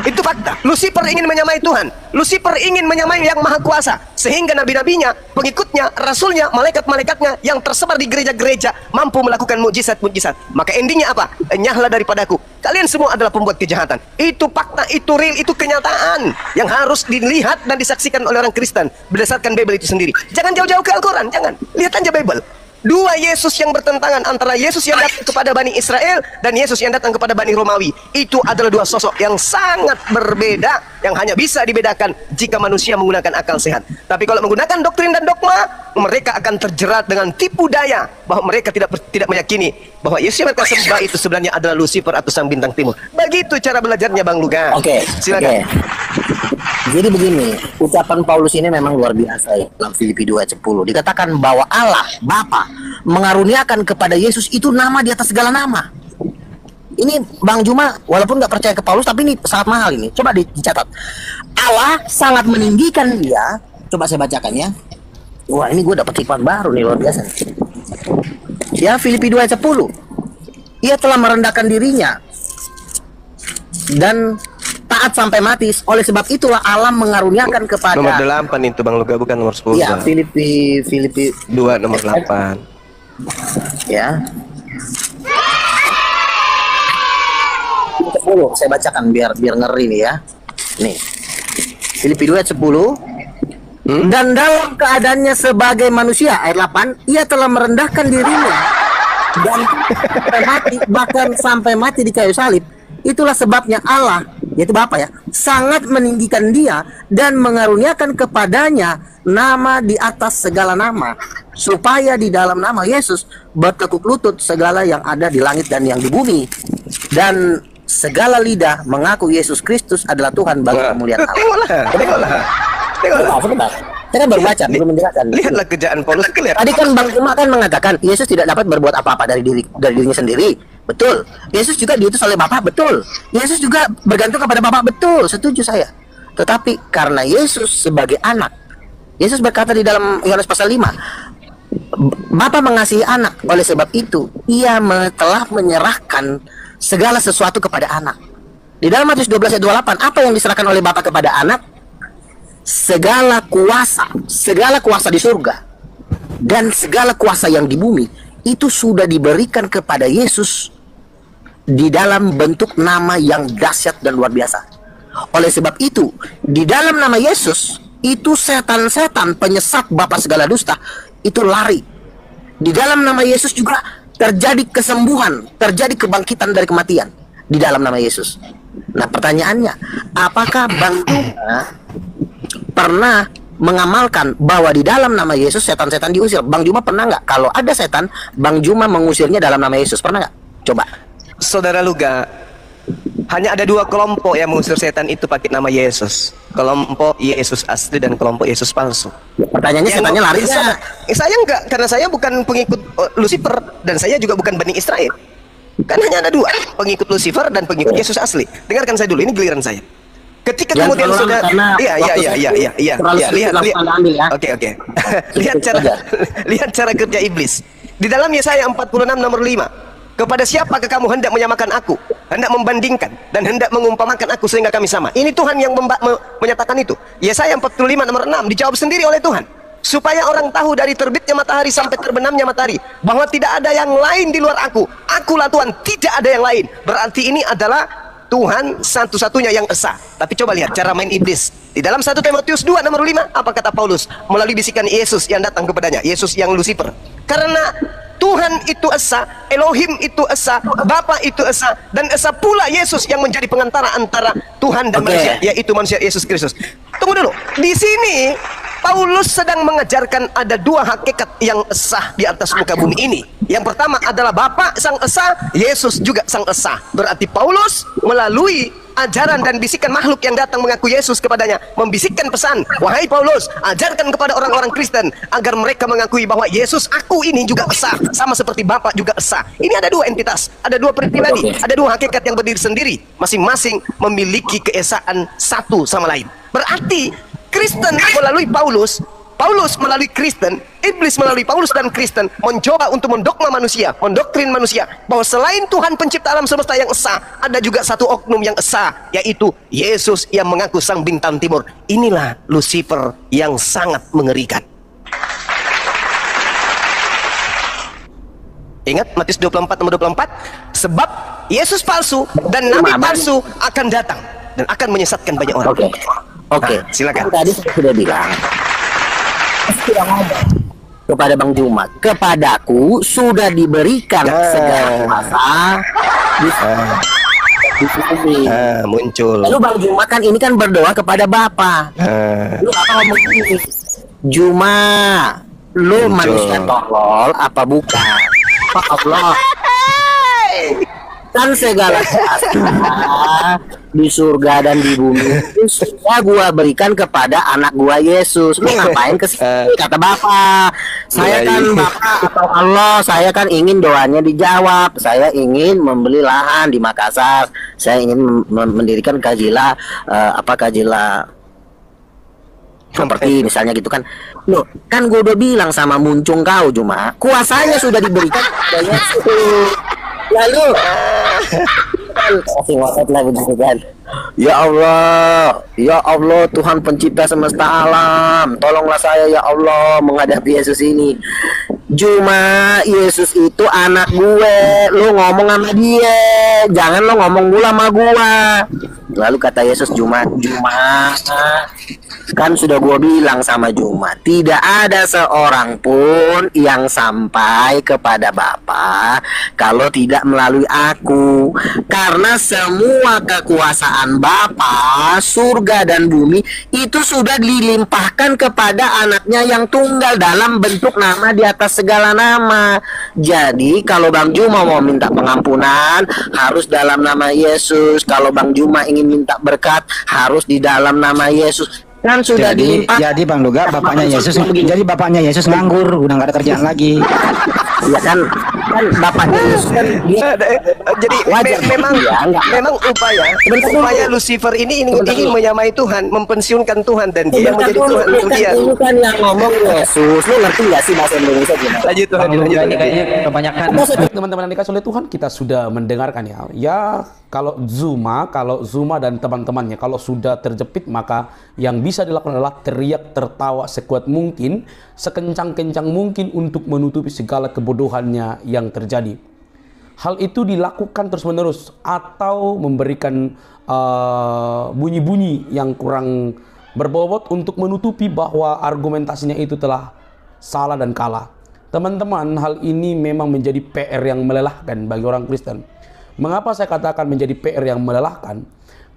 Itu fakta. Lucifer ingin menyamai Tuhan. Lucifer ingin menyamai yang maha kuasa. Sehingga nabi-nabinya, pengikutnya, rasulnya, malaikat-malaikatnya yang tersebar di gereja-gereja mampu melakukan mukjizat-mukjizat. Maka endingnya apa? Enyahlah daripadaku. Kalian semua adalah pembuat kejahatan. Itu fakta, itu real, itu kenyataan yang harus dilihat dan disaksikan oleh orang Kristen berdasarkan Bible itu sendiri. Jangan jauh-jauh ke Al-Quran, jangan. Lihat aja Bible. Dua Yesus yang bertentangan, antara Yesus yang datang kepada Bani Israel dan Yesus yang datang kepada Bani Romawi. Itu adalah dua sosok yang sangat berbeda, yang hanya bisa dibedakan jika manusia menggunakan akal sehat. Tapi kalau menggunakan doktrin dan dogma, mereka akan terjerat dengan tipu daya bahwa mereka tidak meyakini bahwa Yesus yang mereka sembah itu sebenarnya adalah Lucifer atau sang bintang timur. Begitu cara belajarnya Bang Luga. Oke, silakan. Jadi begini, ucapan Paulus ini memang luar biasa ya. Dalam Filipi 2:10 dikatakan bahwa Allah Bapa mengaruniakan kepada Yesus itu nama di atas segala nama. Ini Bang Juma walaupun nggak percaya ke Paulus, tapi ini sangat mahal ini. Coba dicatat. Allah sangat meninggikan dia. Coba saya bacakan ya. Wah, ini gue dapat hikmat baru nih, luar biasa. Ya, Filipi 2:10. Ia telah merendahkan dirinya dan taat sampai mati. Oleh sebab itulah Allah mengaruniakan kepada nomor 8 itu Bang Luga, bukan nomor 10. Iya, Filipi 2 nomor 8. Ya. 10 saya bacakan biar ngeri nih ya. Nih. Filipi 2:10. Dan dalam keadaannya sebagai manusia, ayat 8, ia telah merendahkan dirinya dan sampai mati, bahkan sampai mati di kayu salib. Itulah sebabnya Allah, yaitu Bapa ya, sangat meninggikan dia dan mengaruniakan kepadanya nama di atas segala nama, supaya di dalam nama Yesus bertekuk lutut segala yang ada di langit dan yang di bumi, dan segala lidah mengaku Yesus Kristus adalah Tuhan bagi kemuliaan Allah. Tengoklah. Saya kan baru baca, belum menjelaskan. Lihatlah kerjaan Paulus. Tadi kan Bang Juma kan mengatakan Yesus tidak dapat berbuat apa-apa dari dirinya sendiri. Betul. Yesus juga diutus oleh Bapa, betul. Yesus juga bergantung kepada Bapa, betul. Setuju saya. Tetapi karena Yesus sebagai anak, Yesus berkata di dalam Yohanes pasal 5, Bapa mengasihi anak, oleh sebab itu ia telah menyerahkan segala sesuatu kepada anak. Di dalam Matius 12 ayat 28, apa yang diserahkan oleh Bapa kepada anak? Segala kuasa di surga dan segala kuasa yang di bumi itu sudah diberikan kepada Yesus di dalam bentuk nama yang dahsyat dan luar biasa. Oleh sebab itu, di dalam nama Yesus itu setan-setan penyesat bapa segala dusta itu lari. Di dalam nama Yesus juga terjadi kesembuhan, terjadi kebangkitan dari kematian di dalam nama Yesus. Nah, pertanyaannya, apakah Bang Juma pernah mengamalkan bahwa di dalam nama Yesus setan-setan diusir? Bang Juma pernah nggak kalau ada setan, Bang Juma mengusirnya dalam nama Yesus? Pernah nggak? Coba. Saudara Luga, hanya ada dua kelompok yang mengusir setan itu pakai nama Yesus. Kelompok Yesus asli dan kelompok Yesus palsu. Pertanyaannya, setannya lari nggak? Saya enggak, karena saya bukan pengikut Lucifer dan saya juga bukan Bani Israel. Kan hanya ada dua, pengikut Lucifer dan pengikut Yesus asli. Dengarkan saya dulu, ini giliran saya. Ketika yang kemudian sudah lihat. Oke. Lihat cara kerja iblis. Di dalam Yesaya 46 nomor 5. Kepada siapakah kamu hendak menyamakan aku, hendak membandingkan dan hendak mengumpamakan aku sehingga kami sama? Ini Tuhan yang menyatakan itu. Yesaya 45 nomor 6 dijawab sendiri oleh Tuhan. Supaya orang tahu dari terbitnya matahari sampai terbenamnya matahari bahwa tidak ada yang lain di luar aku. Akulah Tuhan, tidak ada yang lain. Berarti ini adalah Tuhan satu-satunya yang esa. Tapi coba lihat cara main iblis. Di dalam 1 Timotius 2 nomor 5, apa kata Paulus? Melalui bisikan Yesus yang datang kepadanya, Yesus yang Lucifer. Karena Tuhan itu esa, Elohim itu esa, Bapa itu esa, dan esa pula Yesus yang menjadi pengantara antara Tuhan dan manusia, yaitu manusia Yesus Kristus. Tunggu dulu. Di sini Paulus sedang mengajarkan ada dua hakikat yang esa di atas muka bumi ini. Yang pertama adalah Bapa sang esa, Yesus juga sang esa. Berarti Paulus melalui ajaran dan bisikan makhluk yang datang mengaku Yesus kepadanya, membisikkan pesan, wahai Paulus, ajarkan kepada orang-orang Kristen agar mereka mengakui bahwa Yesus aku ini juga esa, sama seperti Bapa juga esa. Ini ada dua entitas, ada dua pribadi, ada dua hakikat yang berdiri sendiri, masing-masing memiliki keesaan satu sama lain. Berarti Kristen melalui Paulus Paulus melalui Kristen, iblis melalui Paulus dan Kristen mencoba untuk mendogma manusia, mendoktrin manusia bahwa selain Tuhan pencipta alam semesta yang esa, ada juga satu oknum yang esa, yaitu Yesus yang mengaku sang bintang timur. Inilah Lucifer yang sangat mengerikan. Ingat Matius 24 nomor 24, sebab Yesus palsu dan nabi palsu akan datang dan akan menyesatkan banyak orang. Oke. Nah, silakan. Kan tadi saya sudah bilang, sudah ngomong kepada Bang Juma, kepadaku sudah diberikan segala kuasa di bumi. Muncul. Lalu Bang Juma kan ini kan berdoa kepada Bapa. Lu apa ngomong ini? Juma, lu Muncul. manusia tolol apa bukan? Pak Allah, kan segala kuasa di surga dan di bumi itu sudah gua berikan kepada anak gua Yesus. Lu ngapain ke sini? Kata Bapak, saya kan Bapak atau Allah, saya kan ingin doanya dijawab. Saya ingin membeli lahan di Makassar. Saya ingin mendirikan Kajila Kajila seperti misalnya gitu kan. Loh, kan gue udah bilang sama muncung kau Juma, kuasanya sudah diberikan kepada Yesus. Lalu kasih waktu lah begitu kan. Ya Allah Tuhan pencipta semesta alam, tolonglah saya ya Allah menghadapi Yesus ini. Juma, Yesus itu anak gue, lu ngomong sama dia, jangan lu ngomong mula sama gua. Lalu kata Yesus, Juma, kan sudah gua bilang sama Juma, tidak ada seorang pun yang sampai kepada Bapa kalau tidak melalui aku. Karena semua kekuasaan Bapa, surga dan bumi itu sudah dilimpahkan kepada anaknya yang tunggal dalam bentuk nama di atas segala nama. Jadi kalau Bang Juma mau minta pengampunan harus dalam nama Yesus. Kalau Bang Juma ingin minta berkat harus di dalam nama Yesus. Kan sudah jadi Bang Luga bapaknya Yesus, jadi bapaknya Yesus nganggur, udah nggak ada kerjaan lagi. Ya kan bapaknya Yesus kan dia, jadi memang upaya Lucifer ini ingin menyamai Tuhan, mempensiunkan Tuhan dan dia menjadi Tuhan untuk dia. Itu kan yang ngomong Yesus. Lu ngerti nggak sih bahasa Indonesia gimana? Lanjut Tuhan, Ini kayaknya kebanyakan. Teman-teman yang dikasih oleh Tuhan, kita sudah mendengarkan ya. Ya, kalau Zuma dan teman-temannya kalau sudah terjepit, maka yang bisa dilakukan adalah teriak tertawa sekuat mungkin, sekencang-kencang mungkin untuk menutupi segala kebodohannya yang terjadi. Hal itu dilakukan terus-menerus atau memberikan bunyi-bunyi yang kurang berbobot untuk menutupi bahwa argumentasinya itu telah salah dan kalah. Teman-teman, hal ini memang menjadi PR yang melelahkan bagi orang Kristen. Mengapa saya katakan menjadi PR yang melelahkan?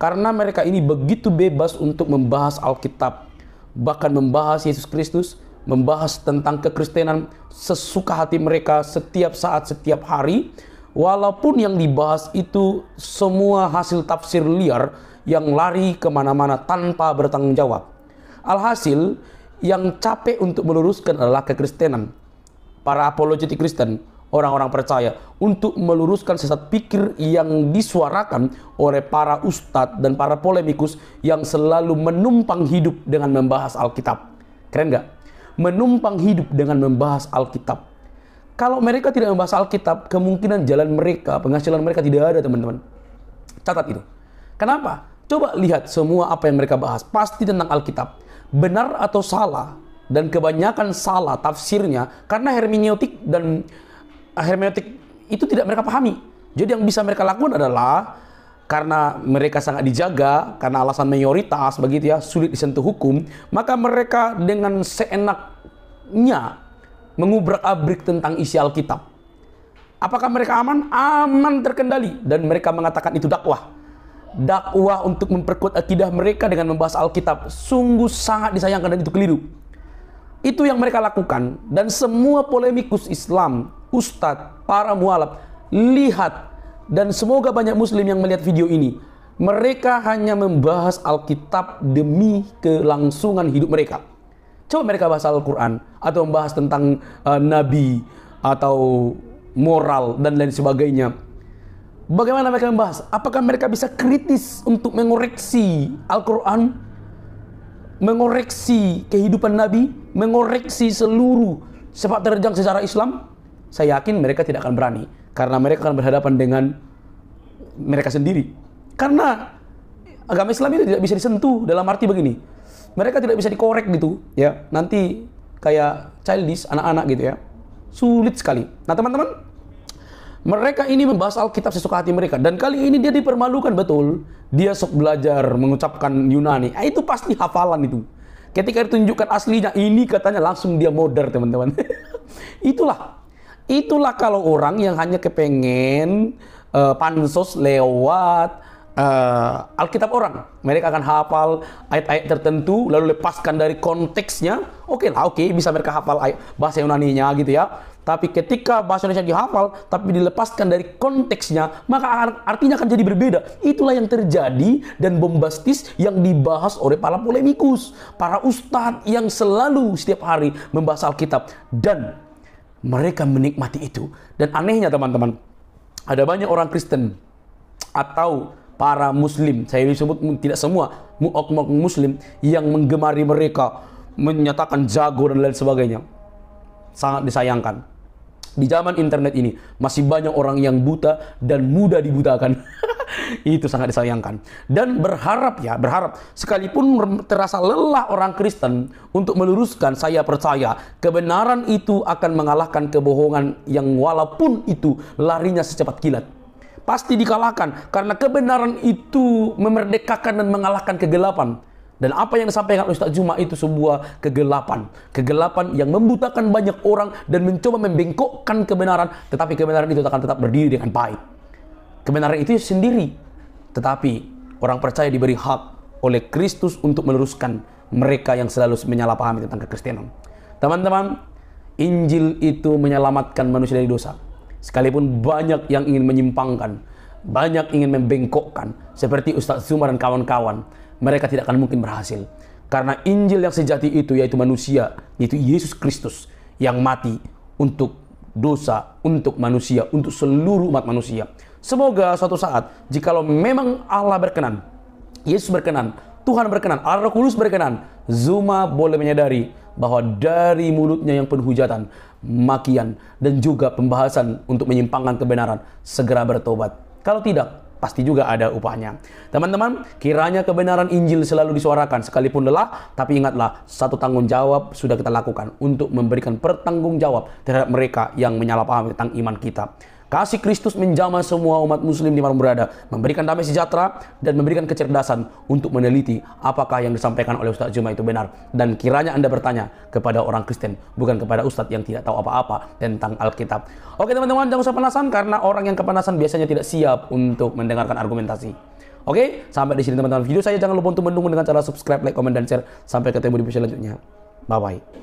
Karena mereka ini begitu bebas untuk membahas Alkitab, bahkan membahas Yesus Kristus, membahas tentang kekristenan sesuka hati mereka setiap saat, setiap hari, walaupun yang dibahas itu semua hasil tafsir liar yang lari kemana-mana tanpa bertanggung jawab. Alhasil, yang capek untuk meluruskan adalah kekristenan. Para apologetik Kristen, orang-orang percaya, untuk meluruskan sesat pikir yang disuarakan oleh para ustadz dan para polemikus yang selalu menumpang hidup dengan membahas Alkitab. Keren nggak? Menumpang hidup dengan membahas Alkitab. Kalau mereka tidak membahas Alkitab, kemungkinan jalan mereka, penghasilan mereka tidak ada, teman-teman. Catat itu. Kenapa? Coba lihat semua apa yang mereka bahas. Pasti tentang Alkitab. Benar atau salah, dan kebanyakan salah tafsirnya, karena hermeneutik itu tidak mereka pahami. Jadi yang bisa mereka lakukan adalah karena mereka sangat dijaga, karena alasan mayoritas begitu ya, sulit disentuh hukum, maka mereka dengan seenaknya mengubrak-abrik tentang isi Alkitab. Apakah mereka aman? Aman, terkendali, dan mereka mengatakan itu dakwah. Dakwah untuk memperkuat akidah mereka dengan membahas Alkitab. Sungguh sangat disayangkan dan itu keliru. Itu yang mereka lakukan, dan semua polemikus Islam, ustadz, para mualaf, lihat, dan semoga banyak muslim yang melihat video ini. Mereka hanya membahas Alkitab demi kelangsungan hidup mereka. Coba mereka bahas Al-Quran, atau membahas tentang Nabi, atau moral, dan lain sebagainya. Bagaimana mereka membahas? Apakah mereka bisa kritis untuk mengoreksi Al-Quran? mengoreksi kehidupan Nabi, mengoreksi seluruh sepak terjang sejarah Islam, saya yakin mereka tidak akan berani. Karena mereka akan berhadapan dengan mereka sendiri. Karena agama Islam itu tidak bisa disentuh, dalam arti begini. Mereka tidak bisa dikorek gitu, ya. Nanti kayak childish, anak-anak gitu ya. Sulit sekali. Nah, teman-teman, mereka ini membahas Alkitab sesuka hati mereka. Dan kali ini dia dipermalukan betul. Dia sok belajar mengucapkan Yunani. Itu pasti hafalan itu. Ketika ditunjukkan aslinya, ini katanya langsung dia modern, teman-teman. Itulah kalau orang yang hanya kepengen pansos lewat Alkitab orang. Mereka akan hafal ayat-ayat tertentu, lalu lepaskan dari konteksnya. Oke, bisa mereka hafal bahasa Yunaninya gitu ya. Tapi ketika bahasa Indonesia dihafal, tapi dilepaskan dari konteksnya, maka artinya akan jadi berbeda. Itulah yang terjadi dan bombastis yang dibahas oleh para polemikus, para ustadz yang selalu setiap hari membahas Alkitab. Dan mereka menikmati itu. Dan anehnya teman-teman, ada banyak orang Kristen atau para Muslim, saya disebut tidak semua, oknum Muslim yang menggemari mereka, menyatakan jago dan lain sebagainya. Sangat disayangkan. Di zaman internet ini masih banyak orang yang buta dan mudah dibutakan. Itu sangat disayangkan. Dan berharap sekalipun terasa lelah orang Kristen untuk meluruskan, saya percaya kebenaran itu akan mengalahkan kebohongan yang walaupun itu larinya secepat kilat. Pasti dikalahkan karena kebenaran itu memerdekakan dan mengalahkan kegelapan. Dan apa yang disampaikan oleh Ustaz Juma itu sebuah kegelapan. Kegelapan yang membutakan banyak orang dan mencoba membengkokkan kebenaran. Tetapi kebenaran itu akan tetap berdiri dengan baik. Kebenaran itu sendiri. Tetapi orang percaya diberi hak oleh Kristus untuk meluruskan mereka yang selalu menyalahpahami tentang kekristenan. Teman-teman, Injil itu menyelamatkan manusia dari dosa. Sekalipun banyak yang ingin menyimpangkan, banyak ingin membengkokkan, seperti Ustaz Zumar dan kawan-kawan, mereka tidak akan mungkin berhasil. Karena Injil yang sejati itu yaitu manusia, yaitu Yesus Kristus yang mati untuk dosa, untuk manusia, untuk seluruh umat manusia. Semoga suatu saat, jikalau memang Allah berkenan, Yesus berkenan, Tuhan berkenan, Allah Roh Kudus berkenan, Zuma boleh menyadari bahwa dari mulutnya yang penuh hujatan, makian, dan juga pembahasan untuk menyimpangkan kebenaran, segera bertobat. Kalau tidak, pasti juga ada upahnya. Teman-teman, kiranya kebenaran Injil selalu disuarakan sekalipun lelah, tapi ingatlah, satu tanggung jawab sudah kita lakukan untuk memberikan pertanggung jawab terhadap mereka yang menyalahpahami tentang iman kita. Kasih Kristus menjamah semua umat muslim di mana berada, memberikan damai sejahtera dan memberikan kecerdasan untuk meneliti apakah yang disampaikan oleh Ustaz Juma itu benar. Dan kiranya Anda bertanya kepada orang Kristen, bukan kepada Ustadz yang tidak tahu apa-apa tentang Alkitab. Oke teman-teman, jangan usah panasan karena orang yang kepanasan biasanya tidak siap untuk mendengarkan argumentasi. Oke, sampai di sini teman-teman video saya. Jangan lupa untuk mendukung dengan cara subscribe, like, comment, dan share. Sampai ketemu di video selanjutnya. Bye-bye.